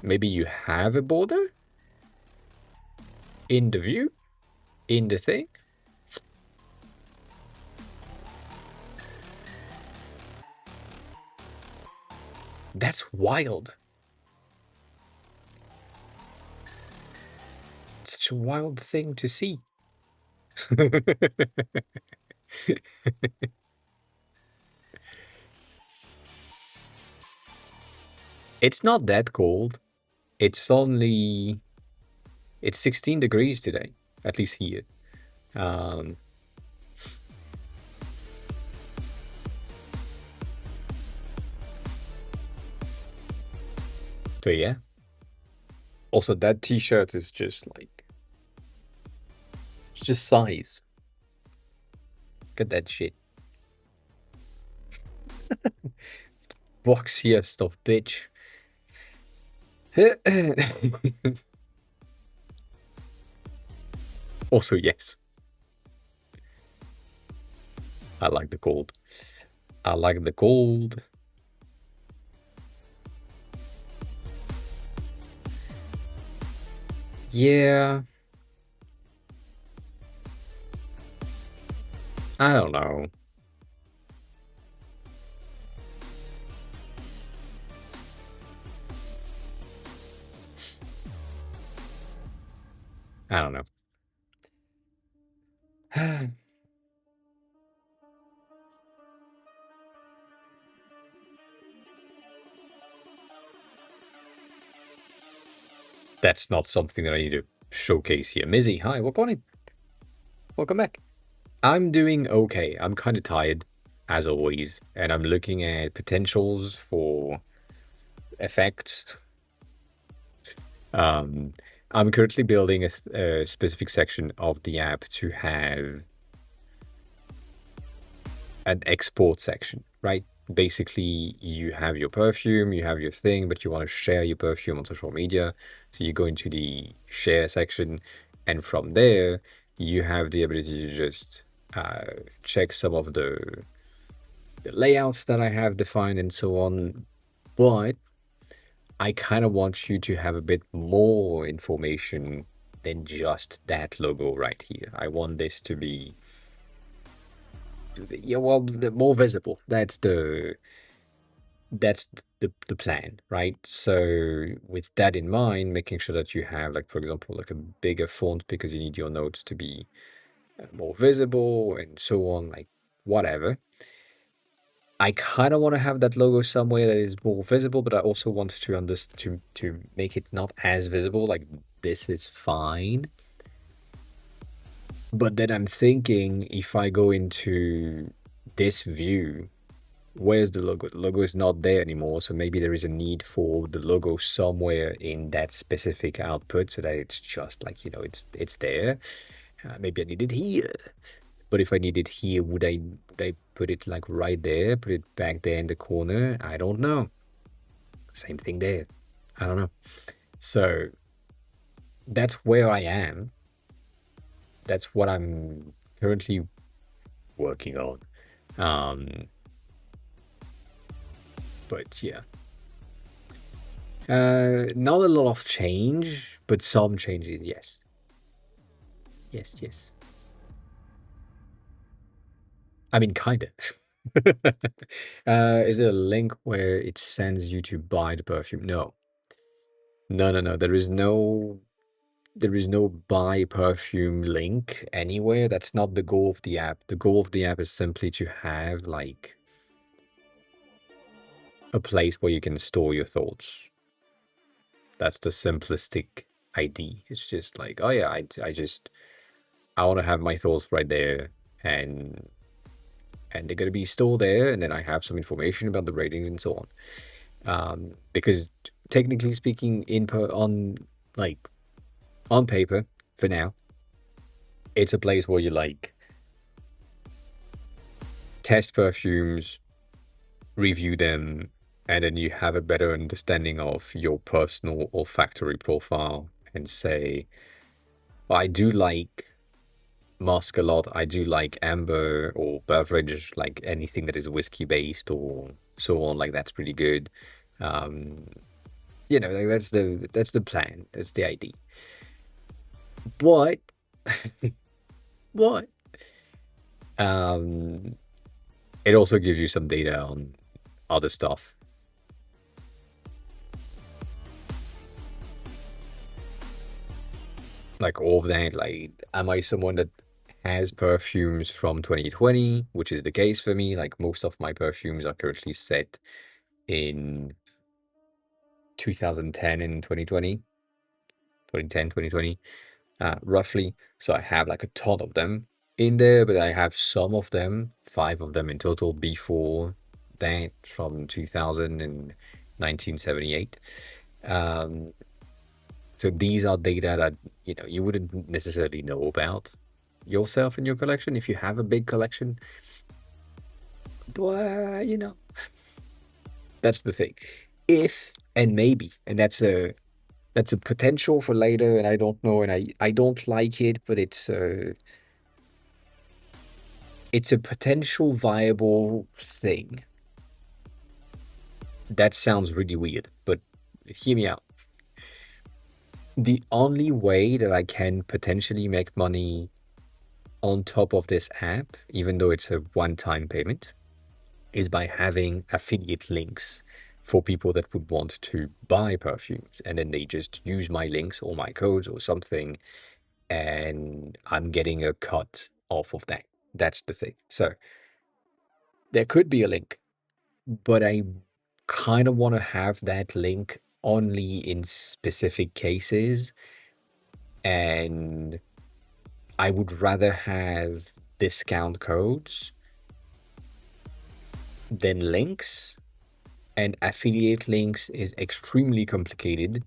Maybe you have a border in the view, in the thing. That's wild. It's such a wild thing to see. It's not that cold. It's only it's 16 degrees today, at least here. Um, so yeah. Also, that t-shirt is just like it's just size. Look at that shit. Boxier stuff, bitch. Also, yes. I like the cold. I like the cold. Yeah. I don't know. I don't know. That's not something that I need to showcase here. Mizzy, hi, welcome in. Welcome back. I'm doing okay. I'm kind of tired, as always, and I'm looking at potentials for effects. Um, I'm currently building a specific section of the app to have an export section, right? Basically, you have your perfume, you have your thing, but you want to share your perfume on social media. So you go into the share section, and from there, you have the ability to just check some of the layouts that I have defined and so on. But I kind of want you to have a bit more information than just that logo right here. I want this to be, yeah, well, more visible. That's the plan, right? So with that in mind, making sure that you have, like, for example, like a bigger font because you need your notes to be more visible and so on, like whatever. I kind of want to have that logo somewhere that is more visible, but I also want to understand to make it not as visible. Like, this is fine, but then I'm thinking if I go into this view, where's the logo? The logo is not there anymore, so maybe there is a need for the logo somewhere in that specific output so that it's just like, it's there. Maybe I need it here. But if I need it here, would I put it like right there, put it back there in the corner? I don't know. Same thing there. I don't know. So that's where I am. That's what I'm currently working on. Um, but yeah. Not a lot of change, but some changes, yes. Yes, yes. I mean, kinda. Is there a link where it sends you to buy the perfume? No. No, no, no. There is no buy perfume link anywhere. That's not the goal of the app. The goal of the app is simply to have like a place where you can store your thoughts. That's the simplistic idea. It's just like, oh yeah, I want to have my thoughts right there, and they're gonna be stored there, and then I have some information about the ratings and so on. Because technically speaking, like on paper, for now, it's a place where you like test perfumes, review them, and then you have a better understanding of your personal olfactory profile and say, well, I do like musk a lot. I do like amber or beverage, like anything that is whiskey based or so on. Like that's pretty good. Um, like that's the plan. That's the idea. But what? Um, it also gives you some data on other stuff. Like all of that, like, am I someone that has perfumes from 2020, which is the case for me? Like most of my perfumes are currently set in 2010 and 2020, 2010, 2020, roughly. So I have like a ton of them in there, but I have some of them, 5 of them in total, before that from 2000 and 1978. Um, so these are data that you wouldn't necessarily know about yourself in your collection if you have a big collection. But that's the thing. If and maybe, and that's a potential for later, and I don't know, and I don't like it, but it's a potential viable thing. That sounds really weird, but hear me out. The only way that I can potentially make money on top of this app, even though it's a one-time payment, is by having affiliate links for people that would want to buy perfumes. And then they just use my links or my codes or something, and I'm getting a cut off of that. That's the thing. So there could be a link, but I kind of want to have that link only in specific cases and I would rather have discount codes than links. And affiliate links is extremely complicated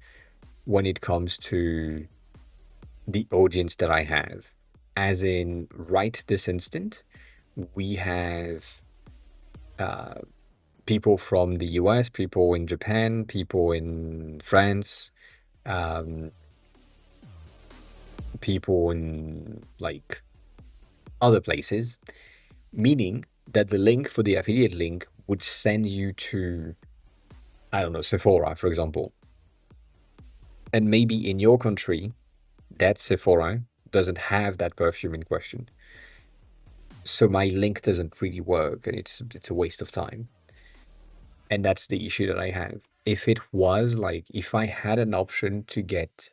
when it comes to the audience that I have. As in, right this instant, we have uh, people from the US, people in Japan, people in France, um, people in like other places, meaning that the link for the affiliate link would send you to, I don't know, Sephora, for example. And maybe in your country, that Sephora doesn't have that perfume in question. So my link doesn't really work and it's a waste of time. And that's the issue that I have. If it was like if I had an option to get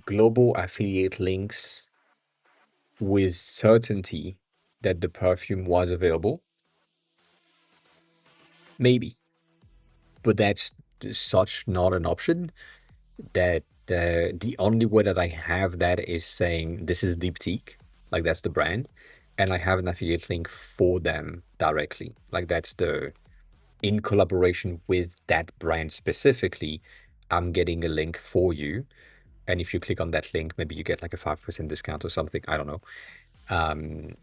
global affiliate links with certainty that the perfume was available, maybe. But that's such not an option that the only way that I have that is saying this is Diptyque, like that's the brand, and I have an affiliate link for them directly. Like that's the in collaboration with that brand specifically, I'm getting a link for you. And if you click on that link, maybe you get like a 5% discount or something. I don't know. Um,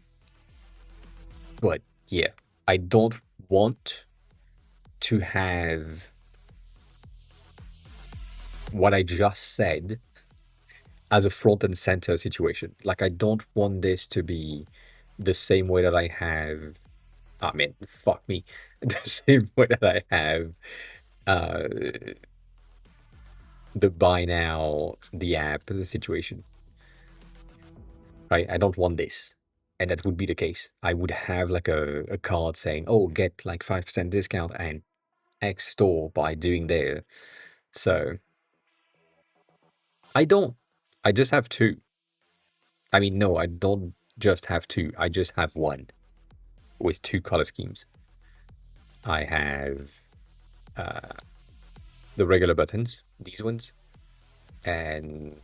but yeah, I don't want to have what I just said as a front and center situation. Like, I don't want this to be the same way that I have. I mean, fuck me. The same way that I have uh, the buy now, the app situation, right? I don't want this. And that would be the case. I would have like a card saying, oh, get like 5% discount and X store by doing there. So I don't. I just have two. I mean, no, I don't just have two. I just have one with two color schemes. I have uh, the regular buttons, these ones, and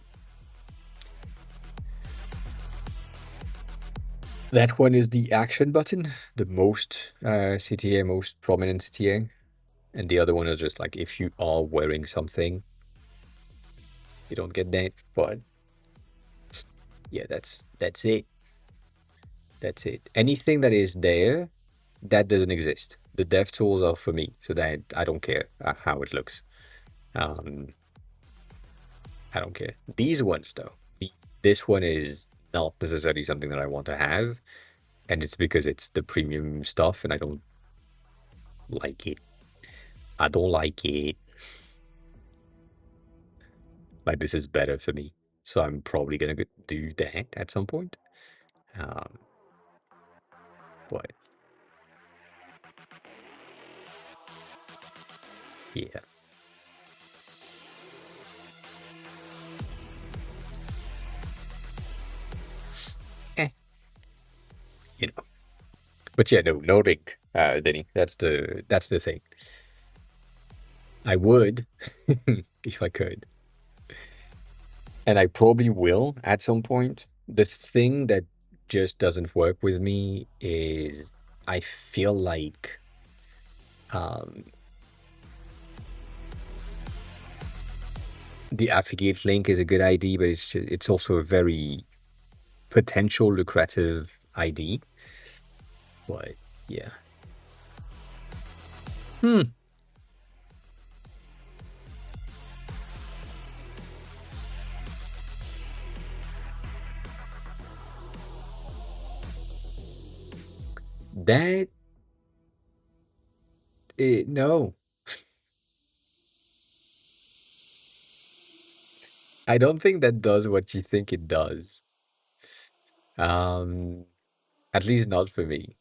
that one is the action button, the most CTA, most prominent CTA. And the other one is just like if you are wearing something, you don't get that. But yeah, that's it. That's it. Anything that is there, that doesn't exist. The dev tools are for me, so that I don't care how it looks. Um, I don't care. These ones though, this one is not necessarily something that I want to have, and it's because it's the premium stuff, and I don't like it. I don't like it. Like this is better for me, so I'm probably gonna do that at some point. Um, but yeah, eh, you know. But yeah, no link, Denny. That's the thing. I would if I could, and I probably will at some point. The thing that just doesn't work with me is I feel like um, the affiliate link is a good ID, but it's also a very potential lucrative ID. But yeah, hmm, that no, I don't think that does what you think it does. Um, at least not for me.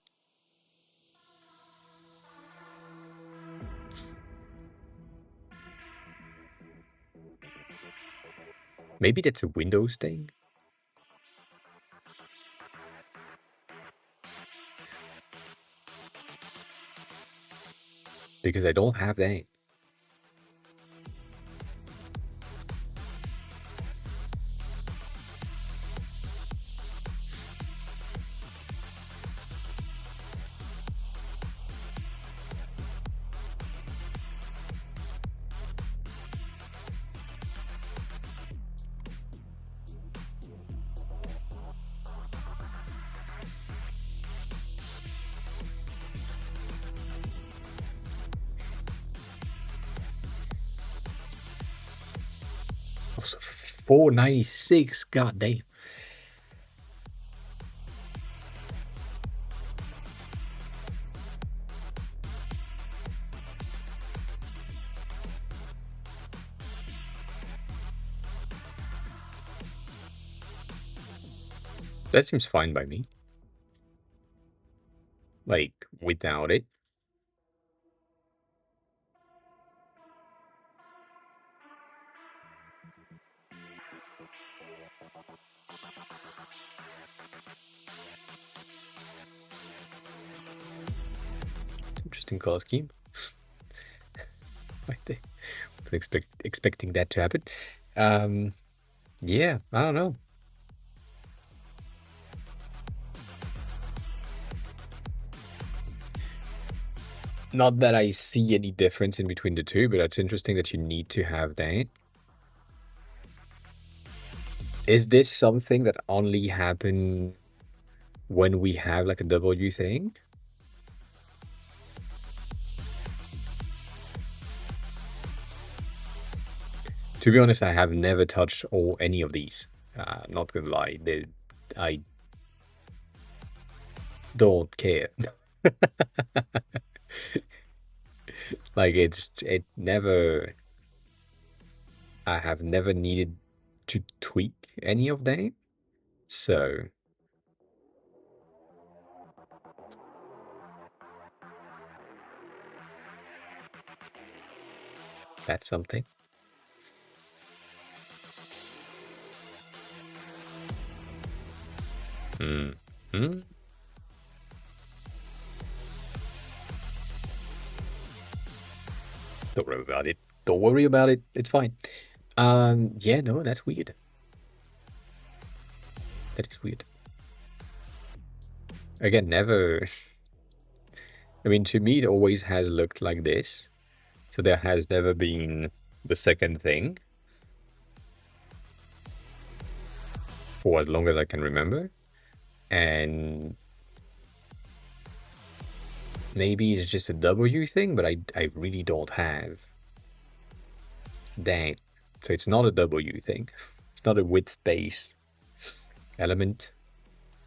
Maybe that's a Windows thing because I don't have that. also 496. God damn. That seems fine by me. Like, without it. Interesting color scheme. Right there. Wasn't expecting that to happen. Yeah, I don't know. Not that I see any difference in between the two, but it's interesting that you need to have that. Is this something that only happen when we have like a W thing? To be honest, I have never touched any of these. Not gonna lie, I don't care. Like it never. I have never needed to tweak any of them, so that's something. Hmm. Hmm. Don't worry about it. Don't worry about it. It's fine. Yeah, no, that's weird. That is weird. Again, never. I mean, to me, it always has looked like this. So there has never been the second thing for as long as I can remember. And maybe it's just a W thing, but I really don't have that. So it's not a W thing. It's not a width-based element.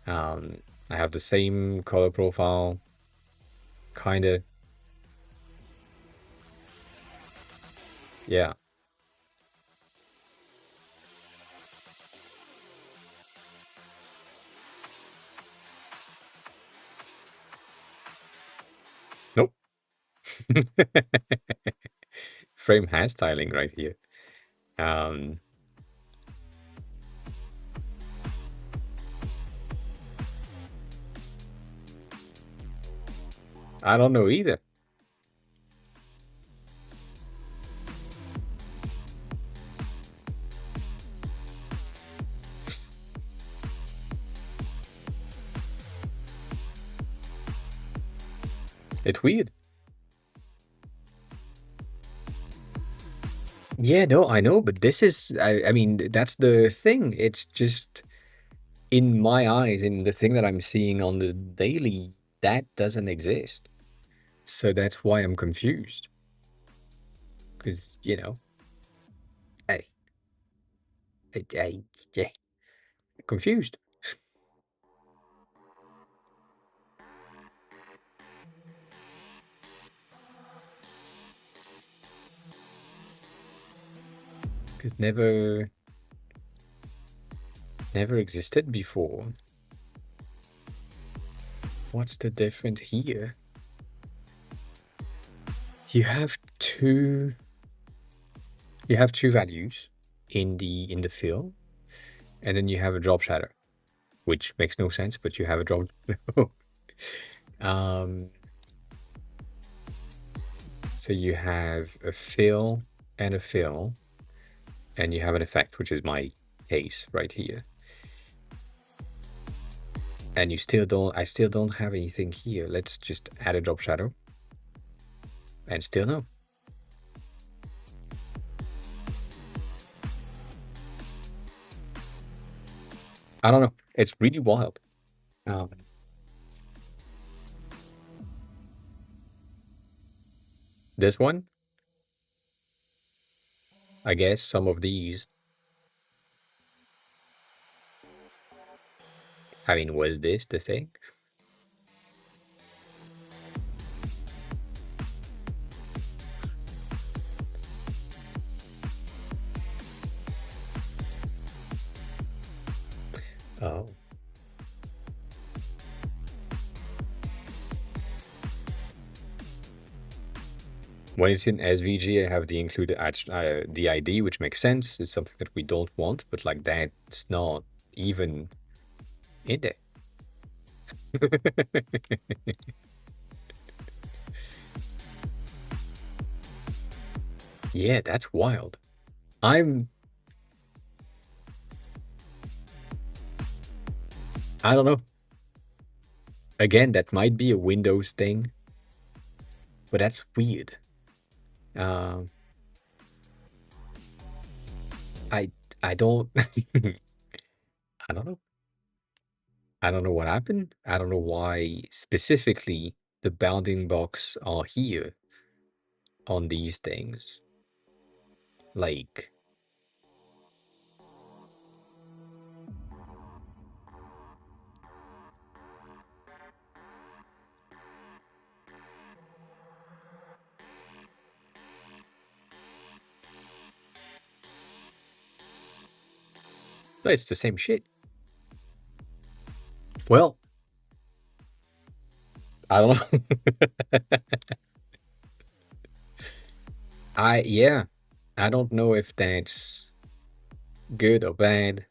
I have the same color profile, kinda. Yeah. Nope. Frame hairstyling right here. Um, I don't know either. It's weird. Yeah, no, I know, but this is, I mean, that's the thing. It's just in my eyes, in the thing that I'm seeing on the daily, that doesn't exist. So that's why I'm confused. Because, I, yeah, confused. Because never existed before. What's the difference here? You have two values in the fill, and then you have a drop shadow, which makes no sense, but you have a drop. So you have a fill and a fill, and you have an effect, which is my case right here. And I still don't have anything here. Let's just add a drop shadow. And still no. I don't know. It's really wild. This one, I guess some of these I mean, was this the thing? Oh. When it's in SVG, I have the included the ID, which makes sense. It's something that we don't want, but like that's not even in there. Yeah, that's wild. I'm, I don't know. Again, that might be a Windows thing, but that's weird. Um, I, I don't, I don't know. I don't know what happened. I don't know why specifically the bounding box are here on these things. Like, no, it's the same shit. Well, I don't know. Yeah, I don't know if that's good or bad.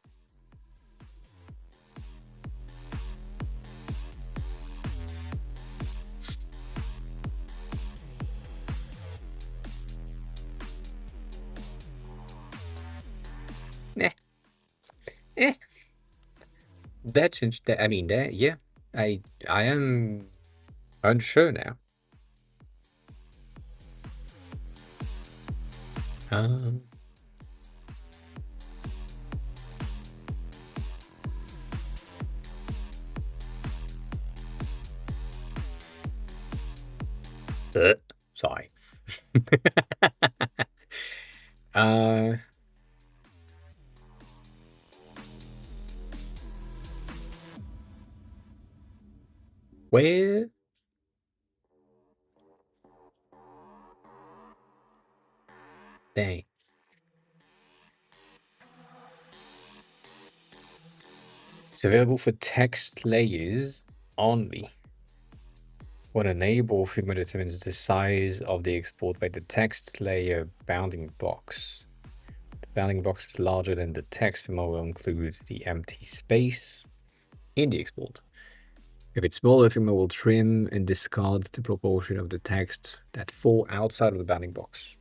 Eh, eh. I mean, that, yeah. I am unsure now. Um, uh, sorry. uh, where? Dang. It's available for text layers only. What enable Figma determines the size of the export by the text layer bounding box. The bounding box is larger than the text. Figma will include the empty space in the export. If it's smaller, Figma will trim and discard the proportion of the text that fall outside of the bounding box.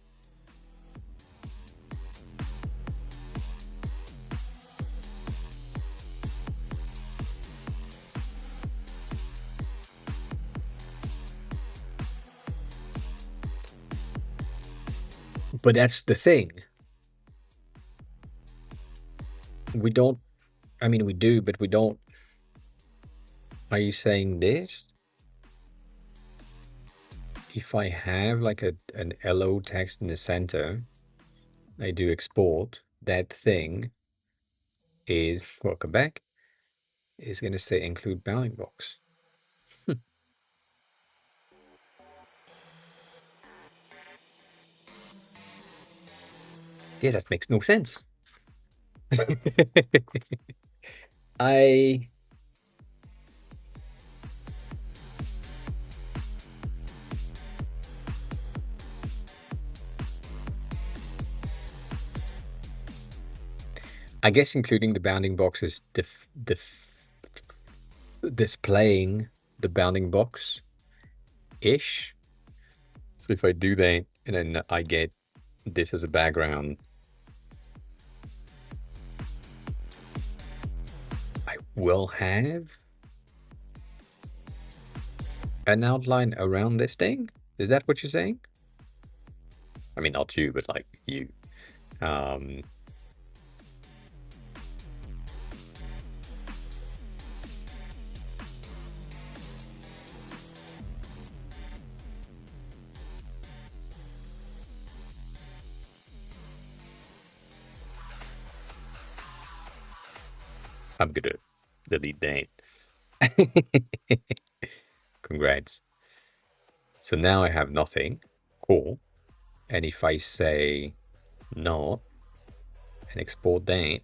But that's the thing. We don't, I mean, we do, but we don't. Are you saying this? If I have like an LO text in the center, I do export, that thing is, welcome back, is going to say include bounding box. Yeah, that makes no sense. I I guess including the bounding box is displaying the bounding box ish. So if I do that and then I get this as a background, I will have an outline around this thing. Is that what you're saying? I mean, not you, but like you. Um, I'm gonna delete that. Congrats. So now I have nothing. Cool. And if I say no and export that,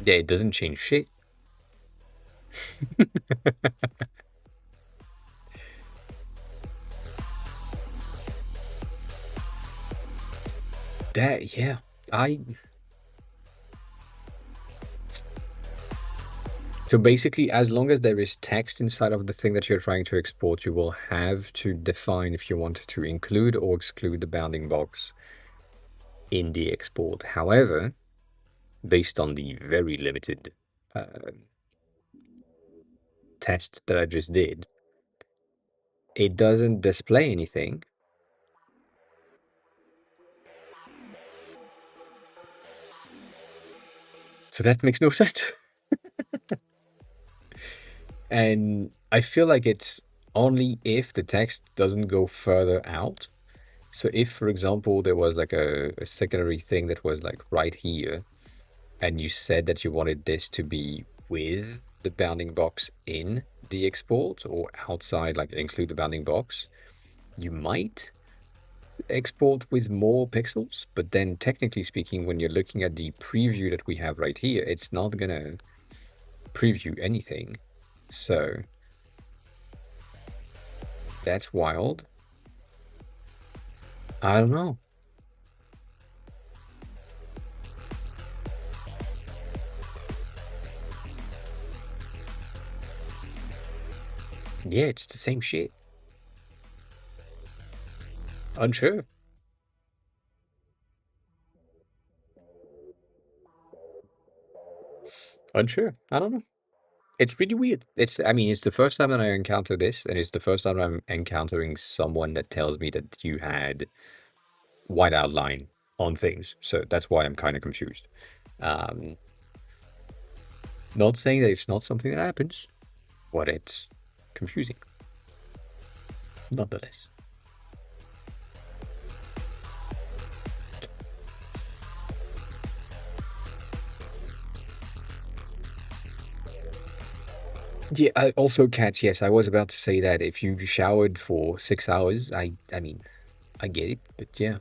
yeah, it doesn't change shit. That, yeah, I. So basically, as long as there is text inside of the thing that you're trying to export, you will have to define if you want to include or exclude the bounding box in the export. However, based on the very limited uh, test that I just did, it doesn't display anything. So that makes no sense. And I feel like it's only if the text doesn't go further out. So if, for example, there was like a secondary thing that was like right here, and you said that you wanted this to be with the bounding box in the export or outside, like include the bounding box, you might export with more pixels. But then technically speaking, when you're looking at the preview that we have right here, it's not gonna preview anything. So that's wild. I don't know. Yeah, it's the same shit. Unsure. Unsure. I don't know. It's really weird. I mean, it's the first time that I encounter this, and it's the first time I'm encountering someone that tells me that you had white outline on things. So that's why I'm kind of confused. Um, Not saying that it's not something that happens, but it's confusing, nonetheless. Yeah, I also catch. Yes, I was about to say that if you showered for 6 hours, I mean, I get it, but yeah.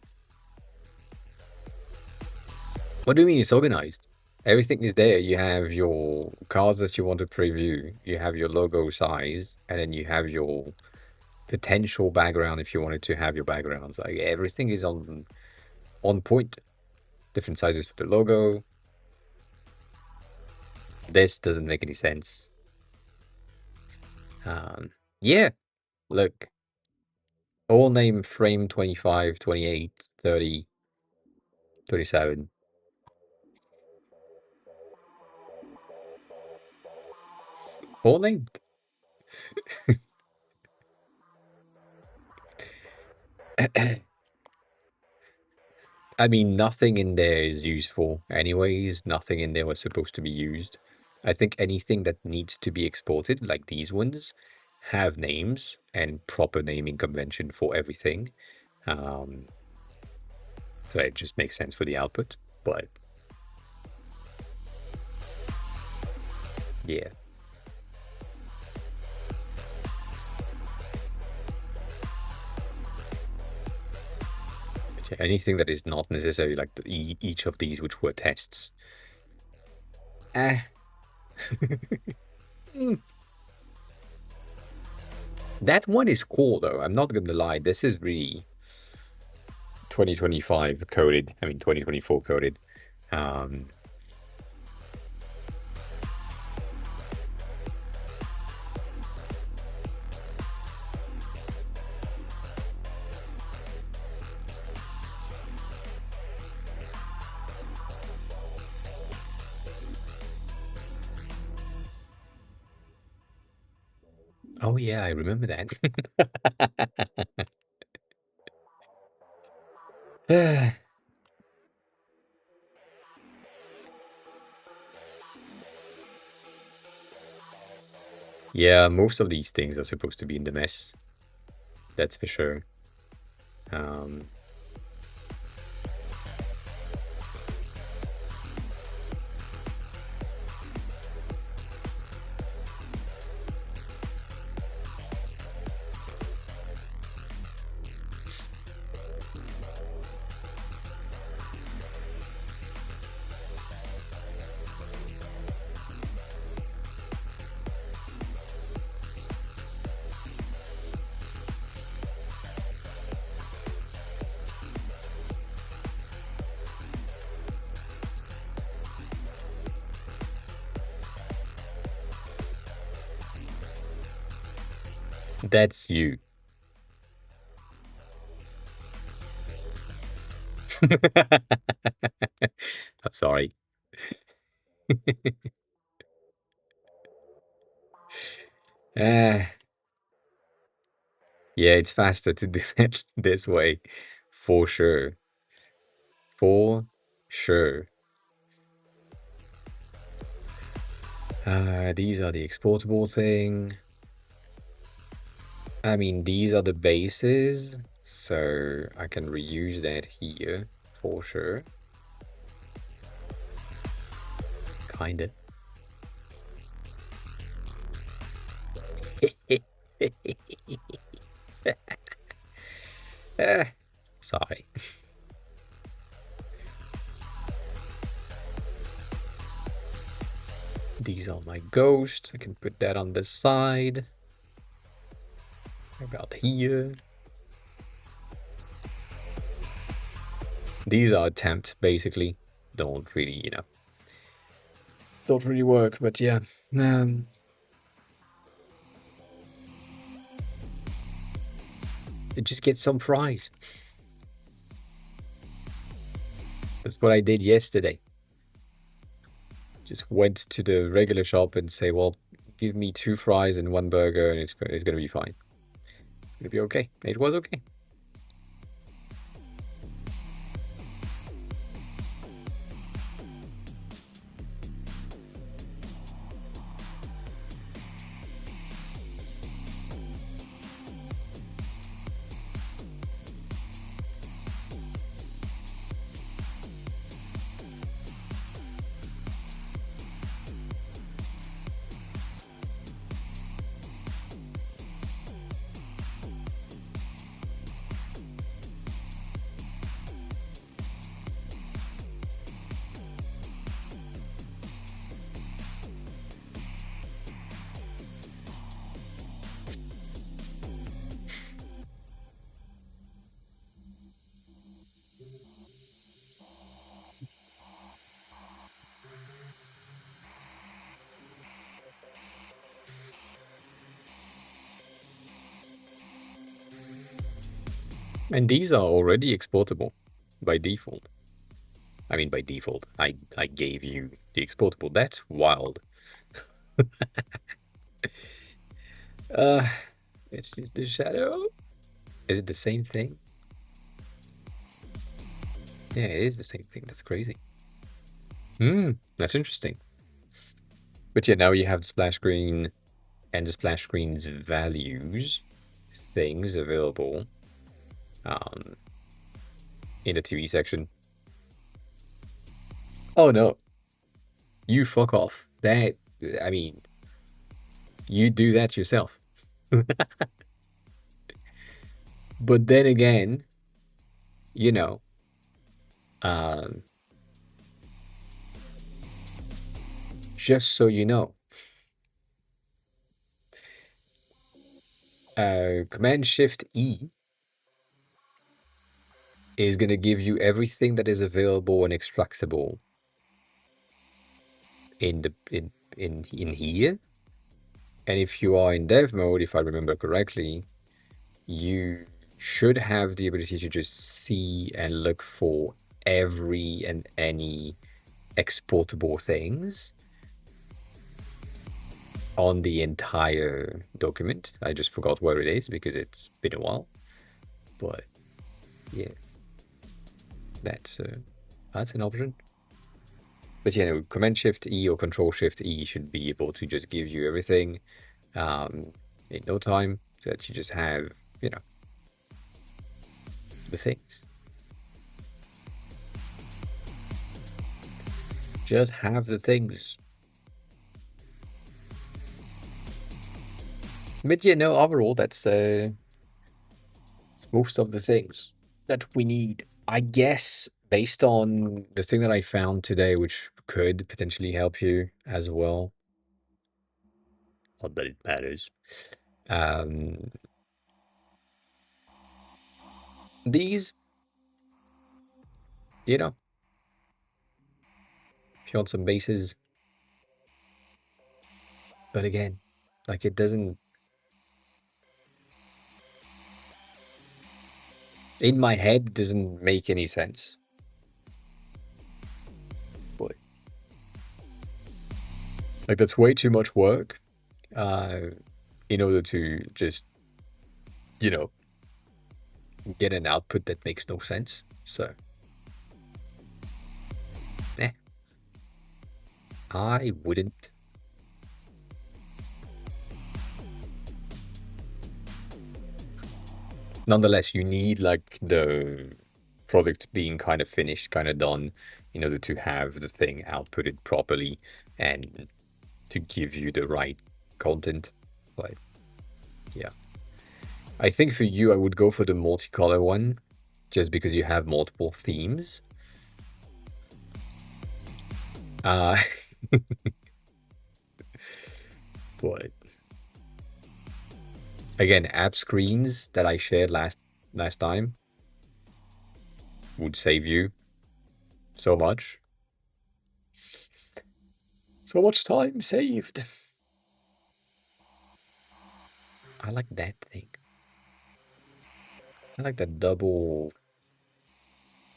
What do you mean it's organized? Everything is there. You have your cards that you want to preview, you have your logo size, and then you have your potential background if you wanted to have your backgrounds. Like everything is on point. Different sizes for the logo. This doesn't make any sense. Yeah, look, all name frame 25, 28, 30, 27. All named. I mean, nothing in there is useful anyways. Nothing in there was supposed to be used. I think anything that needs to be exported, like these ones, have names and proper naming convention for everything. Um, so it just makes sense for the output. But yeah, anything that is not necessarily like each of these, which were tests. Eh. That one is cool though. I'm not gonna lie. This is really 2025 coded. I mean 2024 coded. Um, oh yeah, I remember that. Yeah, most of these things are supposed to be in the mess. That's for sure. Um, That's you. I'm sorry. Uh, yeah, it's faster to do that this way. For sure. For sure. These are the exportable thing. I mean, these are the bases, so I can reuse that here for sure. Kinda. Eh, sorry. These are my ghosts. I can put that on the side. About here. These are attempts, basically. Don't really, don't really work, but yeah. Um, just get some fries. That's what I did yesterday. Just went to the regular shop and say, well, give me 2 fries and 1 burger, and it's gonna be fine. It's gonna be okay. It was okay. And these are already exportable by default. I mean, by default, I gave you the exportable. That's wild. Uh, it's just the shadow. Is it the same thing? Yeah, it is the same thing. That's crazy. That's interesting. But yeah, now you have the splash screen and the splash screen's values, things available um, in the TV section. Oh no, you fuck off. That, I mean, you do that yourself. But then again, you know, um, just so you know, Command Shift E is going to give you everything that is available and extractable in the in here. And if you are in dev mode, if I remember correctly, you should have the ability to just see and look for every and any exportable things on the entire document. I just forgot where it is because it's been a while. But yeah, that's an option. But yeah, no, Command Shift E or Control Shift E should be able to just give you everything um, in no time, so that you just have, you know, the things. Just have the things. But yeah, no, overall, it's most of the things that we need. I guess based on the thing that I found today, which could potentially help you as well. Not that it matters. Um, these, you know, if you want some bases, but again, like it doesn't. In my head, it doesn't make any sense. But like that's way too much work uh, in order to just, you know, get an output that makes no sense. So, eh, I wouldn't. Nonetheless, you need like the product being kind of finished, kind of done, in order to have the thing outputted properly and to give you the right content. But yeah, I think for you, I would go for the multicolor one, just because you have multiple themes. Uh, but again, app screens that I shared last time would save you so much, so much time saved. I like that thing. I like that double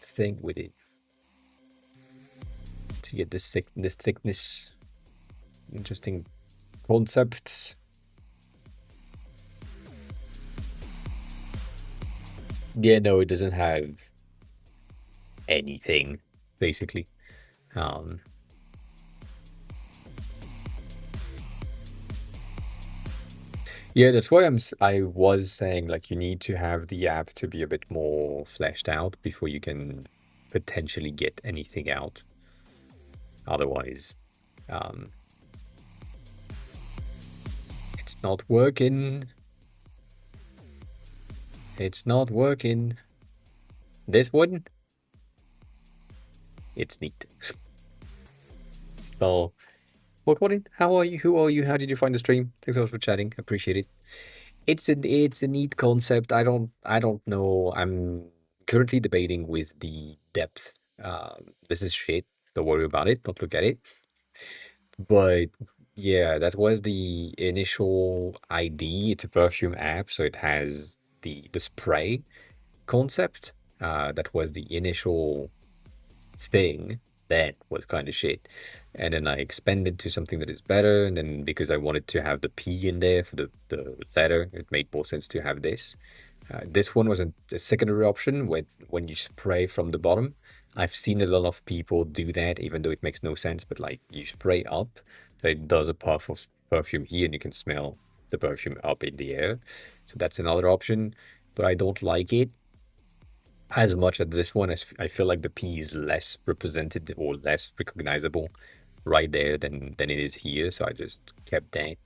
thing with it to get the thickness. Interesting concepts. Yeah, no, it doesn't have anything basically. Um, yeah, that's why I was saying like you need to have the app to be a bit more fleshed out before you can potentially get anything out. Otherwise, um, it's not working. It's not working. This one, it's neat. So, well, Colin, how are you? Who are you? How did you find the stream? Thanks so much for chatting. Appreciate it. It's a neat concept. I don't know. I'm currently debating with the depth. This is shit. Don't worry about it. Don't look at it. But yeah, that was the initial ID. It's a perfume app, so it has the spray concept. That was the initial thing that was kind of shit. And then I expanded to something that is better. And then because I wanted to have the P in there for the letter, it made more sense to have this. This one was a secondary option when you spray from the bottom. I've seen a lot of people do that, even though it makes no sense. But like you spray up, so it does a puff of perfume here, and you can smell the perfume up in the air. So that's another option, but I don't like it as much as this one. As I feel like the P is less represented or less recognizable right there than it is here. So I just kept that.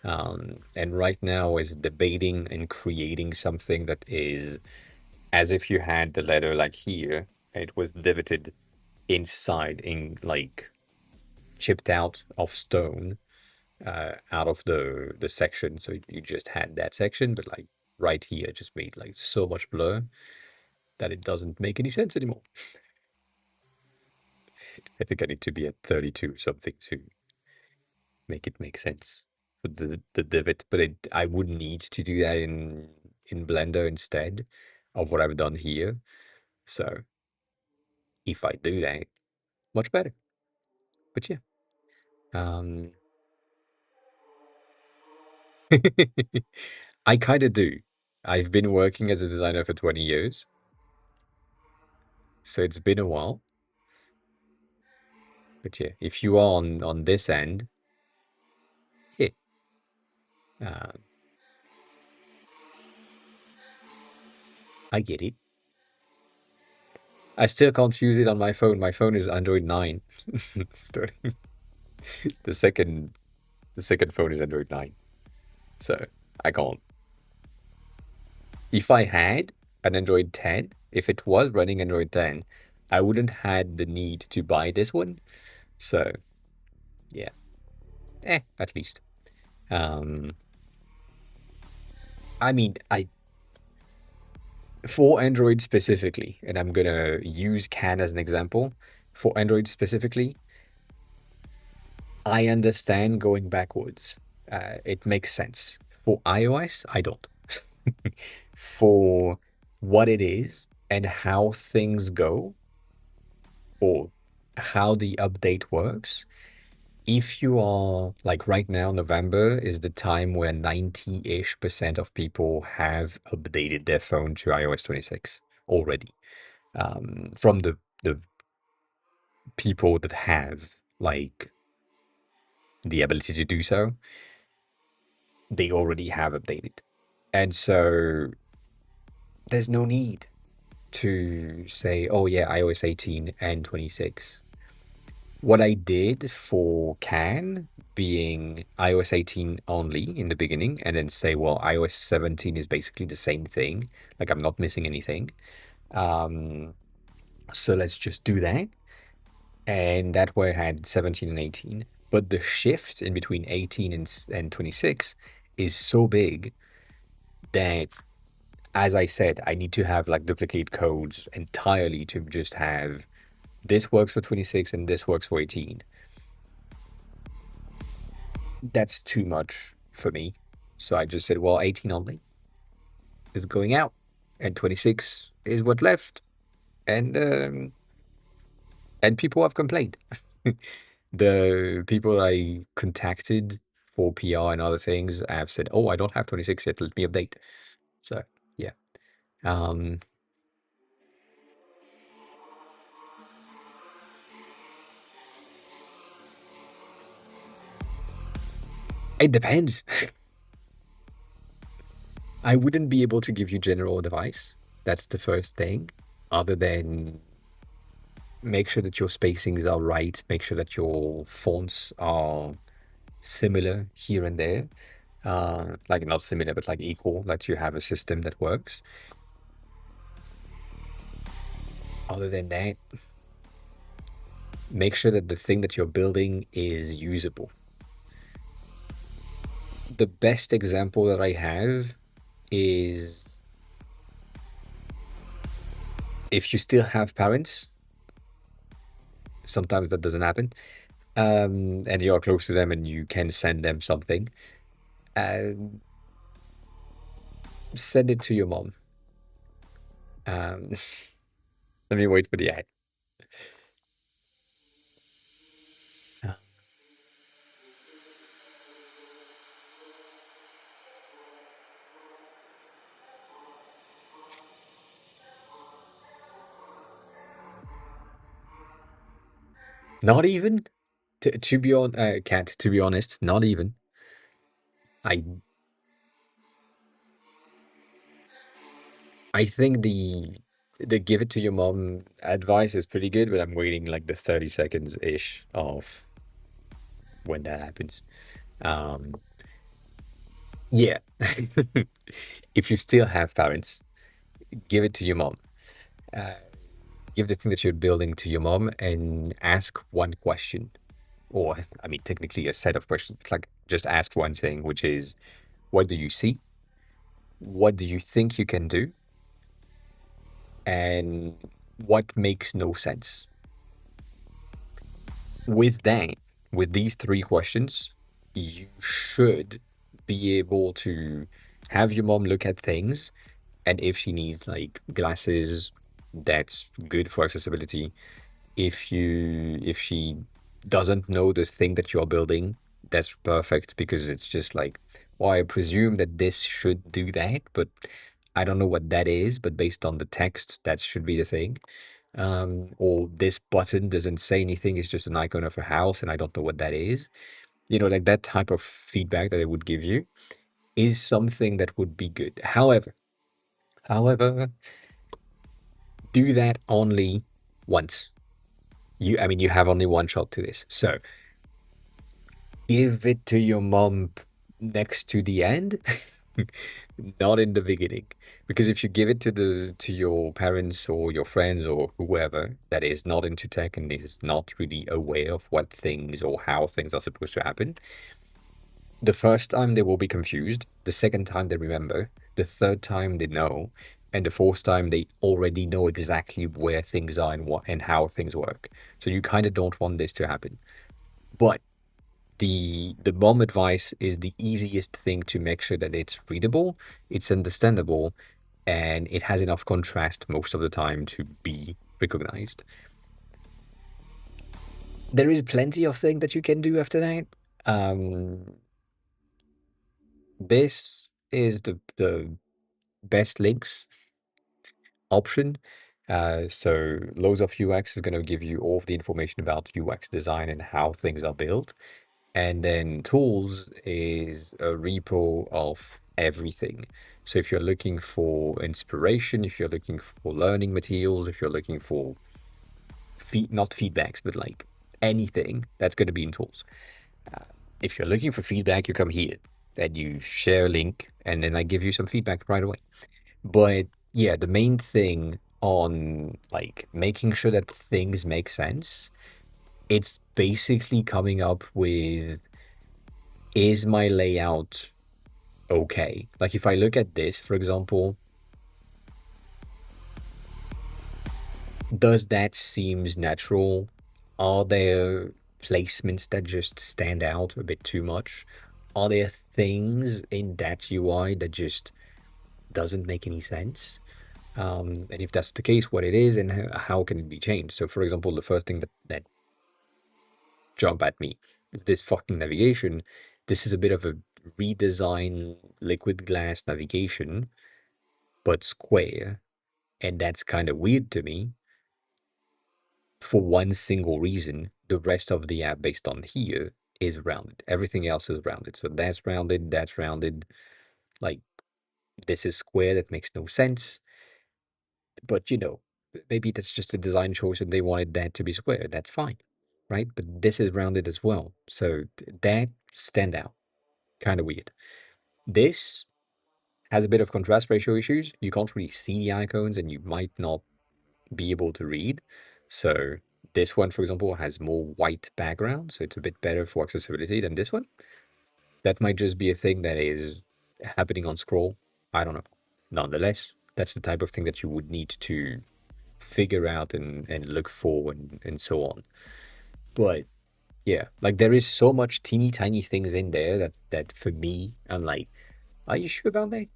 And right now is debating and creating something that is as if you had the letter like here, and it was divoted inside in like chipped out of stone out of the section. So you just had that section, but like right here, it just made like so much blur that it doesn't make any sense anymore. I think I need to be at 32 something to make it make sense for the divot, but I would need to do that in Blender instead of what I've done here. So if I do that, much better. But yeah, um, I kind of do. I've been working as a designer for 20 years, so it's been a while. But yeah, if you are on this end, yeah, uh, I get it. I still can't use it on my phone. My phone is Android 9. Starting the second the second phone is Android 9. So I can't. If I had an Android 10, if it was running Android 10, I wouldn't had the need to buy this one. So yeah, at least. Um, I mean, I for Android specifically, and I'm gonna use Can as an example. For Android specifically, I understand going backwards. It makes sense. For iOS, I don't. For what it is and how things go, or how the update works. If you are like right now, November is the time where 90-ish% of people have updated their phone to iOS 26 already. From the people that have like the ability to do so, they already have updated. And so there's no need to say, oh yeah, iOS 18 and 26. What I did for Can being iOS 18 only in the beginning, and then say, well, iOS 17 is basically the same thing. Like I'm not missing anything. Um, so let's just do that. And that way I had 17 and 18. But the shift in between 18 and 26 is so big that, as I said, I need to have like duplicate codes entirely to just have this works for 26 and this works for 18. That's too much for me. So I just said, well, 18 only is going out, and 26 is what left. And people have complained. The people I contacted for PR and other things have said, "Oh, I don't have 26 yet. Let me update." So yeah, um, it depends. I wouldn't be able to give you general advice. That's the first thing. Other than make sure that your spacings are right, make sure that your fonts are similar here and there. Like not similar, but like equal, that you have a system that works. Other than that, make sure that the thing that you're building is usable. The best example that I have is if you still have parents, sometimes that doesn't happen, and you're close to them and you can send them something, uh, send it to your mom. Um, let me wait for the ad. Not even to be on, Cat. To be honest, not even. I I think the give it to your mom advice is pretty good, but I'm waiting like the 30 seconds ish of when that happens. Um, yeah. If you still have parents, give it to your mom. Uh, give the thing that you're building to your mom and ask one question. Or, I mean, technically a set of questions. Like, just ask one thing, which is, what do you see? What do you think you can do? And what makes no sense? With that, with these three questions, you should be able to have your mom look at things, and if she needs like glasses, that's good for accessibility. If she doesn't know the thing that you're building, that's perfect because it's just like, well, I presume that this should do that, but I don't know what that is, but based on the text, that should be the thing. Or this button doesn't say anything, it's just an icon of a house, and I don't know what that is. You know, like that type of feedback that it would give you is something that would be good. However, do that only once. I mean, you have only one shot to this. So give it to your mom next to the end, not in the beginning. Because if you give it to your parents or your friends or whoever that is not into tech and is not really aware of what things or how things are supposed to happen, the first time they will be confused, the second time they remember, the third time they know, and the fourth time they already know exactly where things are and what and how things work. So you kind of don't want this to happen. But the bomb advice is the easiest thing to make sure that it's readable, it's understandable, and it has enough contrast most of the time to be recognized. There is plenty of things that you can do after that. Um, this is the best links option. So loads of UX is going to give you all of the information about UX design and how things are built. And then tools is a repo of everything. So if you're looking for inspiration, if you're looking for learning materials, if you're looking for not feedbacks, but like anything, that's going to be in tools. If you're looking for feedback, you come here, then you share a link, and then I give you some feedback right away. But yeah, the main thing on like making sure that things make sense, it's basically coming up with, is my layout okay? Like if I look at this, for example, does that seems natural? Are there placements that just stand out a bit too much? Are there things in that UI that just doesn't make any sense? And if that's the case, what it is and how can it be changed? So, for example, the first thing that jump at me is this fucking navigation. This is a bit of a redesign liquid glass navigation, but square. And that's kind of weird to me for one single reason. The rest of the app based on here is rounded. Everything else is rounded. So that's rounded, that's rounded. Like this is square, that makes no sense. But maybe that's just a design choice and they wanted that to be square. That's fine, right? But this is rounded as well. So that stand out. Kind of weird. This has a bit of contrast ratio issues. You can't really see the icons and you might not be able to read. So this one, for example, has more white background, so it's a bit better for accessibility than this one. That might just be a thing that is happening on scroll. I don't know. Nonetheless, that's the type of thing that you would need to figure out and look for and so on. But yeah, like there is so much teeny tiny things in there that for me, I'm like, are you sure about that?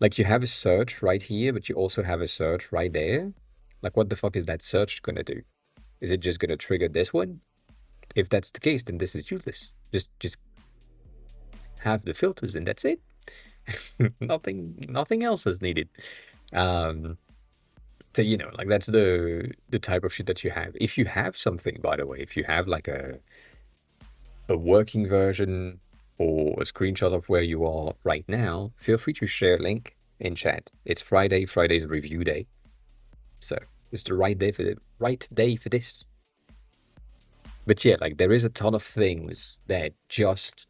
Like you have a search right here, but you also have a search right there. Like what the fuck is that search gonna do? Is it just gonna trigger this one? If that's the case, then this is useless. Just have the filters and that's it. Nothing else is needed. Um, so like that's the type of shit that you have. If you have something, by the way, if you have like a working version or a screenshot of where you are right now, feel free to share a link in chat. It's Friday. Friday's review day. So it's the right day for this. But yeah, like there is a ton of things that just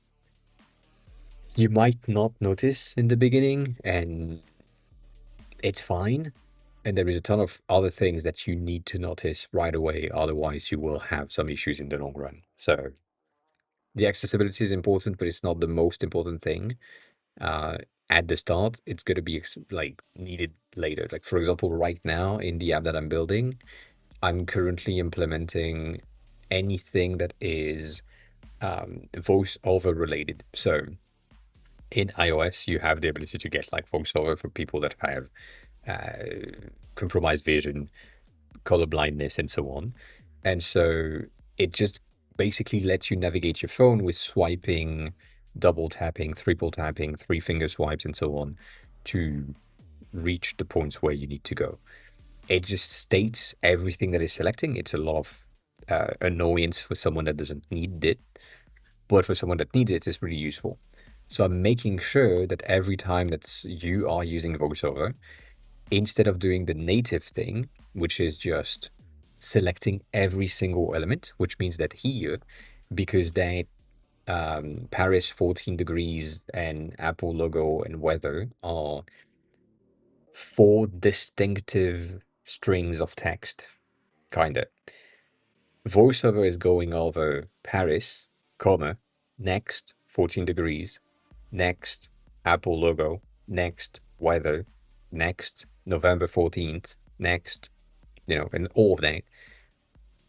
you might not notice in the beginning, and it's fine. And there is a ton of other things that you need to notice right away, otherwise you will have some issues in the long run. So the accessibility is important, but it's not the most important thing. Uh, at the start, it's going to be like needed later. Like for example, right now in the app that I'm building, I'm currently implementing anything that is voiceover related. So in iOS, you have the ability to get like voiceover for people that have compromised vision, color blindness, and so on. And so it just basically lets you navigate your phone with swiping, double tapping, triple tapping, three finger swipes, and so on to reach the points where you need to go. It just states everything that is selecting. It's a lot of annoyance for someone that doesn't need it, but for someone that needs it, it's really useful. So I'm making sure that every time that you are using VoiceOver, instead of doing the native thing, which is just selecting every single element, which means that here, because that Paris 14 degrees and Apple logo and weather are four distinctive strings of text, kinda. VoiceOver is going over Paris, comma, next 14 degrees, next Apple logo, next weather, next November 14th, next, and all of that.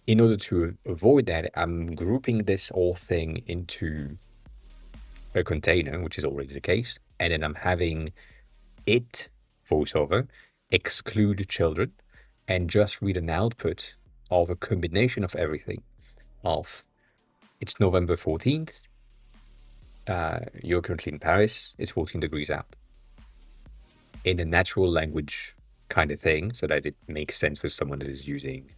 In order to avoid that, I'm grouping this whole thing into a container, which is already the case, and then I'm having it voiceover, exclude children, and just read an output of a combination of everything. Of it's November 14th, you're currently in Paris, it's 14 degrees out. In a natural language kind of thing, so that it makes sense for someone that is using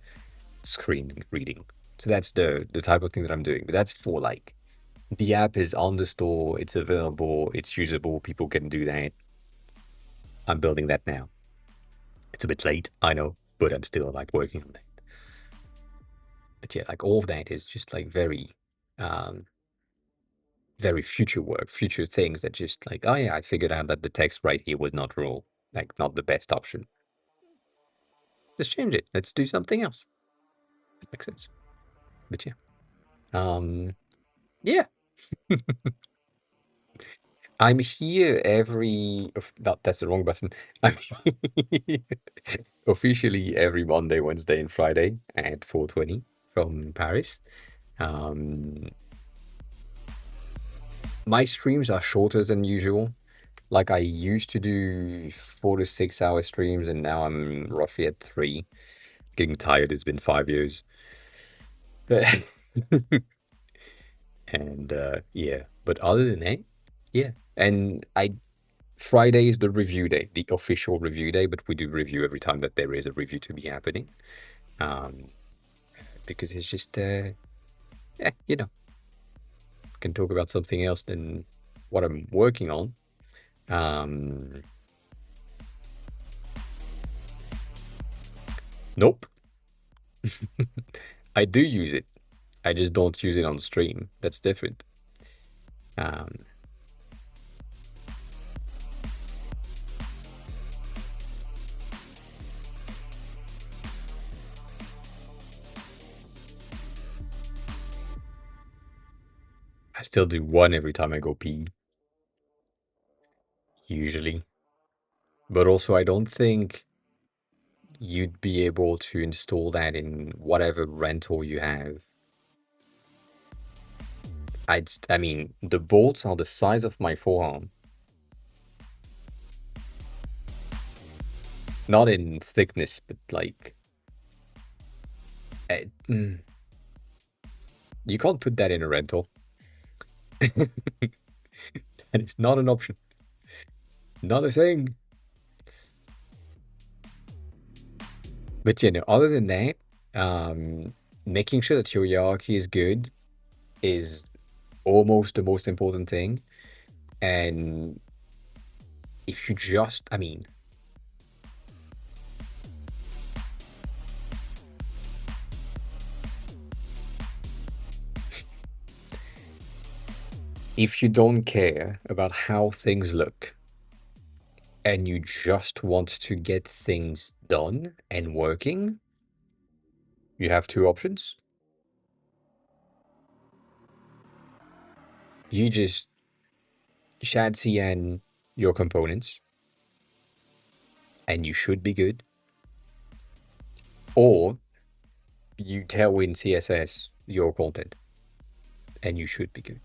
screen reading. So that's the type of thing that I'm doing. But that's for like the app is on the store, it's available, it's usable, people can do that. I'm building that now. It's a bit late, I know, but I'm still like working on that. But yeah, like all of that is just like um very future work, future things that just like, oh yeah, I figured out that the text right here was not raw, like not the best option. Let's change it. Let's do something else. That makes sense. But yeah. Yeah. I'm here every no, that's the wrong button. I'm officially every Monday, Wednesday, and Friday at 4:20 from Paris. Um, my streams are shorter than usual. Like I used to do 4 to 6 hour streams, and now I'm roughly at three. Getting tired. It's been 5 years. But and yeah, but other than that, yeah. And I Friday is the review day, the official review day, but we do review every time that there is a review to be happening. Um, because it's just yeah, can talk about something else than what I'm working on. Um, nope. I do use it. I just don't use it on stream. That's different. Um, I still do one every time I go pee, usually. But also, I don't think you'd be able to install that in whatever rental you have. I mean, the bolts are the size of my forearm. Not in thickness, but like, uh, mm, you can't put that in a rental. And it's not an option. Not a thing. But you know, other than that, making sure that your hierarchy is good is almost the most important thing. And if you just, I mean, if you don't care about how things look and you just want to get things done and working, you have two options. You just Shadcn your components and you should be good. Or you Tailwind CSS your content and you should be good.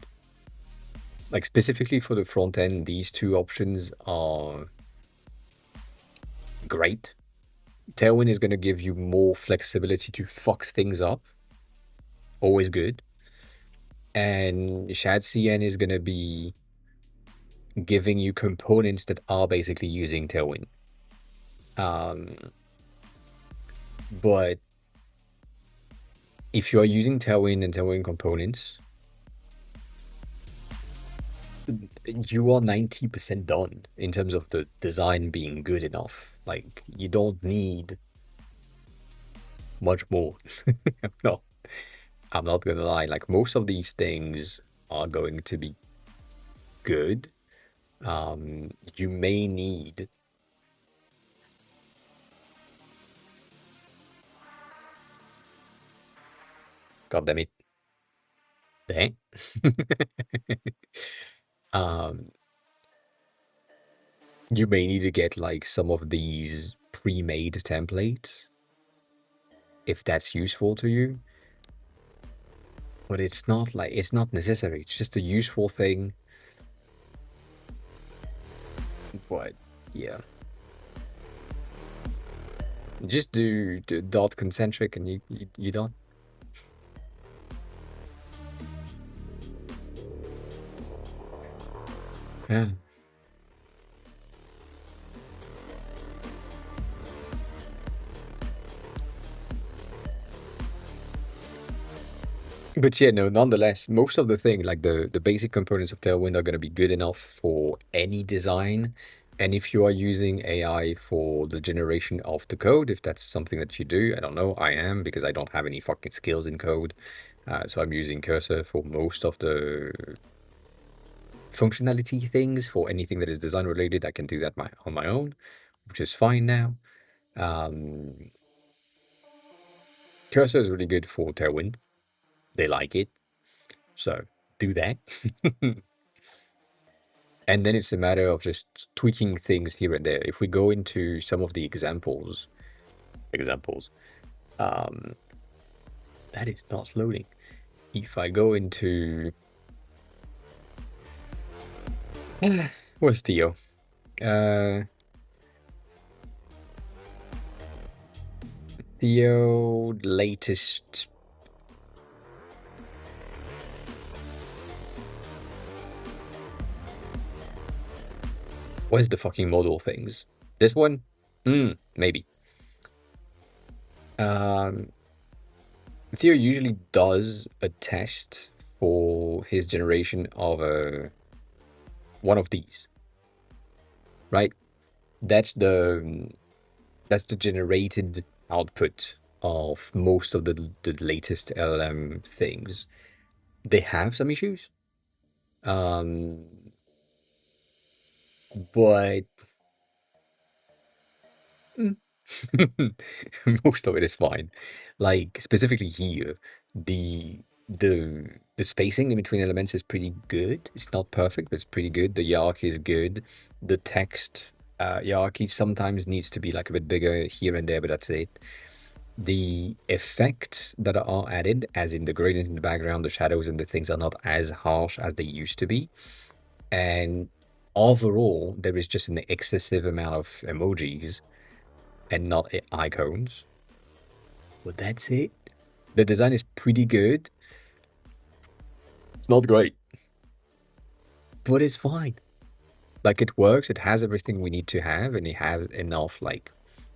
Like specifically for the front end, these two options are great. Tailwind is going to give you more flexibility to fuck things up. Always good. And Shadcn is going to be giving you components that are basically using Tailwind. But if you are using Tailwind and Tailwind components, you are 90% done in terms of the design being good enough. Like, you don't need much more. No, I'm not gonna lie. Like, most of these things are going to be good. You may need. God damn it. There. um, you may need to get like some of these pre-made templates if that's useful to you. But it's not necessary. It's just a useful thing. But yeah. Just do dot concentric and you done. Yeah. But yeah, no, nonetheless, most of the thing, like the basic components of Tailwind are going to be good enough for any design. And if you are using AI for the generation of the code, if that's something that you do, I don't know, I am because I don't have any fucking skills in code. So I'm using Cursor for most of the functionality things. For anything that is design related, I can do that on my own, which is fine now. Um, Cursor is really good for Tailwind. They like it. So do that. And then it's a matter of just tweaking things here and there. If we go into some of the examples, um, that is not loading. If I go into, where's Theo? Uh, Theo latest. Where's the fucking model things? This one? Maybe. Um, Theo usually does a test for his generation of one of these, right? That's the that's the generated output of most of the latest LLM things. They have some issues, um, but mm, most of it is fine. Like specifically here, the spacing in between elements is pretty good. It's not perfect, but it's pretty good. The hierarchy is good. The text hierarchy sometimes needs to be like a bit bigger here and there, but that's it. The effects that are added, as in the gradient in the background, the shadows and the things are not as harsh as they used to be. And overall, there is just an excessive amount of emojis and not icons. But that's it. The design is pretty good. Not great, but it's fine. Like it works, it has everything we need to have, and it has enough like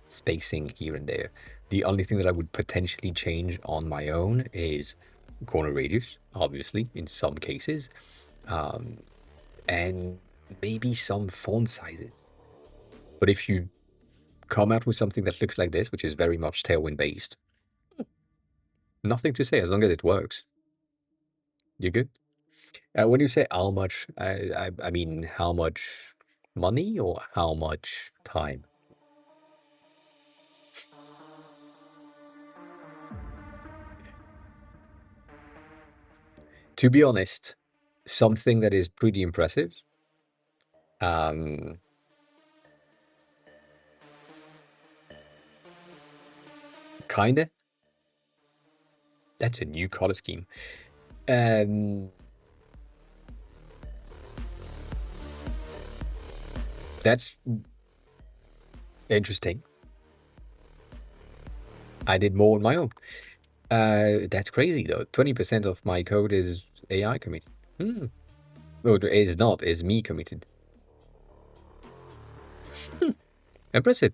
spacing here and there. The only thing that I would potentially change on my own is corner radius, obviously, in some cases, um, and maybe some font sizes. But if you come out with something that looks like this, which is very much Tailwind based, nothing to say as long as it works. You're good. When you say how much, I mean how much money or how much time? To be honest, something that is pretty impressive. Um, Kinda. That's a new color scheme. Um, that's interesting. I did more on my own. That's crazy though. 20% of my code is AI committed. Hmm. No, it is not. Is me committed. Impressive.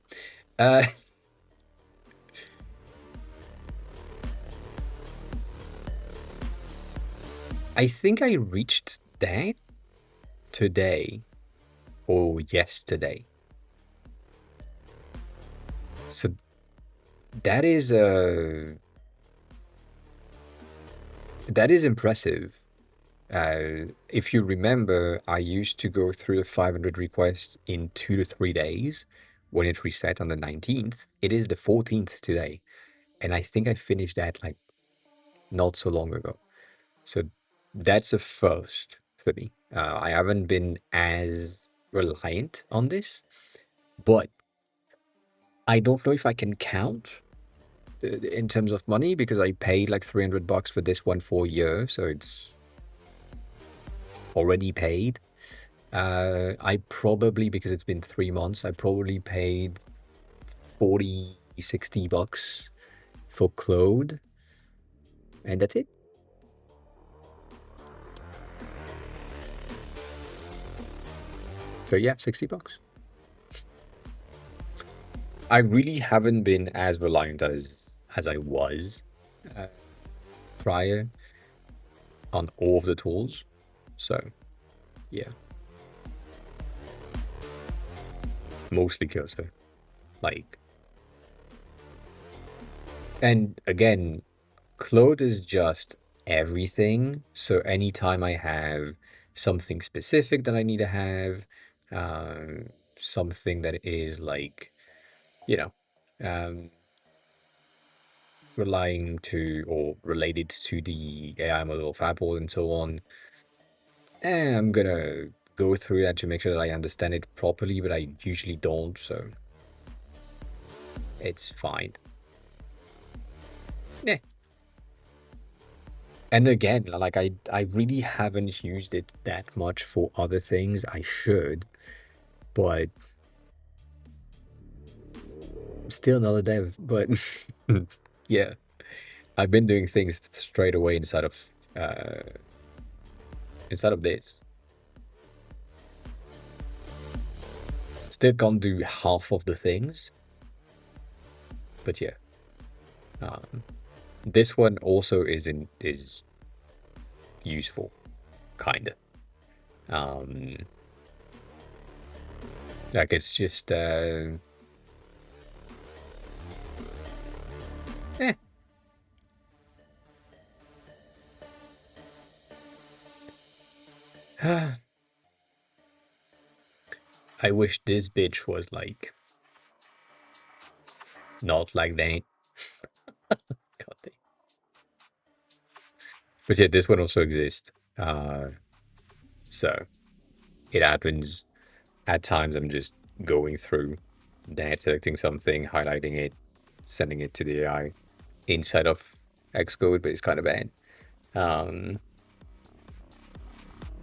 Uh, I think I reached that today or yesterday. So that is that is impressive. If you remember, I used to go through the 500 requests in 2 to 3 days when it reset on the 19th. It is the 14th today. And I think I finished that like not so long ago. So that's a first for me. I haven't been as reliant on this, but I don't know if I can count in terms of money because I paid like $300 for this one for a year. So it's already paid. I probably, because it's been 3 months, I probably paid 40 $60 for Claude, and that's it. So yeah, $60. I really haven't been as reliant as I was uh, prior on all of the tools. So yeah, mostly Cursor. Like, and again, Claude is just everything. So anytime I have something specific that I need to have, something that is like, you know, um, relying to or related to the AI model of Apple and so on, I'm gonna go through that to make sure that I understand it properly, but I usually don't, so it's fine. Yeah. And again, like I really haven't used it that much for other things. I should, but still not a dev. But yeah, I've been doing things straight away inside of this. Still can't do half of the things, but yeah. This one also is useful, kinda. Um, like it's just eh. I wish this bitch was like not like that. God damn. But yeah, this one also exists. So it happens at times. I'm just going through that, selecting something, highlighting it, sending it to the AI inside of Xcode, but it's kind of bad.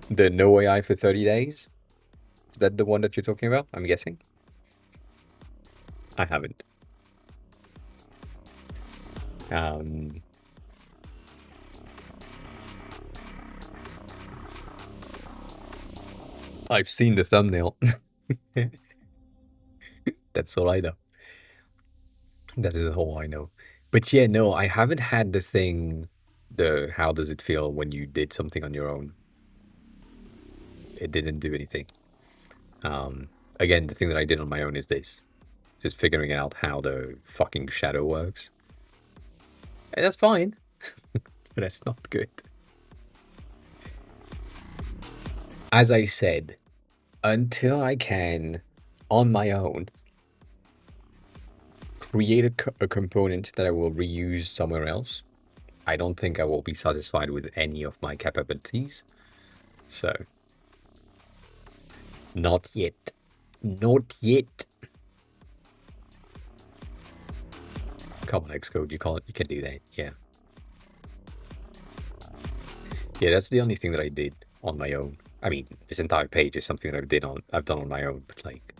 The no AI for 30 days. Is that the one that you're talking about? I'm guessing. I haven't. I've seen the thumbnail. That's all I know. That is all I know. But yeah, no, I haven't had the thing, the how does it feel when you did something on your own? It didn't do anything. Again, the thing that I did on my own is this. Just figuring out how the fucking shadow works. And that's fine. But that's not good. As I said, until I can, on my own, create a component that I will reuse somewhere else, I don't think I will be satisfied with any of my capabilities. So, not yet. Not yet. Come on, Xcode, you can do that. Yeah. Yeah, that's the only thing that I did on my own. I mean, this entire page is something that I've done on my own, but like,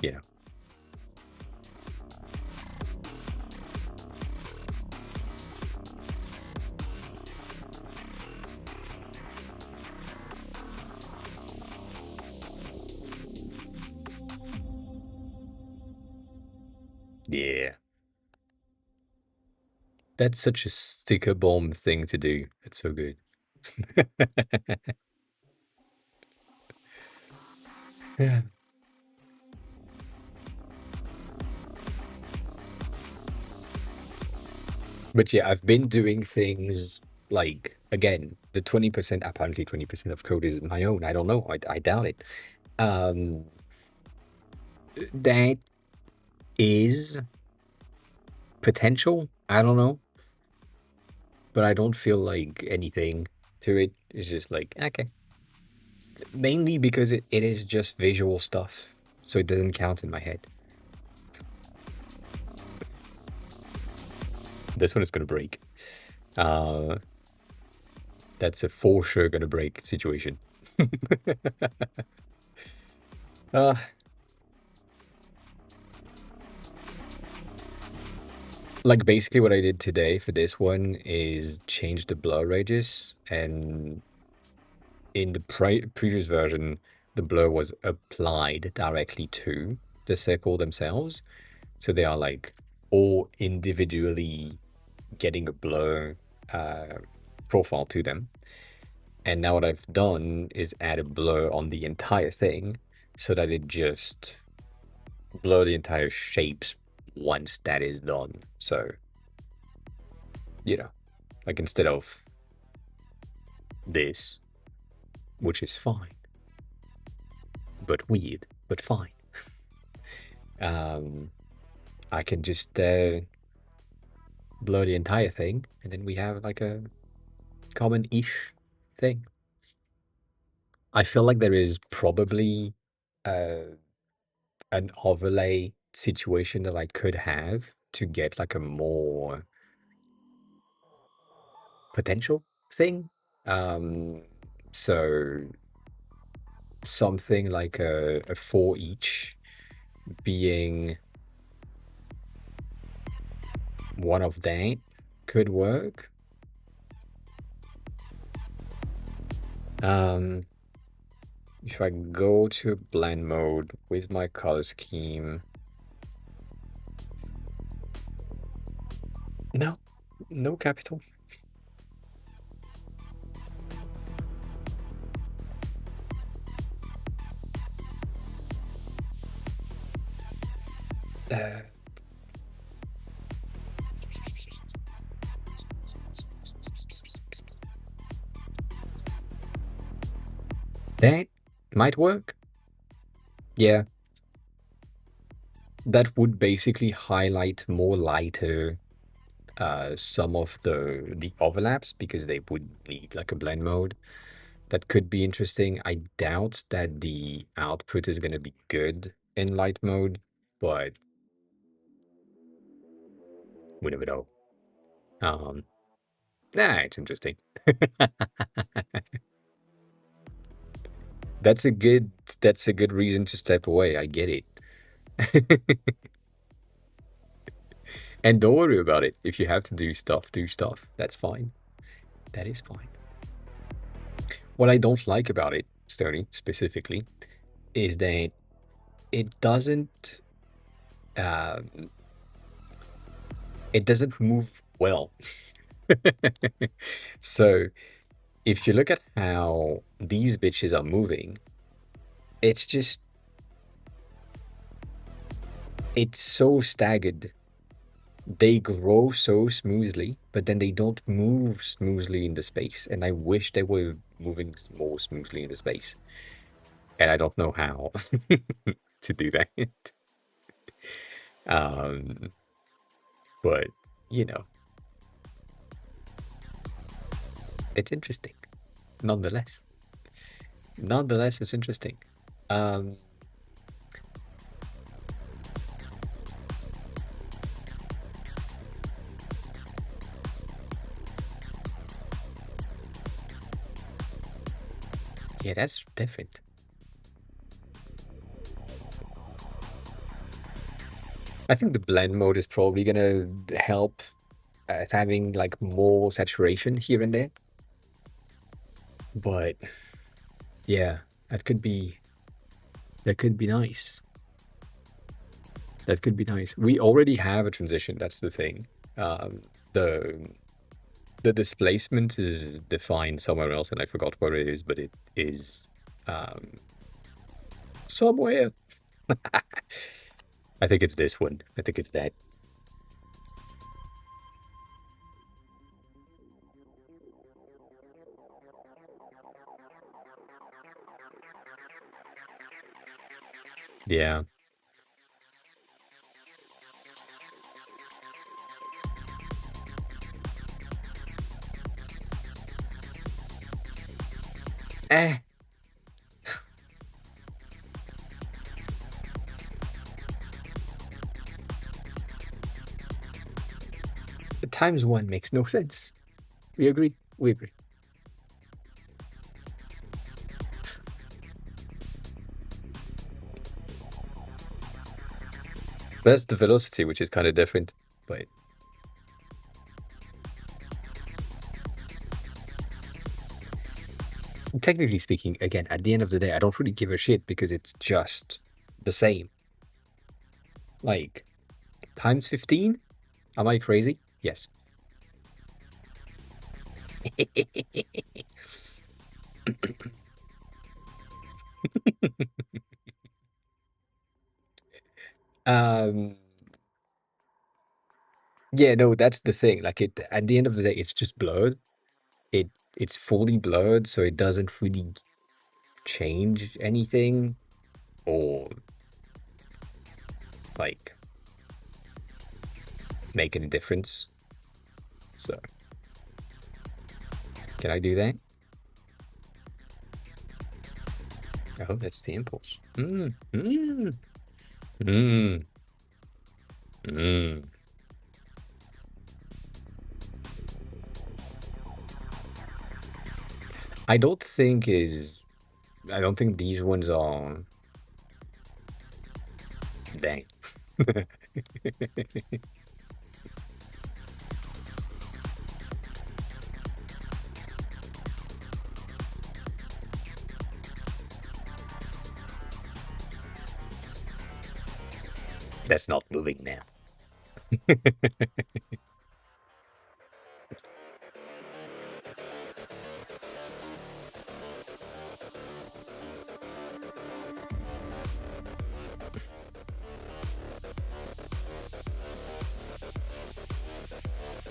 you know. Yeah. That's such a sticker bomb thing to do. It's so good. Yeah. But yeah, I've been doing things like, again, the 20%, apparently 20% of code is my own. I don't know. I doubt it. Um, that is potential. I don't know. But I don't feel like anything to it. It's just like, okay. Mainly because it is just visual stuff. So it doesn't count in my head. This one is going to break. That's a for sure going to break situation. uh, Like basically what I did today for this one is change the blur radius, and in the previous version, the blur was applied directly to the circle themselves. So they are like all individually getting a blur uh, profile to them. And now what I've done is add a blur on the entire thing so that it just blur the entire shapes once that is done. So, you know, like instead of this, which is fine, but weird, but fine, um, I can just blur the entire thing, and then we have like a common-ish thing. I feel like there is probably uh, an overlay situation that I could have to get like a more potential thing. Um, so something like a for each being one of that could work. Um, if I go to blend mode with my color scheme, no, no capital. Uh, that might work. Yeah, that would basically highlight more lighter some of the overlaps because they would need like a blend mode. That could be interesting. I doubt that the output is going to be good in light mode, but we never know. Um, it's interesting. That's a good that's a good reason to step away. I get it. And don't worry about it. If you have to do stuff, do stuff. That's fine. That is fine. What I don't like about it, Stony, specifically, is that it doesn't um, it doesn't move well. So if you look at how these bitches are moving, it's just it's so staggered. They grow so smoothly, but then they don't move smoothly in the space. And I wish they were moving more smoothly in the space. And I don't know how to do that. Um, but you know, it's interesting. Nonetheless. Nonetheless, it's interesting. Um, yeah, that's different. I think the blend mode is probably gonna help at having like more saturation here and there. But yeah, that could be nice. That could be nice. We already have a transition. That's the thing. The the displacement is defined somewhere else, and I forgot where it is, but it is um, somewhere. I think it's this one. I think it's that. Yeah. Eh, the times one makes no sense. We agree. We agree. That's the velocity, which is kind of different, but technically speaking, again, at the end of the day, I don't really give a shit because it's just the same. Like, times 15? Am I crazy? Yes. Um, yeah, no, that's the thing. Like it at the end of the day, it's just blurred. It's fully blurred, so it doesn't really change anything or like make any difference. So can I do that? Oh, that's the impulse. Mm, mm. I don't think is I don't think these ones are dang. That's not moving now.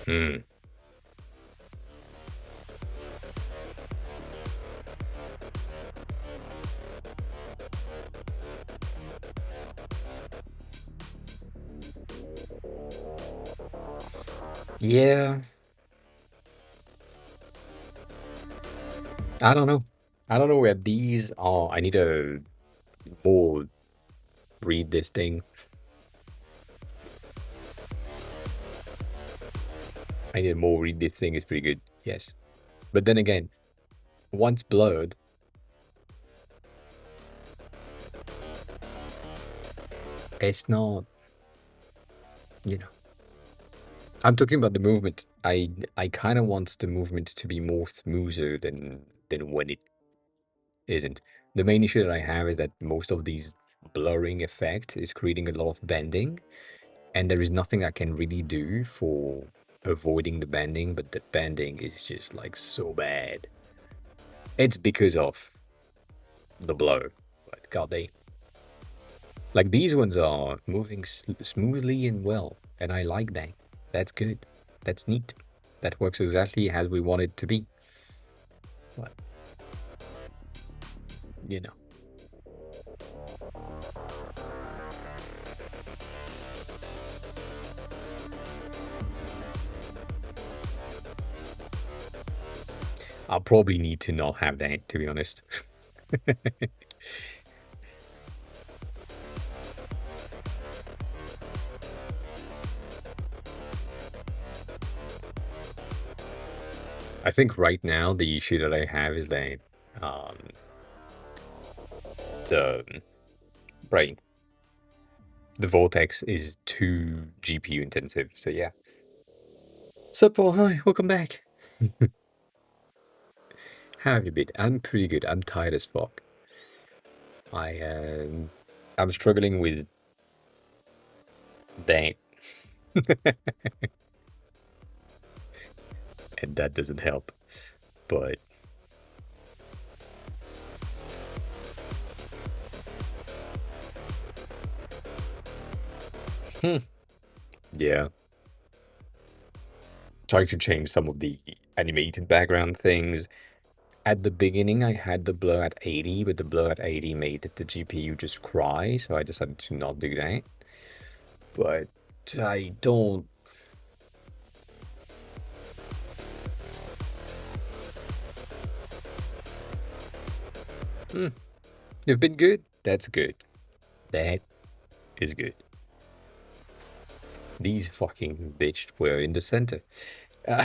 Hmm. Yeah, I don't know. I don't know where these are. I need to more read this thing. I need to more read this thing is pretty good. Yes. But then again, once blurred, it's not, you know. I'm talking about the movement. I kind of want the movement to be more smoother than when it isn't. The main issue that I have is that most of these blurring effect is creating a lot of bending, and there is nothing I can really do for avoiding the bending, but the bending is just like so bad. It's because of the blur. But god they like these ones are moving smoothly and well, and I like that. That's good. That's neat. That works exactly as we want it to be. But you know, I'll probably need to not have that, to be honest. I think right now the issue that I have is that um, the right the vortex is too GPU intensive. So yeah. Sup, Paul? Hi, welcome back. How have you been? I'm pretty good. I'm tired as fuck. I I'm struggling with that, and that doesn't help. But yeah, trying to change some of the animated background things. At the beginning, I had the blur at 80, but the blur at 80 made the GPU just cry, so I decided to not do that. But I don't. Hmm, you've been good. That's good. That is good. These fucking bitch were in the center. Uh,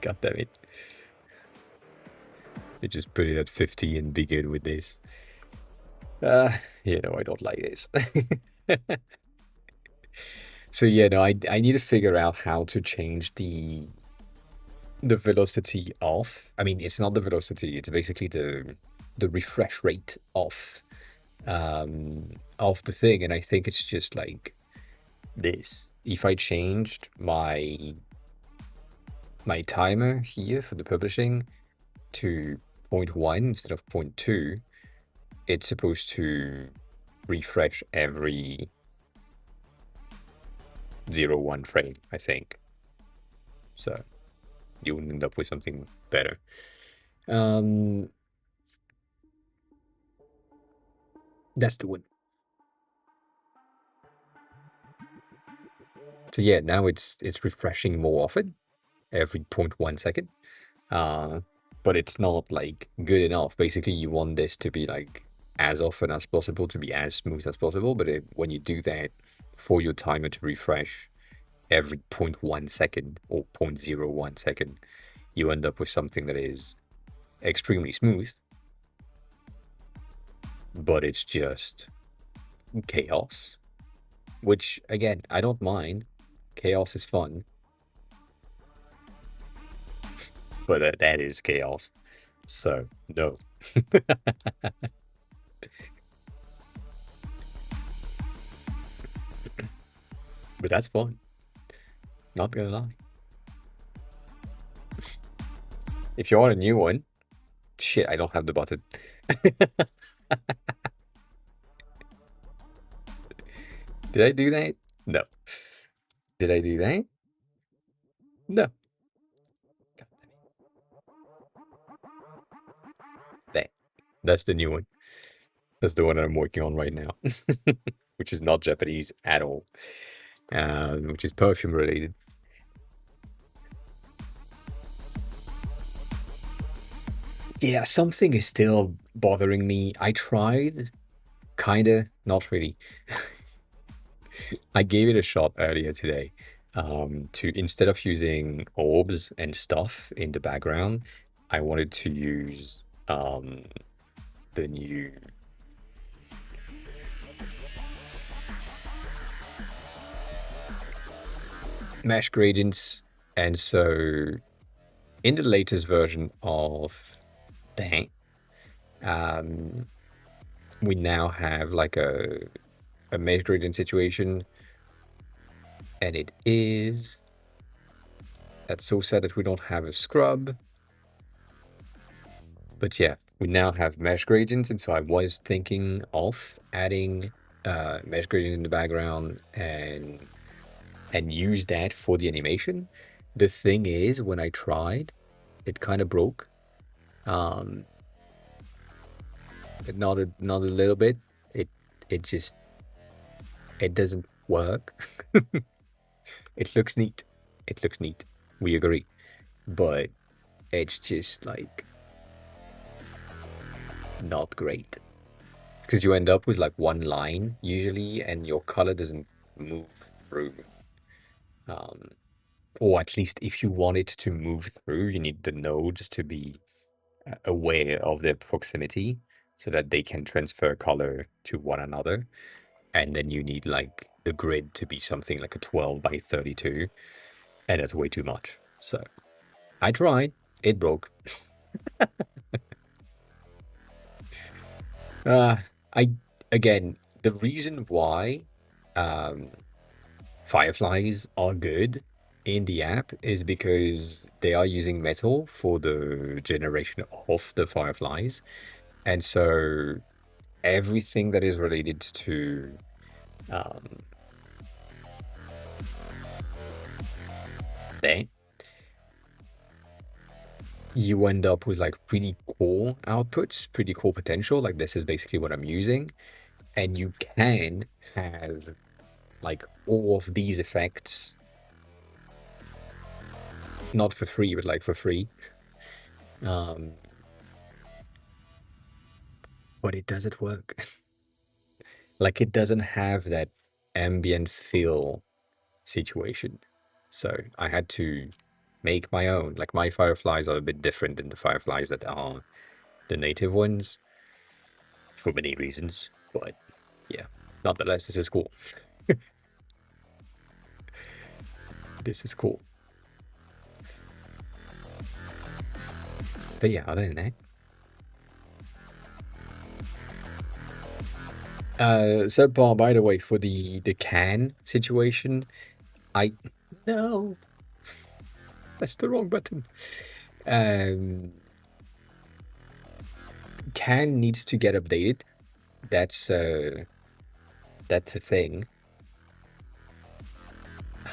God damn it. They just put it at 50 and be good with this. I don't like this. So yeah, no, I need to figure out how to change the velocity of, I mean, it's not the velocity, it's basically the refresh rate of the thing. And I think it's just like this. If I changed my timer here for the publishing to zero point 0.1 instead of zero point 0.2, it's supposed to refresh every 0.1 frame, I think. So you would end up with something better. Um, that's the one. So yeah, now it's refreshing more often, every 0.1 second. Uh, but it's not like good enough. Basically, you want this to be like as often as possible, to be as smooth as possible. But when you do that for your timer to refresh every zero point 0.1 second or 0.01 second, you end up with something that is extremely smooth, but it's just chaos. Which again, I don't mind. Chaos is fun, but that is chaos. So no, but that's fun. Not gonna lie. If you want a new one, shit, I don't have the button. Did I do that? No. Did I do that? No. That. That's the new one. That's the one that I'm working on right now, which is not Japanese at all, which is perfume related. Yeah, something is still bothering me. I tried, kinda, not really. I gave it a shot earlier today. To instead of using orbs and stuff in the background, I wanted to use the new mesh gradients. And so in the latest version of that, um, we now have like a mesh gradient situation, and it is, that's so sad that we don't have a scrub. But yeah, we now have mesh gradients, and so I was thinking of adding mesh gradient in the background and use that for the animation. The thing is, when I tried, it kind of broke. Um, but not a little bit. It it just it doesn't work. It looks neat. It looks neat. We agree. But it's just like not great. Because you end up with like one line usually, and your color doesn't move through. Um, or at least if you want it to move through, you need the nodes to be aware of their proximity so that they can transfer color to one another. And then you need like the grid to be something like a 12 by 32, and that's way too much. So I tried, it broke. Uh, I again, the reason why um, fireflies are good in the app is because they are using metal for the generation of the fireflies. And so everything that is related to um, that, you end up with like pretty cool outputs, pretty cool potential. Like this is basically what I'm using. And you can have like all of these effects, not for free, but like for free. Um, but it doesn't work. Like it doesn't have that ambient feel situation. So I had to make my own. Like my fireflies are a bit different than the fireflies that are the native ones for many reasons. But yeah, nonetheless, this is cool. This is cool. But yeah, other than that, subpar. By the way, for the can situation, I no, that's the wrong button. Um, can needs to get updated. That's that's a thing.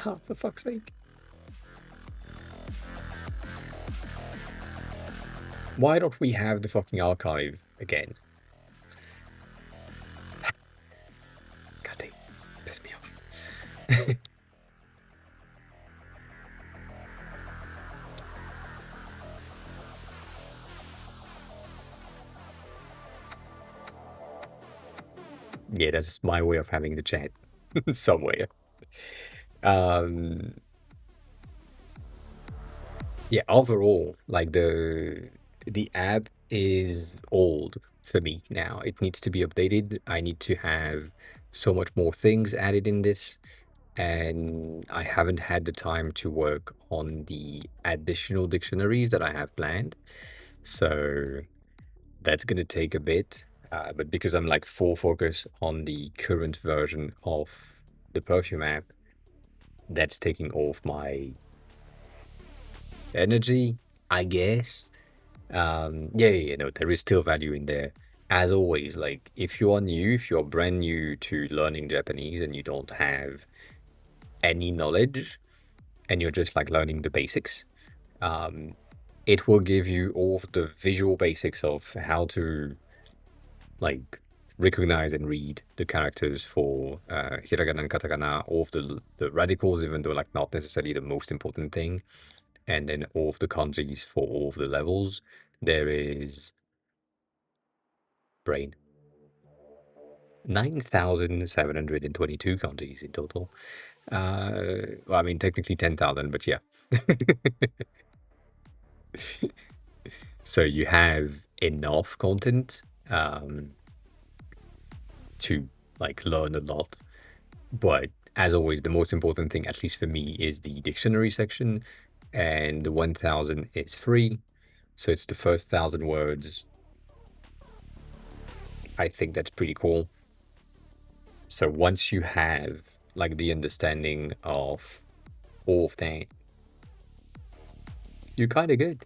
Oh, for fuck's sake! Why don't we have the fucking archive again? God, they piss me off. Yeah, that's my way of having the chat somewhere. Um, yeah, overall, like the app is old for me now. It needs to be updated. I need to have so much more things added in this, and I haven't had the time to work on the additional dictionaries that I have planned. So that's gonna take a bit. But because I'm like full focus on the current version of the perfume app, that's taking off my energy, I guess. Yeah, no, there is still value in there. As always, like if you are new, if you're brand new to learning Japanese and you don't have any knowledge and you're just like learning the basics, um, it will give you all of the visual basics of how to like recognize and read the characters for hiragana and katakana, all of the radicals, even though like not necessarily the most important thing, and then all of the kanjis for all of the levels. There is brain 9,722 kanjis in total. Well, I mean technically 10,000, but yeah. So you have enough content um, to like learn a lot. But as always, the most important thing, at least for me, is the dictionary section. And the 1,000 is free. So it's the first 1,000 words. I think that's pretty cool. So once you have like the understanding of all of that, you're kind of good.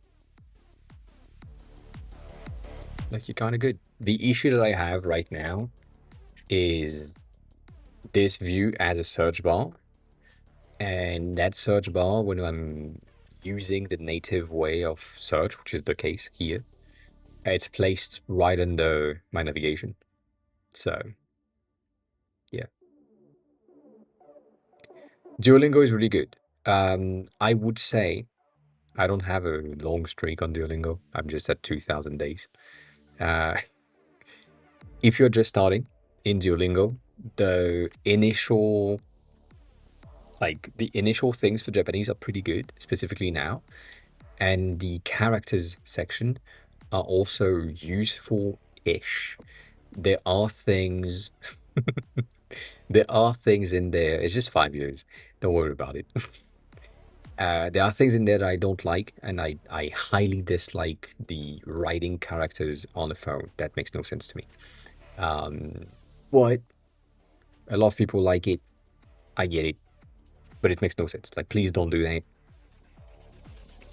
Like you're kind of good. The issue that I have right now is this view as a search bar. And that search bar, when I'm using the native way of search, which is the case here, it's placed right under my navigation. So yeah, Duolingo is really good. I would say I don't have a long streak on Duolingo. I'm just at 2,000 days. Uh, if you're just starting in Duolingo, the initial the initial things for Japanese are pretty good, specifically now. And the characters section are also useful-ish. There are things there are things in there. It's just 5 years. Don't worry about it. There are things in there that I don't like, and I highly dislike the writing characters on the phone. That makes no sense to me. Um, but a lot of people like it. I get it, but it makes no sense. Like, please don't do that.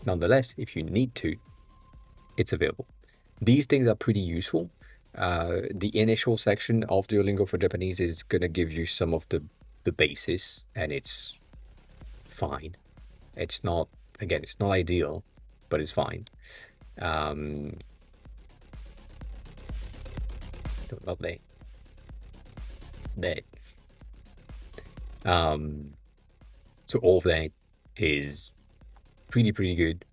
Nonetheless, if you need to, it's available. These things are pretty useful. The initial section of Duolingo for Japanese is gonna give you some of the basis, and it's fine. It's not again, it's not ideal, but it's fine. Um, not that that. Um, so all of that is pretty good.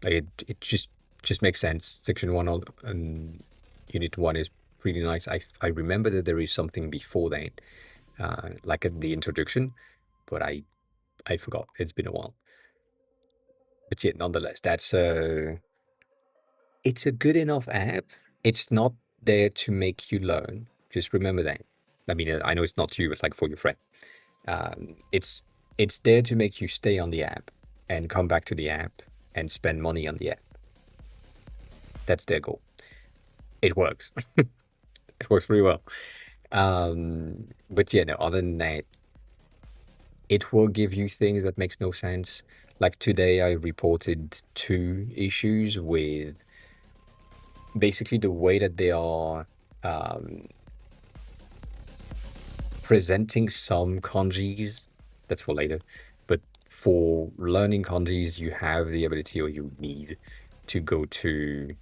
Like it just makes sense. Section one and unit one is pretty nice. I remember that there is something before that, like at the introduction, but I forgot. It's been a while. But yeah, nonetheless, that's it's a good enough app. It's not there to make you learn. Just remember that. I mean, I know it's not you, but like for your friend. It's there to make you stay on the app and come back to the app and spend money on the app. That's their goal. It works. It works pretty well. But yeah, no, other than that, it will give you things that makes no sense. Like today, I reported two issues with basically the way that they are um, presenting some kanjis. That's for later. But for learning kanjis, you have the ability or you need to go to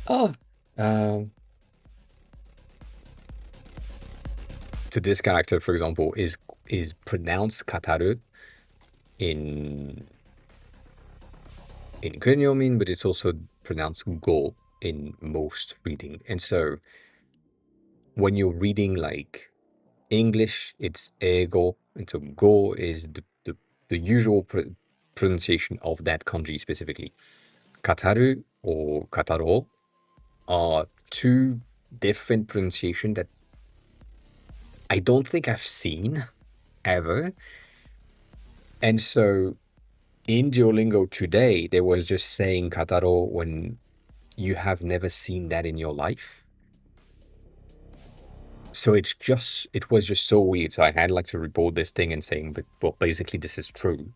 oh um to this character, for example, is pronounced kataru in Kunyomin, but it's also pronounced go in most reading. And so when you're reading like English, it's ego, and so go is the usual pronunciation of that kanji specifically. Kataru or kataro are two different pronunciation that I don't think I've seen ever. And so in Duolingo today, they was just saying kataro when you have never seen that in your life. So it was just so weird. So I had like to report this thing and saying, but well, basically this is true,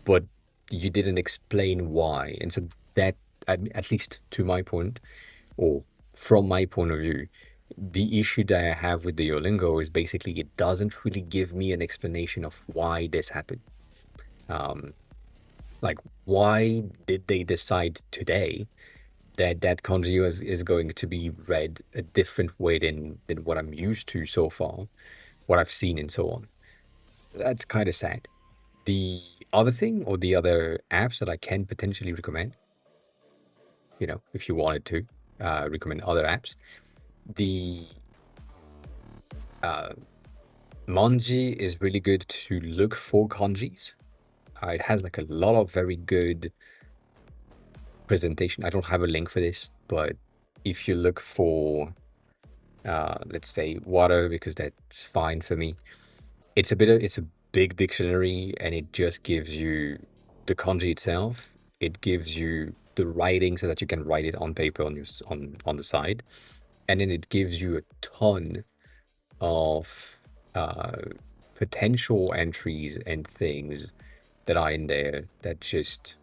but you didn't explain why. And so that, at least to my point, or from my point of view, the issue that I have with the Duolingo is basically it doesn't really give me an explanation of why this happened. Um, like why did they decide today that that kanji is going to be read a different way than what I'm used to so far, what I've seen and so on. That's kind of sad. The other thing or the other apps that I can potentially recommend, if you wanted to recommend other apps, the uh, Manji is really good to look for kanjis. It has like a lot of very good presentation. I don't have a link for this, but if you look for, let's say water, because that's fine for me. It's a big dictionary, and it just gives you the kanji itself. It gives you the writing so that you can write it on paper on the side, and then it gives you a ton of uh, potential entries and things that are in there that just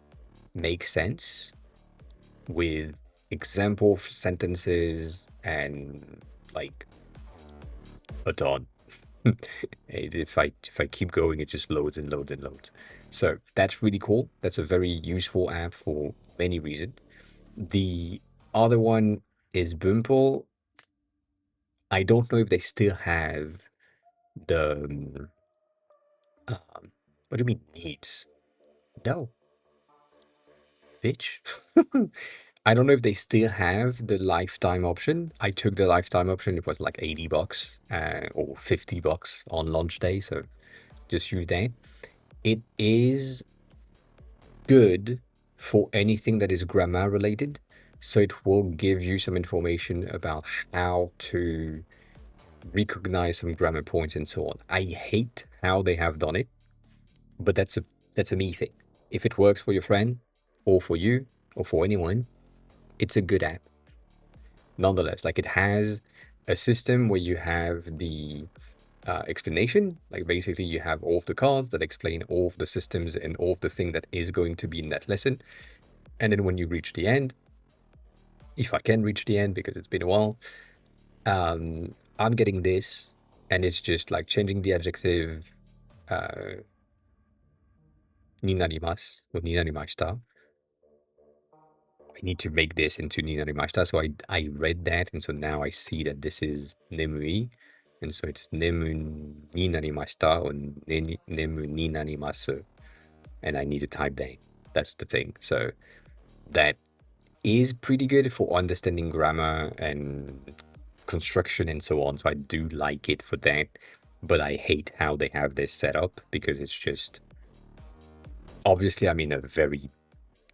make sense with example sentences and like a ton. If I keep going, it just loads and loads and loads. So that's really cool. That's a very useful app for many reasons. The other one is Bumple. I don't know if they still have the what do you mean needs? No, bitch. I don't know if they still have the lifetime option. I took the lifetime option. It was like $80 or $50 on launch day. So just use that. It is good for anything that is grammar related. So it will give you some information about how to recognize some grammar points and so on. I hate how they have done it, but that's a me thing. If it works for your friend or for you or for anyone, it's a good app. Nonetheless, like it has a system where you have the explanation. Like basically, you have all of the cards that explain all of the systems and all of the thing that is going to be in that lesson. And then when you reach the end, if I can reach the end because it's been a while, I'm getting this, and it's just like changing the adjective uh, ni narimasu or ni narimashita. I need to make this into ni narimashita. So I read that, and so now I see that this is nemui, and so it's nemu ni narimashita or nemu ni narimasu, and I need to type that. That's the thing. So that is pretty good for understanding grammar and construction and so on. So I do like it for that, but I hate how they have this set up because it's just obviously I'm in a very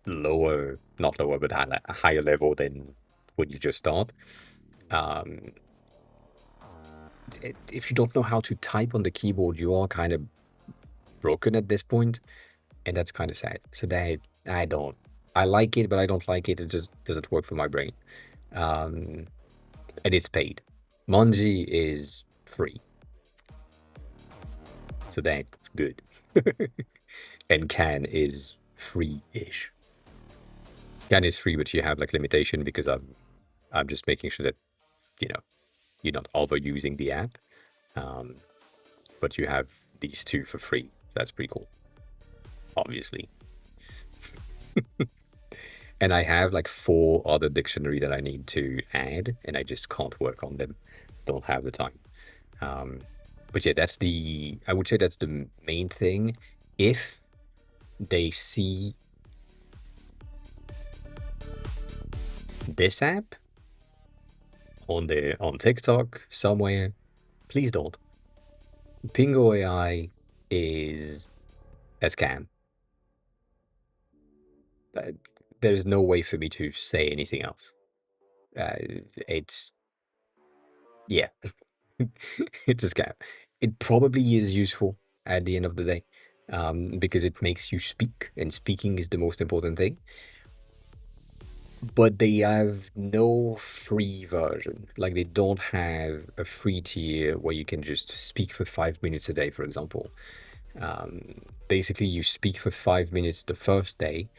lower, not lower, but a higher level than when you just start. Um, if you don't know how to type on the keyboard, you are kind of broken at this point, and that's kind of sad. So that I don't. I like it, but I don't like it. It just doesn't work for my brain. Um, and it's paid. Monji is free, so that's good. And Can is free-ish. Can is free, but you have like limitation because I'm just making sure that you know you're not overusing the app. Um, but you have these two for free. That's pretty cool, obviously. And I have like four other dictionary that I need to add, and I just can't work on them. Don't have the time. Um, but yeah, I would say that's the main thing. If they see this app on TikTok somewhere, please don't. Pingo AI is a scam. Uh, there's no way for me to say anything else. It's yeah, it's a scam. It probably is useful at the end of the day, because it makes you speak, and speaking is the most important thing. But they have no free version. Like they don't have a free tier where you can just speak for 5 minutes a day, for example. Basically, you speak for 5 minutes the first day,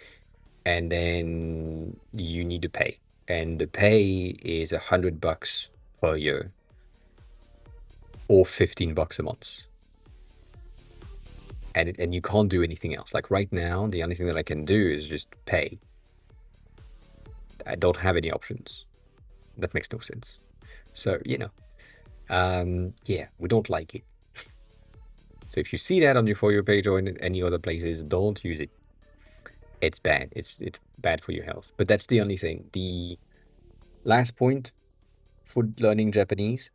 and then you need to pay. And the pay is $100 per year or $15 a month. And you can't do anything else. Like right now, the only thing that I can do is just pay. I don't have any options. That makes no sense. So, yeah, we don't like it. So if you see that on your For You page or in any other places, don't use it. It's bad. It's bad for your health. But that's the only thing. The last point for learning Japanese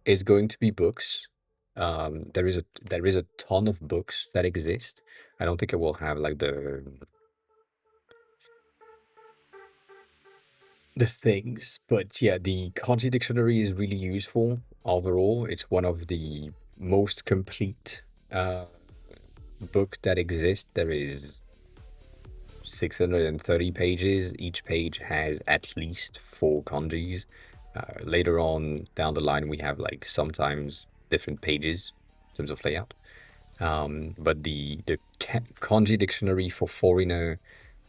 is going to be books. There is a ton of books that exist. I don't think I will have like the things, but yeah, the kanji dictionary is really useful overall. It's one of the most complete uh, book that exists. There is 630 pages. Each page has at least four kanjis. Later on down the line, we have like sometimes different pages in terms of layout. But the kanji dictionary for foreigner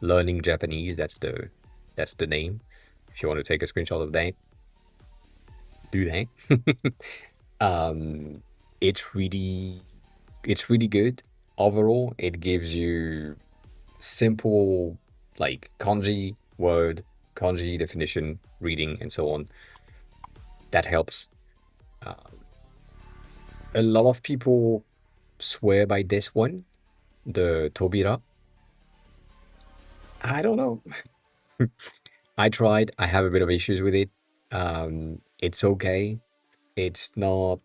learning Japanese, that's the name. If you want to take a screenshot of that, do that. um, it's really it's really good overall. It gives you simple like kanji word, kanji definition, reading, and so on. That helps. Uh, a lot of people swear by this one, the Tobira. I don't know. I tried. I have a bit of issues with it. It's okay. It's not.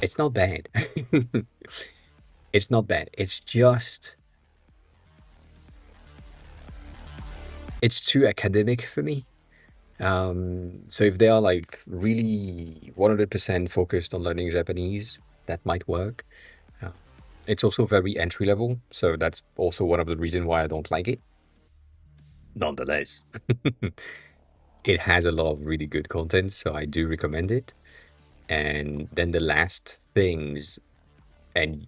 It's not bad. It's not bad. It's just. It's too academic for me. So if they are like really 100% focused on learning Japanese, that might work. Uh, it's also very entry level, so that's also one of the reasons why I don't like it. Nonetheless, it has a lot of really good content, so I do recommend it. And then the last things, and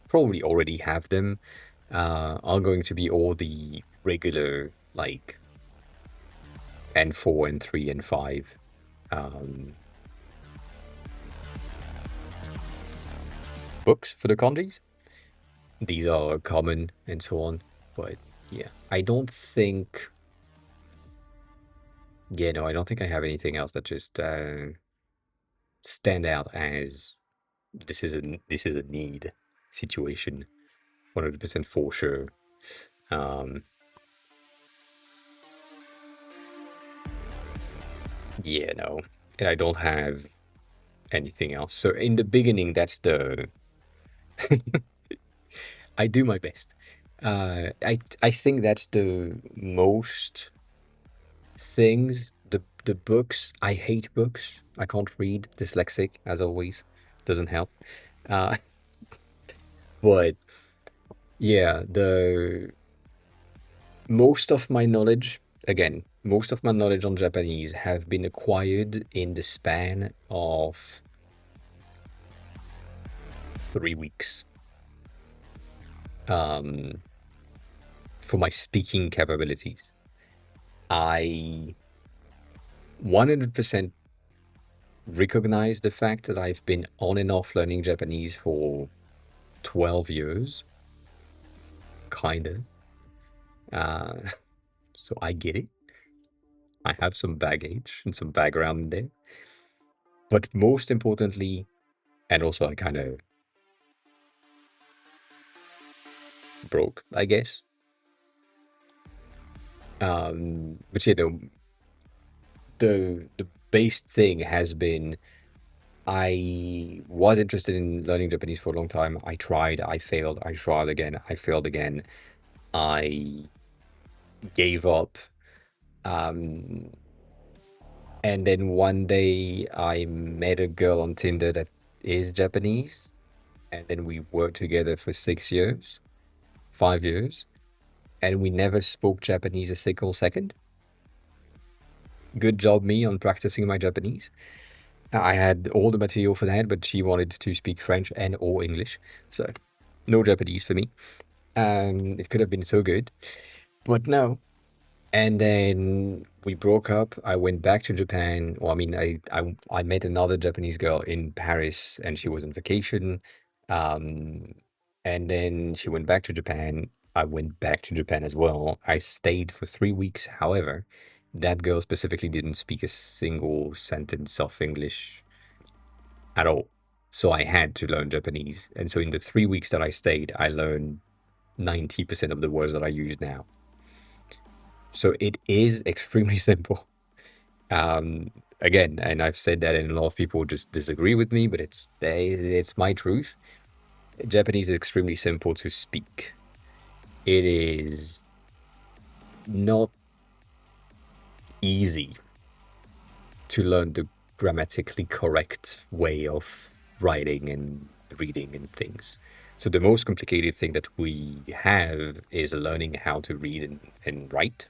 probably already have them, are going to be all the regular like N4, N3, N5 um, books for the kanjis. These are common and so on. But yeah, I don't think. Yeah, no, I don't think I have anything else that just stand out as this is a need situation. 100% for sure. Um, yeah, no, and I don't have anything else. So in the beginning, that's the I do my best. I think that's the most things. The books, I hate books. I can't read. Dyslexic, as always, doesn't help. Uh, but Yeah, the most of my knowledge, again, most of my knowledge on Japanese have been acquired in the span of 3 weeks. Um, for my speaking capabilities, I 100% recognize the fact that I've been on and off learning Japanese for 12 years, kind of. Uh, so I get it. I have some baggage and some background there. But most importantly, and also I kind of broke, I guess. But the base thing has been I was interested in learning Japanese for a long time. I tried, I failed, I tried again, I failed again. I gave up. Um, and then one day I met a girl on Tinder that is Japanese, and then we worked together for 6 years, 5 years, and we never spoke Japanese a single second. Good job, me, on practicing my Japanese. I had all the material for that, but she wanted to speak French and or English, so no Japanese for me. It could have been so good, but no. And then we broke up. I went back to Japan. Well, I mean, I met another Japanese girl in Paris, and she was on vacation. Um, and then she went back to Japan. I went back to Japan as well. I stayed for 3 weeks. However, that girl specifically didn't speak a single sentence of English at all. So I had to learn Japanese. And so in the 3 weeks that I stayed, I learned 90% of the words that I use now. So it is extremely simple. Um, Again, and I've said that, and a lot of people just disagree with me, but it's my truth. Japanese is extremely simple to speak. It is not easy to learn the grammatically correct way of writing and reading and things. So the most complicated thing that we have is learning how to read and write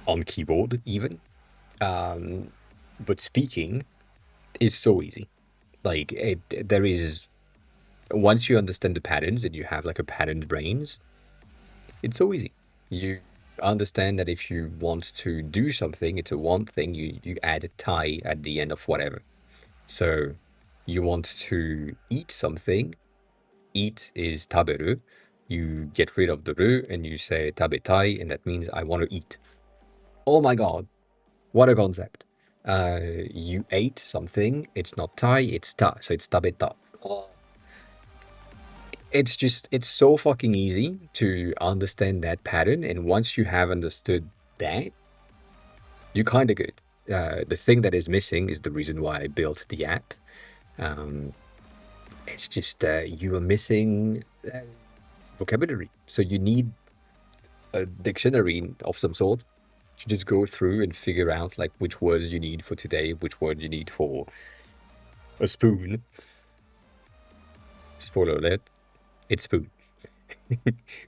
on keyboard even. Um, but speaking is so easy. Like there is once you understand the patterns and you have like a patterned brains, it's so easy. You understand that if you want to do something, it's a one thing. You add a tai at the end of whatever. So you want to eat something. Eat is taberu. You get rid of the ru and you say tabetai, and that means I want to eat. Oh my god, what a concept! You ate something. It's not tai, it's ta, so it's tabeta. It's so fucking easy to understand that pattern, and once you have understood that, you're kind of good. The thing that is missing is the reason why I built the app. Um, it's just you are missing vocabulary, so you need a dictionary of some sort to just go through and figure out like which words you need for today, which word you need for a spoon. Spoiler alert, it's spoon.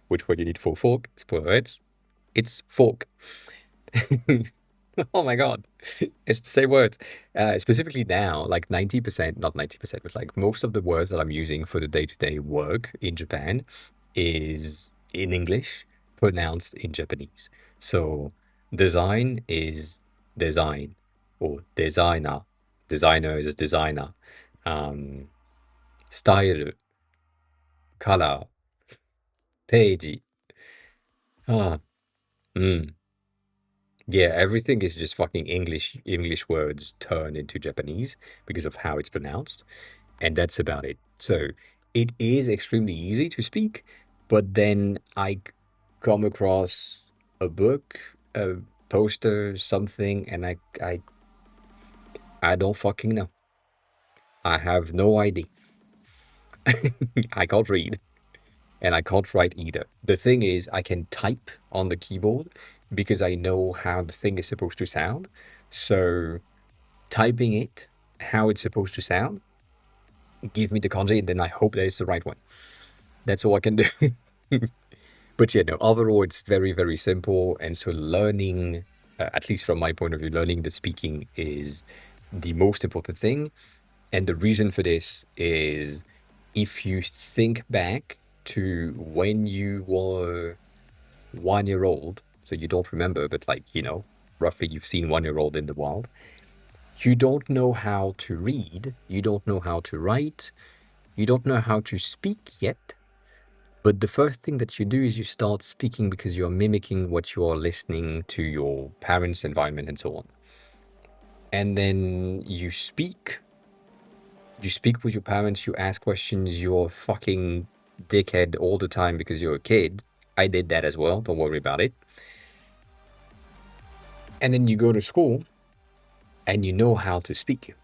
Which word you need for fork? Spoiler alert, it's fork. Oh my God. It's the same words. Specifically now, like 90%, not 90%, but like most of the words that I'm using for the day-to-day work in Japan is in English, pronounced in Japanese. So design is design or designer. Designer is designer. Um, style, color, page. Ah, mm. Yeah, everything is just fucking English words turned into Japanese because of how it's pronounced, and that's about it. So it is extremely easy to speak, but then come across a book, a poster, something, and I don't fucking know. I have no idea. I can't read and I can't write either. The thing is, I can type on the keyboard because I know how the thing is supposed to sound. So typing it how it's supposed to sound, give me the kanji, and then I hope that it's the right one. That's all I can do. But yeah, no, overall, it's very, very simple. And so learning, at least from my point of view, learning the speaking is the most important thing. And the reason for this is if you think back to when you were 1 year old, so you don't remember, but like, roughly you've seen 1 year old in the wild, you don't know how to read, you don't know how to write, you don't know how to speak yet. But the first thing that you do is you start speaking because you're mimicking what you are listening to your parents' environment and so on. And then you speak with your parents, you ask questions, you're a fucking dickhead all the time because you're a kid. I did that as well, don't worry about it. And then you go to school and you know how to speak.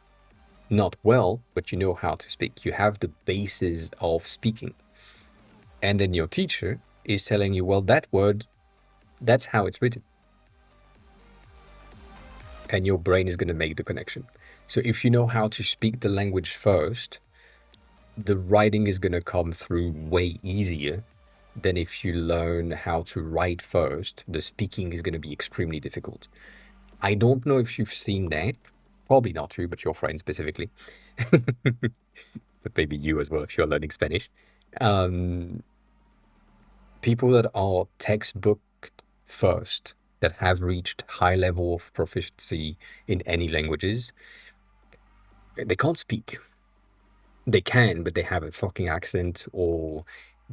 Not well, but you know how to speak. You have the basis of speaking. And then your teacher is telling you, well, that word, that's how it's written. And your brain is going to make the connection. So if you know how to speak the language first, the writing is going to come through way easier than if you learn how to write first. The speaking is going to be extremely difficult. I don't know if you've seen that. Probably not you, but your friend specifically. But maybe you as well if you're learning Spanish. Um, People that are textbook first, that have reached high level of proficiency in any languages, they can't speak. They can, but they have a fucking accent, or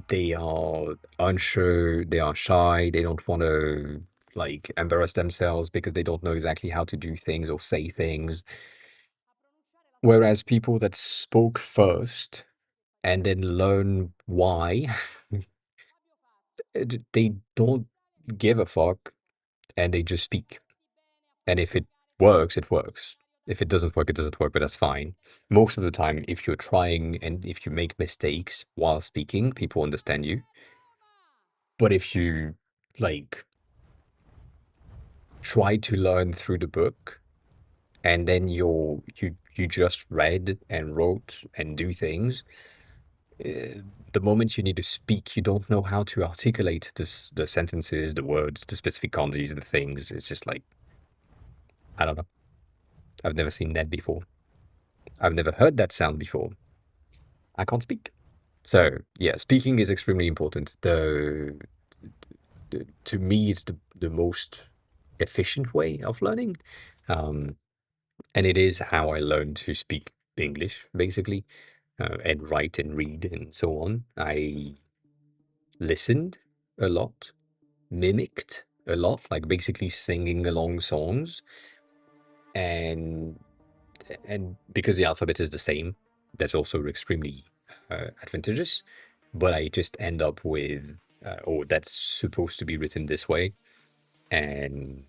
they are unsure, they are shy, they don't want to like embarrass themselves because they don't know exactly how to do things or say things. Whereas people that spoke first and then learn why, they don't give a fuck and they just speak. And if it works, it works. If it doesn't work, it doesn't work, but that's fine. Most of the time, if you're trying and if you make mistakes while speaking, people understand you. But if you like try to learn through the book and then you just read and wrote and do things, the moment you need to speak, you don't know how to articulate the sentences, the words, the specific kanjis, the things. It's just like, I don't know. I've never seen that before. I've never heard that sound before. I can't speak. So yeah, speaking is extremely important. To me, it's the most efficient way of learning. Um, and it is how I learned to speak English, basically, and write and read and so on. I listened a lot, mimicked a lot, like basically singing along songs, and because the alphabet is the same, that's also extremely advantageous. But I just end up with, oh, that's supposed to be written this way, and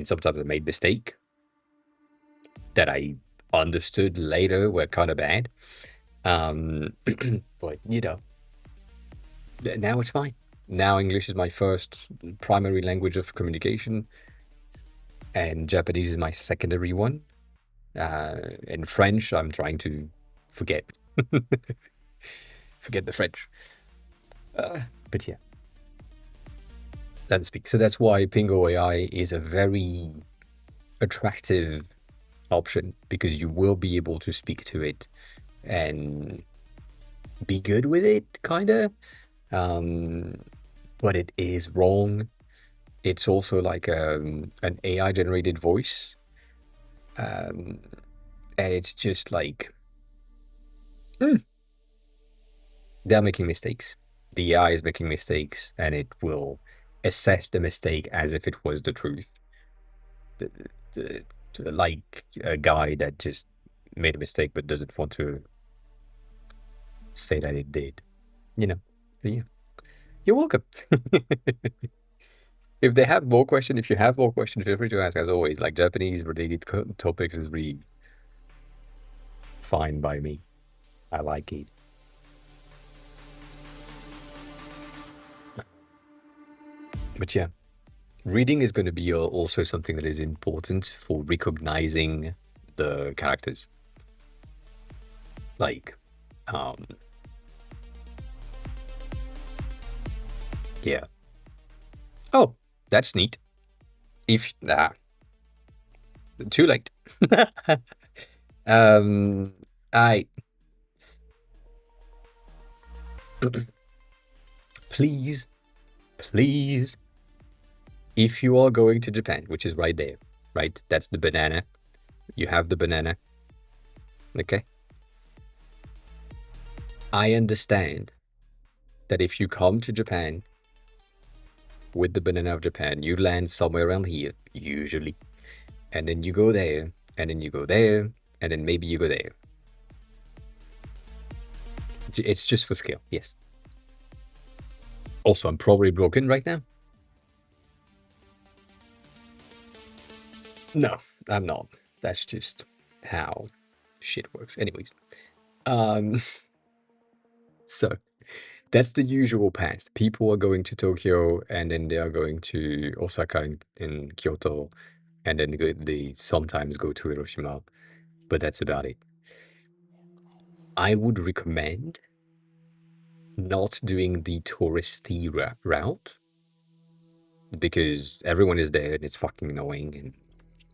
sometimes I made mistake that I understood later were kind of bad. But now it's fine. Now English is my first primary language of communication, and Japanese is my secondary one. And French, I'm trying to forget forget the French. But yeah, let's speak. So that's why Pingo AI is a very attractive option, because you will be able to speak to it and be good with it, kind of. Um, but it is wrong. It's also like an AI generated voice. Um, and it's just like, they're making mistakes. The AI is making mistakes, and it will assess the mistake as if it was the truth. The- the- like a guy that just made a mistake but doesn't want to say that it did. You know. So yeah. You're welcome. If they have more questions, if you have more questions, feel free to ask. As always, like Japanese related topics is really fine by me. I like it. But yeah, reading is going to be also something that is important for recognizing the characters. Like, um, Yeah. Oh, that's neat. If too late. um, I please, please, if you are going to Japan, which is right there, right? That's the banana. You have the banana. Okay. I understand that if you come to Japan with the banana of Japan, you land somewhere around here, usually, and then you go there, and then you go there, and then maybe you go there. It's just for scale, yes. Also, I'm probably broken right now. No, I'm not. That's just how shit works. Anyways, um, so that's the usual path. People are going to Tokyo, and then they are going to Osaka and Kyoto, and then they sometimes go to Hiroshima, but that's about it. I would recommend not doing the touristy route because everyone is there and it's fucking annoying and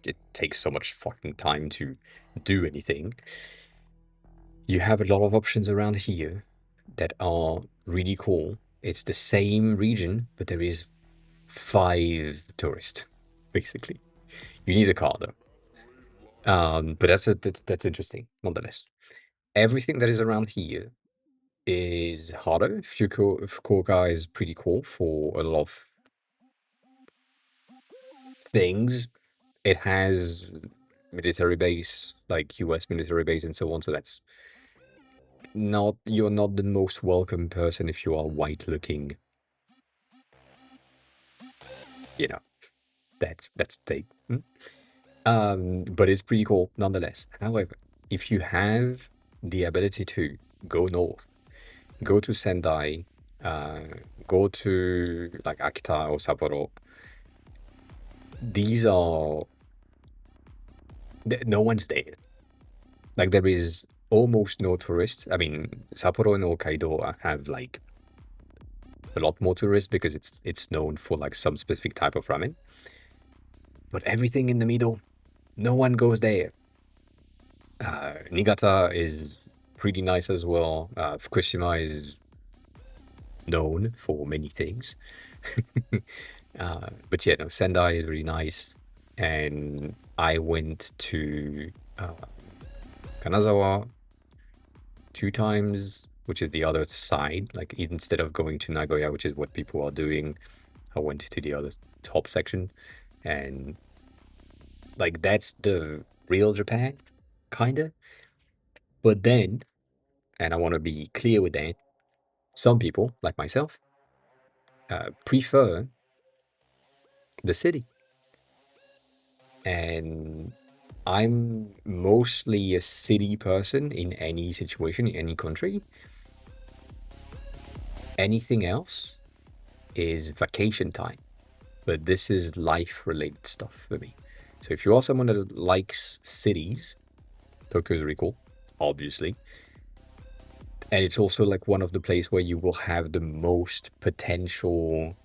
it takes so much fucking time to do anything. You have a lot of options around here that are really cool. It's the same region, but there is 5 tourists, basically. You need a car though. But that's interesting nonetheless. Everything that is around here is harder. Fukuoka is pretty cool for a lot of things. It has military base, like US military base and so on. So that's not, you're not the most welcome person if you are white looking. You know, that's the thing. But it's pretty cool nonetheless. However, if you have the ability to go north, go to Sendai, uh, go to like Akita or Sapporo, these are no one's there. Like there is almost no tourists. I mean, Sapporo and Hokkaido have like a lot more tourists because it's known for like some specific type of ramen. But everything in the middle, no one goes there. Niigata is pretty nice as well. Fukushima is known for many things. But yeah, no, Sendai is really nice. And I went to Kanazawa 2 times, which is the other side. Like instead of going to Nagoya, which is what people are doing, I went to the other top section. And like that's the real Japan, kinda. But then, and I want to be clear with that, some people, like myself, prefer the city. And I'm mostly a city person in any situation, in any country. Anything else is vacation time. But this is life related stuff for me. So if you are someone that likes cities, Tokyo is really cool, obviously. And it's also like one of the places where you will have the most potential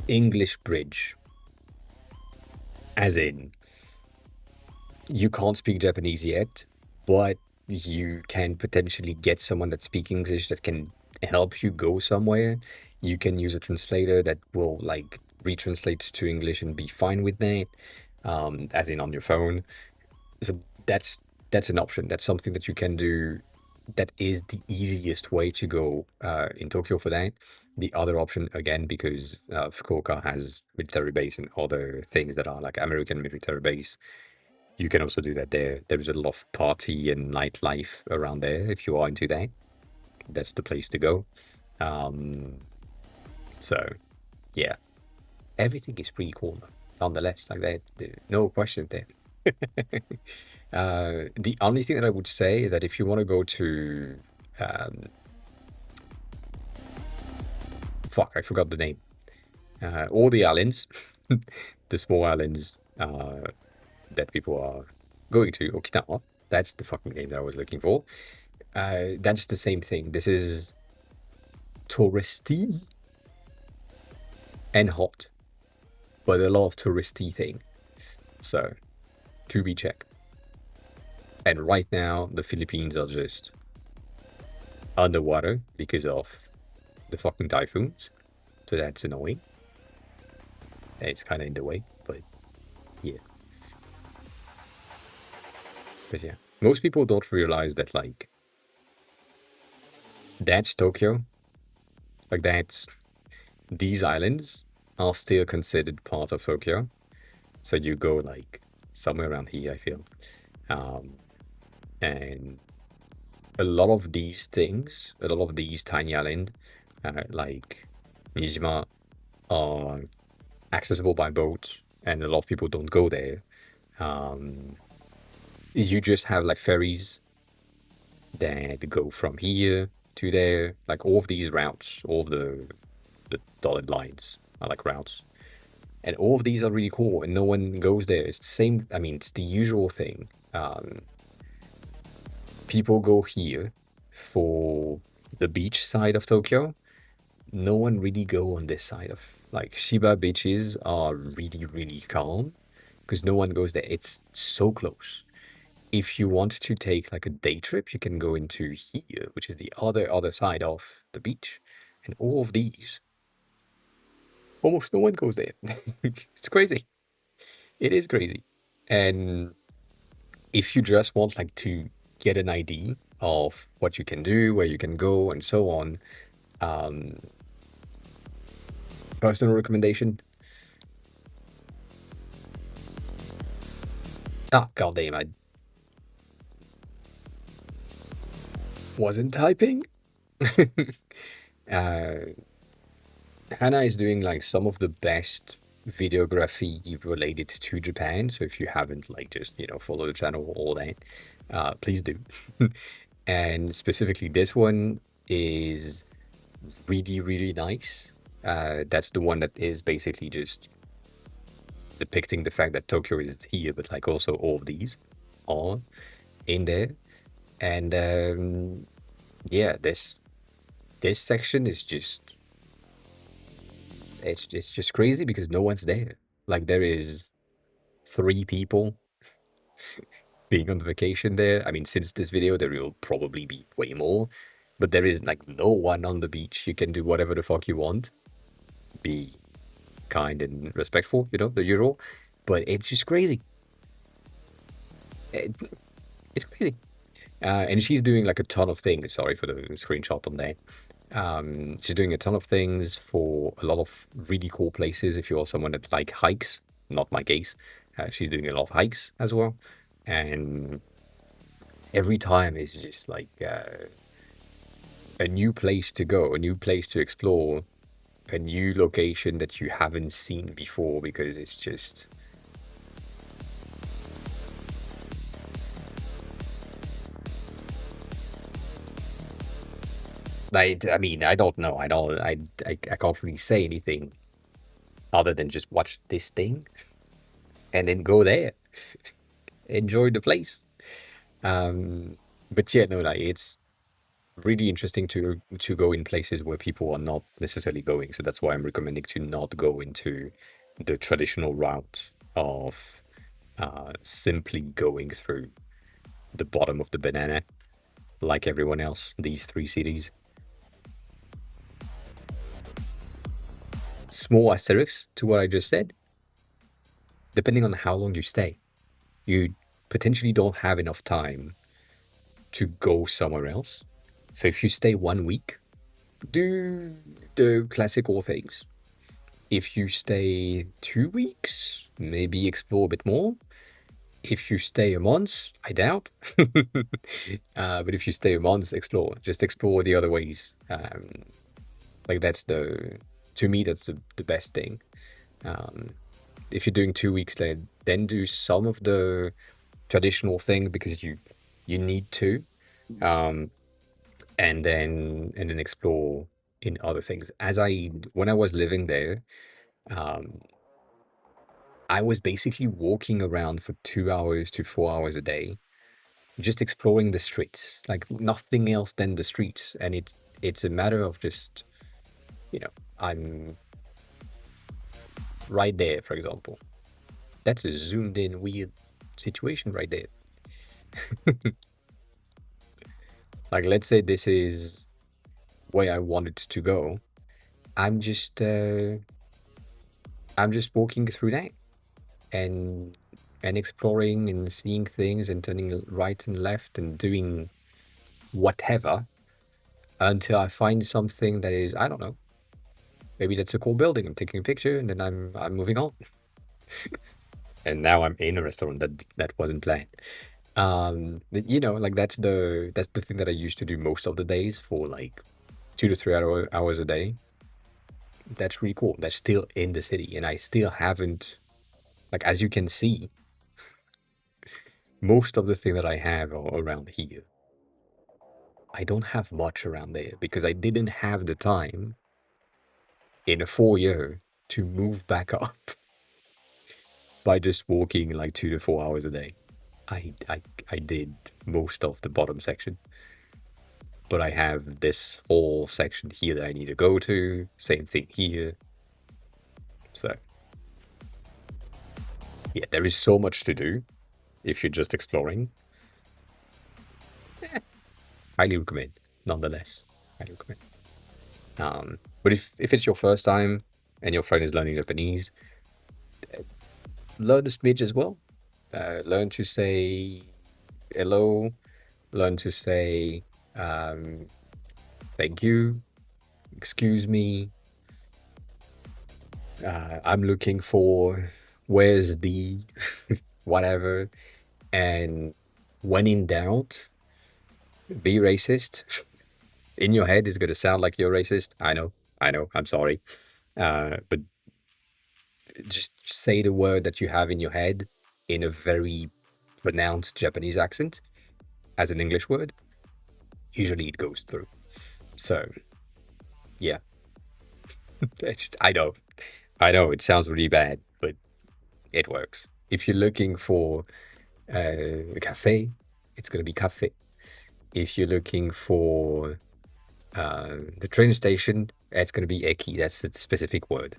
English bridge. As in, you can't speak Japanese yet, but you can potentially get someone that speaks English that can help you go somewhere. You can use a translator that will like retranslate to English and be fine with that, as in on your phone. So that's an option. That's something that you can do. That is the easiest way to go in Tokyo for that. The other option, again, because Fukuoka has military base and other things that are like American military base, you can also do that there. There is a lot of party and nightlife around there if you are into that. That's the place to go. Um, so, yeah, everything is pretty cool nonetheless. Like that, no question there. The only thing that I would say is that if you want to go to, um, fuck, I forgot the name. All the islands, the small islands that people are going to, Okinawa. That's the fucking name that I was looking for. That's the same thing. This is touristy and hot, but a lot of touristy thing. So to be checked. And right now, the Philippines are just underwater because of the fucking typhoons. So that's annoying. And it's kind of in the way, but yeah. But yeah. Most people don't realize that, like, that's Tokyo. Like, that's these islands are still considered part of Tokyo. So you go, like, somewhere around here, I feel. Um, and a lot of these things, a lot of these tiny islands, like Nijima, are accessible by boat, and a lot of people don't go there. Um, you just have like ferries that go from here to there. Like all of these routes, all of the dotted lines are like routes, and all of these are really cool, and no one goes there. It's the same. I mean, it's the usual thing. People go here for the beach side of Tokyo. No one really go on this side of like Shiba beaches are really really calm because no one goes there. It's so close. If you want to take like a day trip, you can go into here, which is the other side of the beach, and all of these, almost no one goes there. It's crazy. It is crazy. And if you just want like to get an idea of what you can do, where you can go, and so on, um, personal recommendation. Ah, goddamn, I wasn't typing. uh, Hannah is doing like some of the best videography related to Japan. So if you haven't like just follow the channel all that, please do. And specifically, this one is really really nice. That's the one that is basically just depicting the fact that Tokyo is here, but like also all of these are in there. And yeah, this section is just it's just crazy because no one's there. Like there is three people being on vacation there. I mean, since this video, there will probably be way more, but there is like no one on the beach. You can do whatever the fuck you want. Be kind and respectful, the usual. But it's just crazy. It, it's crazy. And she's doing like a ton of things. Sorry for the screenshot on there. She's doing a ton of things for a lot of really cool places. If you're someone that like hikes, not my case, she's doing a lot of hikes as well. And every time is just like a new place to go, a new place to explore, a new location that you haven't seen before because it's just I mean, I don't know. I can't really say anything other than just watch this thing and then go there, enjoy the place. Um, but yeah, no, like it's really interesting to go in places where people are not necessarily going. So that's why I'm recommending to not go into the traditional route of simply going through the bottom of the banana like everyone else. These three cities. Small asterisks to what I just said. Depending on how long you stay, you potentially don't have enough time to go somewhere else. So if you stay 1 week, do the classical things. If you stay 2 weeks, maybe explore a bit more. If you stay a month, I doubt. But if you stay a month, explore. Just explore the other ways. Like that's to me, that's the best thing. Um, if you're doing 2 weeks, then do some of the traditional thing because you need to, um, and then explore in other things. When I was living there, um, I was basically walking around for 2 hours to 4 hours a day just exploring the streets, like nothing else than the streets. And it's a matter of just, you know, I'm right there, for example. That's a zoomed in weird situation right there. Like, let's say this is where I wanted to go. I'm just uh, I'm just walking through that and exploring and seeing things and turning right and left and doing whatever until I find something that is, I don't know, maybe that's a cool building. I'm taking a picture and then I'm moving on. And now I'm in a restaurant that wasn't planned. Like that's the thing that I used to do most of the days for like 2 to 3 hours a day. That's really cool. That's still in the city, and I still haven't, like, as you can see, most of the thing that I have are around here. I don't have much around there because I didn't have the time in a 4 year to move back up by just walking like 2 to 4 hours a day. I I I did most of the bottom section, but I have this whole section here that I need to go to. Same thing here. So yeah, there is so much to do if you're just exploring. Highly recommend, nonetheless. Highly recommend. But if it's your first time and your friend is learning Japanese, learn a smidge as well. Learn to say hello. Learn to say um, thank you, excuse me. I'm looking for, where's the whatever. And when in doubt, be racist. In your head, it's going to sound like you're racist. I know, I'm sorry. But just say the word that you have in your head in a very pronounced Japanese accent as an English word. Usually it goes through. So, yeah, I know it sounds really bad, but it works. If you're looking for a cafe, it's going to be cafe. If you're looking for the train station, it's going to be eki. That's a specific word.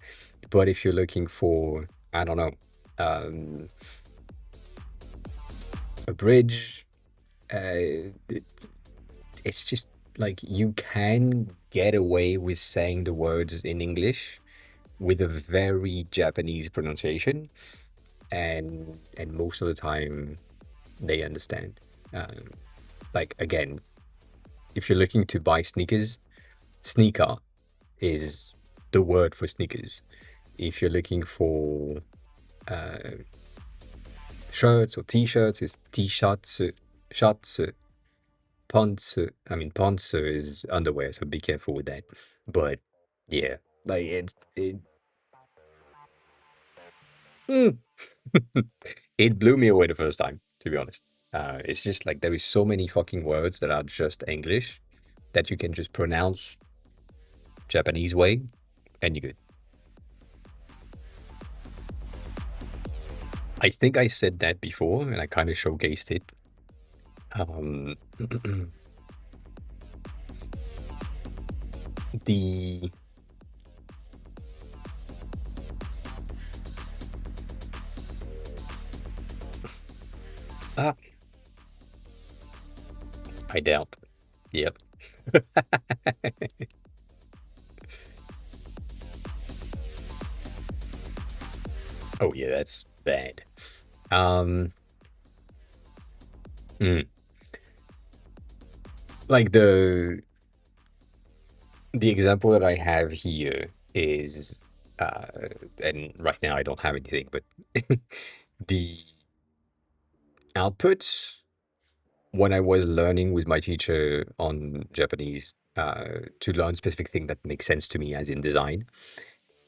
But if you're looking for, I don't know, um, a bridge, it's just like you can get away with saying the words in English with a very Japanese pronunciation, and most of the time they understand. Um, like again, if you're looking to buy sneakers, sneaker is the word for sneakers. If you're looking for shirts or t-shirts, it's t-shirts, shirts, pants. I mean, pants is underwear, so be careful with that. But yeah, like mm, it blew me away the first time, to be honest. It's just like there is so many fucking words that are just English that you can just pronounce Japanese way, and you're good. I think I said that before, and I kind of showcased it. Um, the ah, I doubt. Yep. Oh yeah, that's bad. Um, mm, like the example that I have here is, uh, and right now I don't have anything, but the outputs when I was learning with my teacher on Japanese, to learn specific thing that makes sense to me as in design.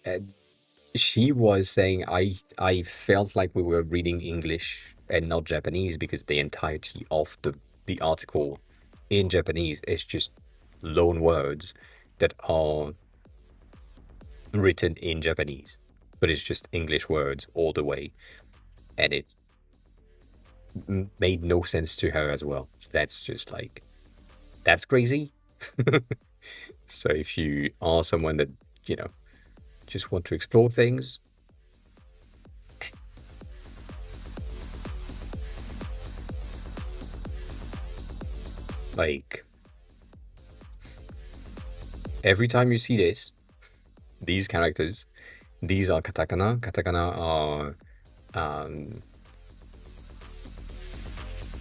Uh, she was saying I felt like we were reading English and not Japanese because the entirety of the article in Japanese is just loan words that are written in Japanese, but it's just English words all the way, and it made no sense to her as well. That's just like, that's crazy. So if you are someone that, you know, just want to explore things, like every time you see these characters, these are katakana. Katakana are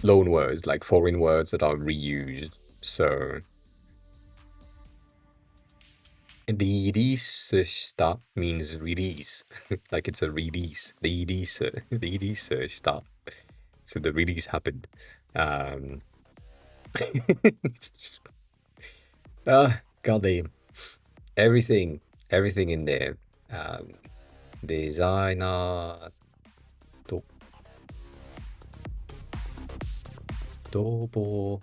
loan words, like foreign words that are reused. So release means release, like it's a release. Release shita. So the release happened. Um, it's just, goddamn, everything, everything in there. Um, Designer, do, dobo,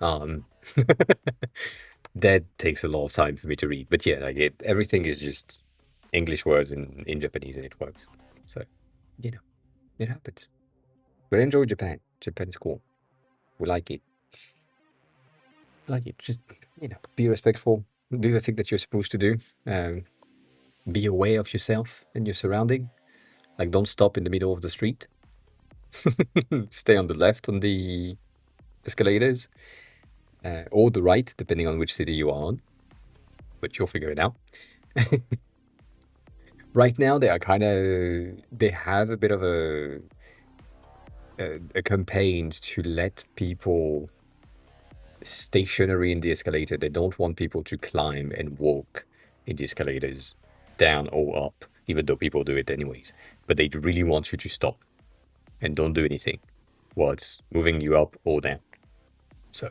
um, that takes a lot of time for me to read. But yeah, like everything is just English words in Japanese and it works. So, you know, it happens. But I enjoy Japan. Japan's cool. We like it. Like it. Just, be respectful. Do the thing that you're supposed to do. Um, be aware of yourself and your surrounding. Like, don't stop in the middle of the street. Stay on the left on the escalators, or the right, depending on which city you are on. But you'll figure it out. Right now, they have a bit of a campaign to let people stationary in the escalator. They don't want people to climb and walk in the escalators down or up, even though people do it anyways. But they really want you to stop and don't do anything while it's moving you up or down. So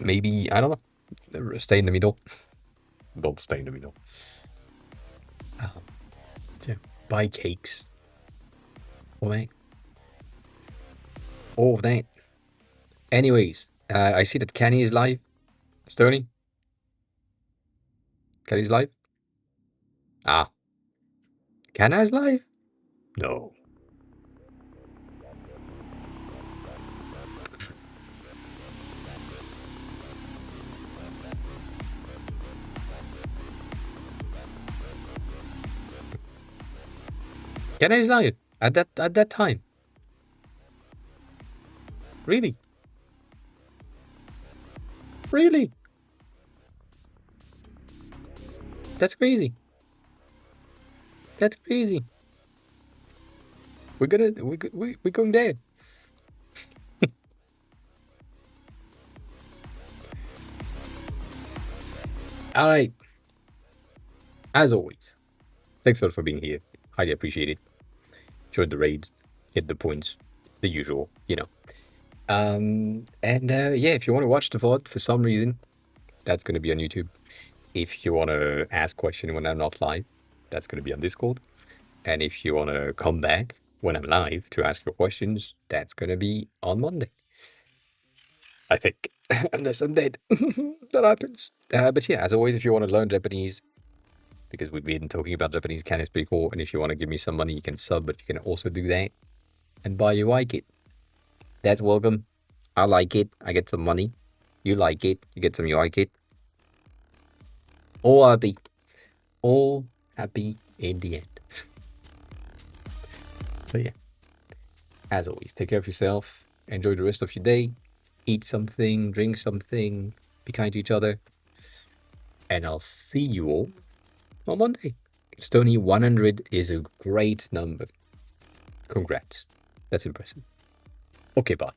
maybe, I don't know, stay in the middle. Don't stay in the middle. Yeah. Buy cakes. All that. All of that. Anyways, I see that Kenny is live. Stony? Kenny's live? Ah. Kenna is live? No. Kenna is live at that time. Really? Really? That's crazy. That's crazy. We're going there. All right. As always, thanks a lot for being here. Highly appreciate it. Enjoyed the raid, hit the points, the usual, And yeah, if you want to watch the VOD for some reason, that's going to be on YouTube. If you want to ask questions when I'm not live, that's going to be on Discord. And if you want to come back when I'm live to ask your questions, that's going to be on Monday. I think, unless I'm dead. That happens. But yeah, as always, if you want to learn Japanese, because we've been talking about Japanese, can is pretty cool. And if you want to give me some money, you can sub, but you can also do that and buy your Y kit. That's welcome. I like it. I get some money. You like it. You get some UI kit. All happy. All happy in the end. So yeah, as always, take care of yourself. Enjoy the rest of your day. Eat something, drink something, be kind to each other. And I'll see you all on Monday. Stony 100 is a great number. Congrats. That's impressive. Okay, bye.